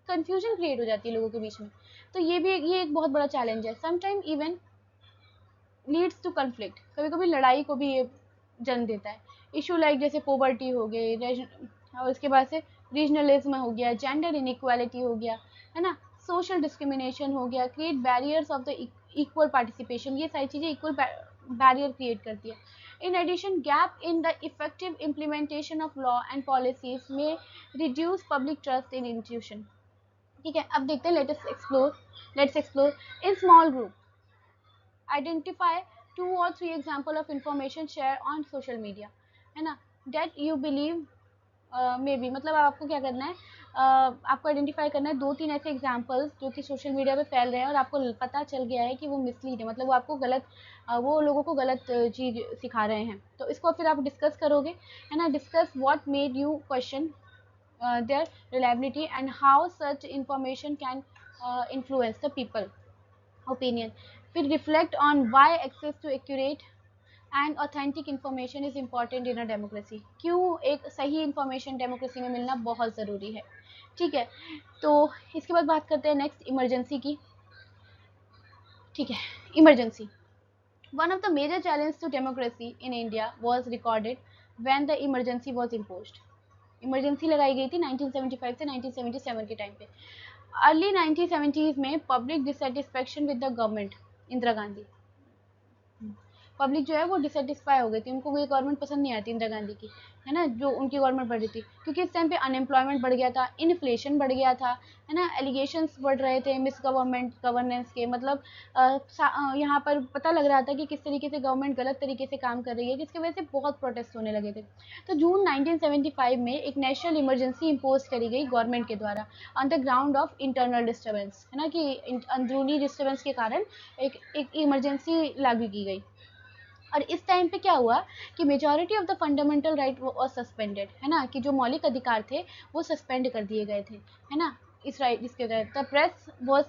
कंफ्यूजन क्रिएट हो जाती है लोगों के बीच में। तो ये एक बहुत बड़ा चैलेंज है। Sometime even leads to conflict, कभी कभी लड़ाई को भी ये जन्म देता है। इशू लाइक जैसे पोवर्टी हो गई, और उसके बाद से रीजनलिज्म हो गया, जेंडर इनइक्वालिटी हो गया, है ना, सोशल डिस्क्रिमिनेशन हो गया, create barriers of the equal participation, ये सारी चीज़ें इक्वल बैरियर क्रिएट करती है। In addition, gap in the effective implementation of law and policies में reduce public trust in institution. ठीक है, अब देखते हैं, let's explore in small group, identify 2 or 3 example of information share on social media, है ना, that you believe may be, मतलब आपको क्या करना है, आपको आइडेंटिफाई करना है 2-3 ऐसे एग्जांपल्स जो कि सोशल मीडिया पे फैल रहे हैं और आपको पता चल गया है कि वो मिसलीड है, मतलब वो आपको गलत, वो लोगों को गलत चीज़ सिखा रहे हैं। तो इसको फिर आप डिस्कस करोगे, है ना। Discuss what made you question their reliability and how such information can influence the people opinion. फिर reflect on why access to accurate and authentic information is important in a democracy, क्यों एक सही information democracy में मिलना बहुत ज़रूरी है। ठीक है, तो इसके बाद बात करते हैं नेक्स्ट इमरजेंसी की। ठीक है, emergency, one of the major challenge to democracy in India was recorded when the emergency was imposed. Emergency लगाई गई थी 1975 से 1977 के टाइम पे। अर्ली 1970s में public dissatisfaction with the government, Indira Gandhi, public जो है वो डिससेटिस्फाई हो गई थी, उनको ये गवर्नमेंट पसंद नहीं आती इंदिरा गांधी की, है ना, जो उनकी गवर्नमेंट बढ़ रही थी, क्योंकि इस टाइम पे अनएम्प्लॉयमेंट बढ़ गया था, इन्फ्लेशन बढ़ गया था, है ना, एलिगेशंस बढ़ रहे थे मिस गवर्नेंस के, मतलब यहाँ पर पता लग रहा था कि किस तरीके से गवर्नमेंट गलत तरीके से काम कर रही है, जिसकी वजह से बहुत प्रोटेस्ट होने लगे थे। तो जून 1975 में एक नेशनल इमरजेंसी इम्पोज करी गई गवर्नमेंट के द्वारा on the ground of internal disturbance, है ना, कि अंदरूनी डिस्टर्बेंस के कारण एक इमरजेंसी लागू की गई। और इस टाइम पे क्या हुआ कि majority of the fundamental right was suspended, है ना, कि जो मौलिक अधिकार थे वो सस्पेंड कर दिए गए थे, है ना। इस राइट, इसके तहत द प्रेस वाज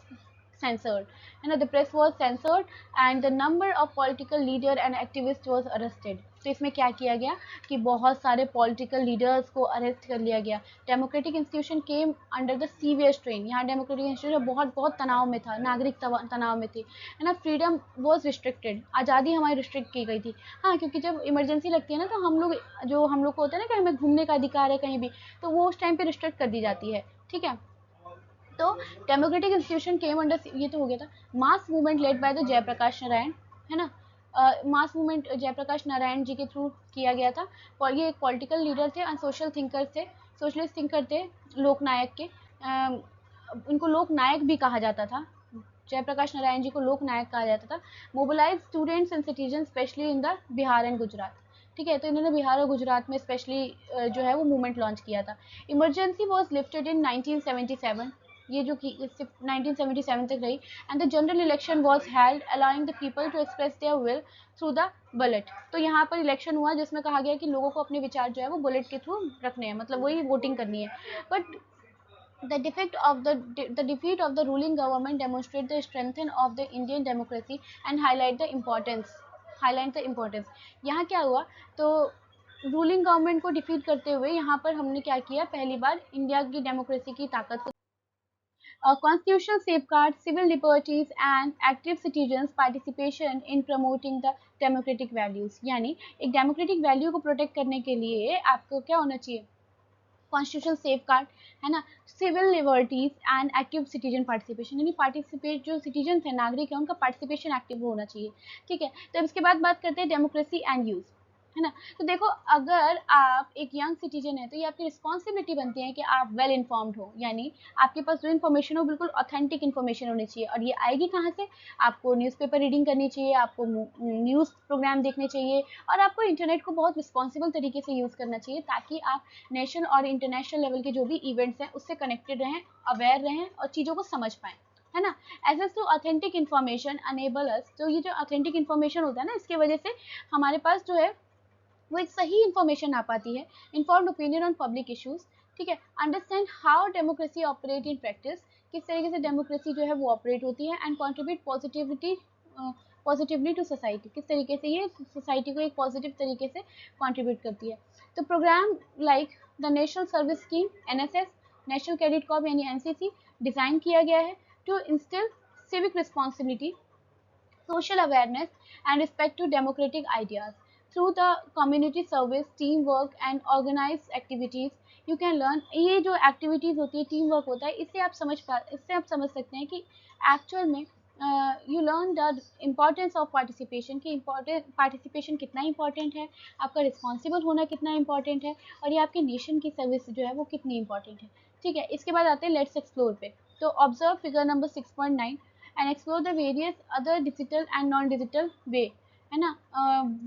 censored, है ना, the press was censored and the number of political leader and activist was arrested. तो इसमें क्या किया गया कि बहुत सारे पॉलिटिकल लीडर्स को अरेस्ट कर लिया गया। Democratic institution came under the severe strain, यहाँ डेमोक्रेटिक इंस्टीट्यूशन बहुत बहुत तनाव में था, नागरिक तनाव में थी, है ना। फ्रीडम वॉज रिस्ट्रिक्टेड, आज़ादी हमारी रिस्ट्रिक्ट की गई थी। हाँ, क्योंकि जब इमरजेंसी लगती है ना, तो हम लोग, जो हम लोग को होता है ना कि हमें घूमने का अधिकार है कहीं भी, तो वो उस टाइम पे रिस्ट्रिक्ट कर दी जाती है। ठीक है, तो डेमोक्रेटिक इंस्टीट्यूशन केम अंडर, ये तो हो गया था। Mass movement led by the Jayaprakash Narayan, है ना, मास मूवमेंट जयप्रकाश नारायण जी के थ्रू किया गया था। और ये एक पॉलिटिकल लीडर थे और सोशल थिंकर थे, सोशलिस्ट थिंकर थे, लोकनायक के, इनको लोकनायक भी कहा जाता था। जयप्रकाश नारायण जी को लोकनायक कहा जाता था। Mobilize students and citizen specially in the Bihar and Gujarat. ठीक है, तो इन्होंने बिहार और गुजरात में स्पेशली जो है वो मूवमेंट लॉन्च किया था। इमरजेंसी वॉज लिफ्टेड इन 1977, ये जो कि 1977 तक रही, and the general election was held allowing the people to express their will through the bullet. तो यहाँ पर इलेक्शन हुआ जिसमें कहा गया कि लोगों को अपने विचार जो है वो बुलेट के थ्रू रखने हैं, मतलब वही वोटिंग करनी है। But the defeat of the ruling government demonstrate the strength of the Indian democracy and highlight the importance। यहाँ क्या हुआ, तो रूलिंग गवर्नमेंट को डिफीट करते हुए यहाँ पर हमने क्या किया, पहली बार इंडिया की डेमोक्रेसी की ताकत को, constitutional safeguards civil liberties and active citizens participation in promoting the democratic values। यानी एक डेमोक्रेटिक वैल्यू को प्रोटेक्ट करने के लिए आपको क्या होना चाहिए, कॉन्स्टिट्यूशनल सेफगार्ड, है ना, civil liberties and active citizen participation, यानी पार्टिसिपेट, जो सिटीजन है, नागरिक है, उनका पार्टिसिपेशन एक्टिव होना चाहिए। ठीक है, तो इसके बाद बात करते हैं डेमोक्रेसी एंड यूज, है ना। तो देखो, अगर आप एक यंग सिटीजन है तो ये आपकी रिस्पॉन्सिबिलिटी बनती है कि आप वेल इन्फॉर्म्ड हो, यानी आपके पास जो इन्फॉर्मेशन हो बिल्कुल ऑथेंटिक इन्फॉर्मेशन होनी चाहिए। और ये आएगी कहाँ से, आपको न्यूज़पेपर रीडिंग करनी चाहिए, आपको न्यूज़ प्रोग्राम देखने चाहिए, और आपको इंटरनेट को बहुत रिस्पॉन्सिबल तरीके से यूज़ करना चाहिए, ताकि आप नेशन और इंटरनेशनल लेवल के जो भी इवेंट्स हैं उससे कनेक्टेड रहें, अवेयर रहें और चीज़ों को समझ पाएँ, है ना। Access to authentic information enable us, तो ये जो ऑथेंटिक इन्फॉर्मेशन होता है ना, इसकी वजह से हमारे पास जो है वो एक सही इन्फॉर्मेशन आ पाती है, informed opinion on public issues. ठीक है, understand how democracy operate in practice, किस तरीके से डेमोक्रेसी जो है वो ऑपरेट होती है, and contribute positively to society, किस तरीके से ये सोसाइटी को एक पॉजिटिव तरीके से कंट्रीब्यूट करती है। तो program like the national service scheme NSS, national credit corp यानी NCC डिज़ाइन किया गया है to instil civic responsibility, social awareness and respect to democratic ideas. Through the community service, teamwork and organized activities, you can learn। ये जो activities होती है, team work होता है, इससे आप समझ सकते हैं कि actual में you learn the importance of participation, कि participation कितना important है, आपका responsible होना कितना important है, और ये आपके nation की service जो है वो कितनी important है। ठीक है, इसके बाद आते हैं let's explore पे। तो observe figure number 6.9 and explore the various other digital and non-digital way, है ना,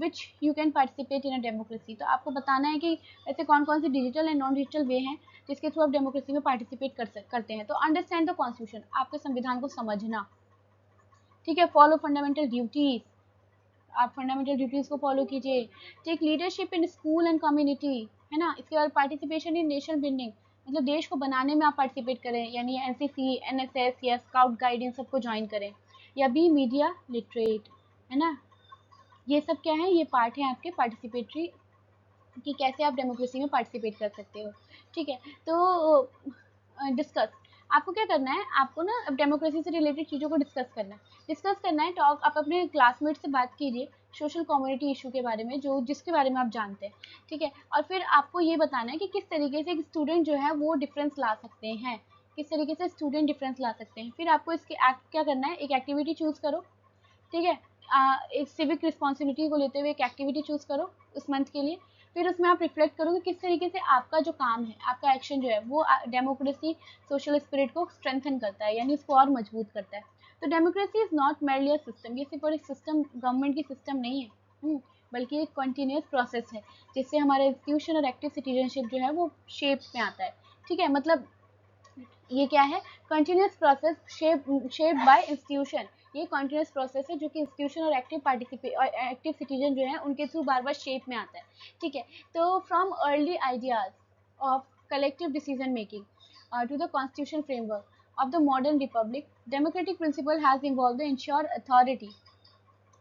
which you can participate in a democracy। तो आपको बताना है कि ऐसे कौन कौन से डिजिटल एंड नॉन डिजिटल वे हैं जिसके थ्रू आप डेमोक्रेसी में पार्टिसिपेट करते हैं। तो अंडरस्टैंड द कॉन्स्टिट्यूशन, आपके संविधान को समझना, ठीक है। फॉलो फंडामेंटल ड्यूटीज, आप फंडामेंटल ड्यूटीज को फॉलो कीजिए। Take leadership in school and community, है ना। इसके बाद पार्टिसिपेशन इन नेशन बिल्डिंग, मतलब देश को बनाने में आप पार्टिसिपेट करें, यानी NCC, NSS या स्काउट गाइड इन सबको ज्वाइन करें। या बी मीडिया लिटरेट, है ना। ये सब क्या है, ये पार्ट है आपके पार्टिसिपेटरी, कि कैसे आप डेमोक्रेसी में पार्टिसिपेट कर सकते हो। ठीक है, तो डिस्कस, आपको क्या करना है, आपको ना अब डेमोक्रेसी से रिलेटेड चीज़ों को डिस्कस करना है। टॉक, आप अपने क्लासमेट से बात कीजिए सोशल कम्युनिटी इशू के बारे में, जो जिसके बारे में आप जानते हैं। ठीक है, और फिर आपको ये बताना है कि किस तरीके से एक स्टूडेंट जो है वो डिफरेंस ला सकते हैं, किस तरीके से स्टूडेंट डिफरेंस ला सकते हैं। फिर आपको इसके क्या करना है, एक एक्टिविटी चूज़ करो। ठीक है, एक सिविक रिस्पॉन्सिबिलिटी को लेते हुए एक एक्टिविटी चूज़ करो उस मंथ के लिए। फिर उसमें आप रिफ्लेक्ट करो कि किस तरीके से आपका जो काम है, आपका एक्शन जो है वो डेमोक्रेसी सोशल स्पिरिट को स्ट्रेंथन करता है, यानी उसको और मजबूत करता है। तो democracy is not merely a system, ये सिर्फ एक सिस्टम, गवर्नमेंट की सिस्टम नहीं है, बल्कि एक कंटिन्यूस प्रोसेस है जिससे हमारा इंस्टीट्यूशन और एक्टिव सिटीजनशिप जो है वो शेप में आता है। ठीक है, मतलब ये क्या है, continuous process shape by institution. ये कंटिन्यूस प्रोसेस है जो कि इंस्टीट्यूशन और एक्टिव सिटीजन जो है उनके थ्रू बार बार शेप में आता है। ठीक है, तो from early ideas of collective decision making to the constitution framework of the modern republic, democratic principle has involved the ensure authority।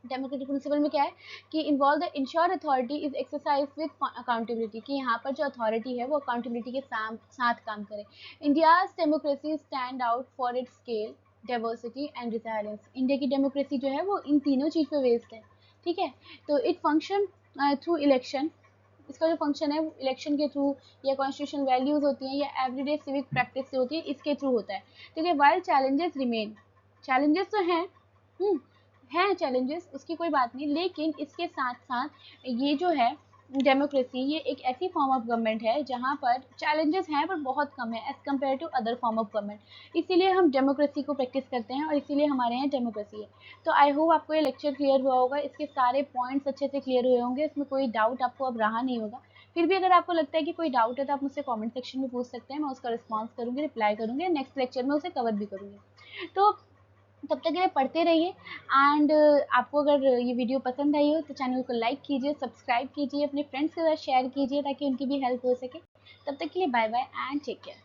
Democratic principle में क्या है कि involve the ensure authority is exercise with accountability, कि यहाँ पर जो authority है वो अकाउंटेबिलिटी के साथ काम करे। India's democracy stand out for its scale, diversity and resilience. India की डेमोक्रेसी जो है वो इन तीनों चीज़ पे बेस्ड है। ठीक है, तो इट फंक्शन थ्रू इलेक्शन, इसका जो फंक्शन है इलेक्शन के थ्रू, या कॉन्स्टिट्यूशनल वैल्यूज़ होती हैं, या एवरीडे सिविक प्रैक्टिस से होती है, इसके थ्रू होता है। ठीक है, वाइल चैलेंजेस रिमेन, चैलेंजेस तो हैं चैलेंजेस, उसकी कोई बात नहीं, लेकिन इसके साथ साथ ये जो है डेमोक्रेसी, ये एक ऐसी फॉर्म ऑफ गवर्नमेंट है जहाँ पर चैलेंजेस हैं पर बहुत कम है as compare to other form of government. इसीलिए हम डेमोक्रेसी को प्रैक्टिस करते हैं और इसीलिए हमारे यहाँ डेमोक्रेसी है। तो आई होप आपको ये लेक्चर क्लियर हुआ होगा, इसके सारे पॉइंट्स अच्छे से क्लियर हुए होंगे, इसमें कोई डाउट आपको अब रहा नहीं होगा। फिर भी अगर आपको लगता है कि कोई डाउट है तो आप मुझसे कमेंट सेक्शन में पूछ सकते हैं, मैं उसका रिस्पॉन्स करूँगी, रिप्लाई करूँगी, नेक्स्ट लेक्चर में उसे कवर भी करूँगी। तो तब तक के लिए पढ़ते रहिए। एंड आपको अगर ये वीडियो पसंद आई हो तो चैनल को लाइक कीजिए, सब्सक्राइब कीजिए, अपने फ्रेंड्स के साथ शेयर कीजिए ताकि उनकी भी हेल्प हो सके। तब तक के लिए bye bye and take care.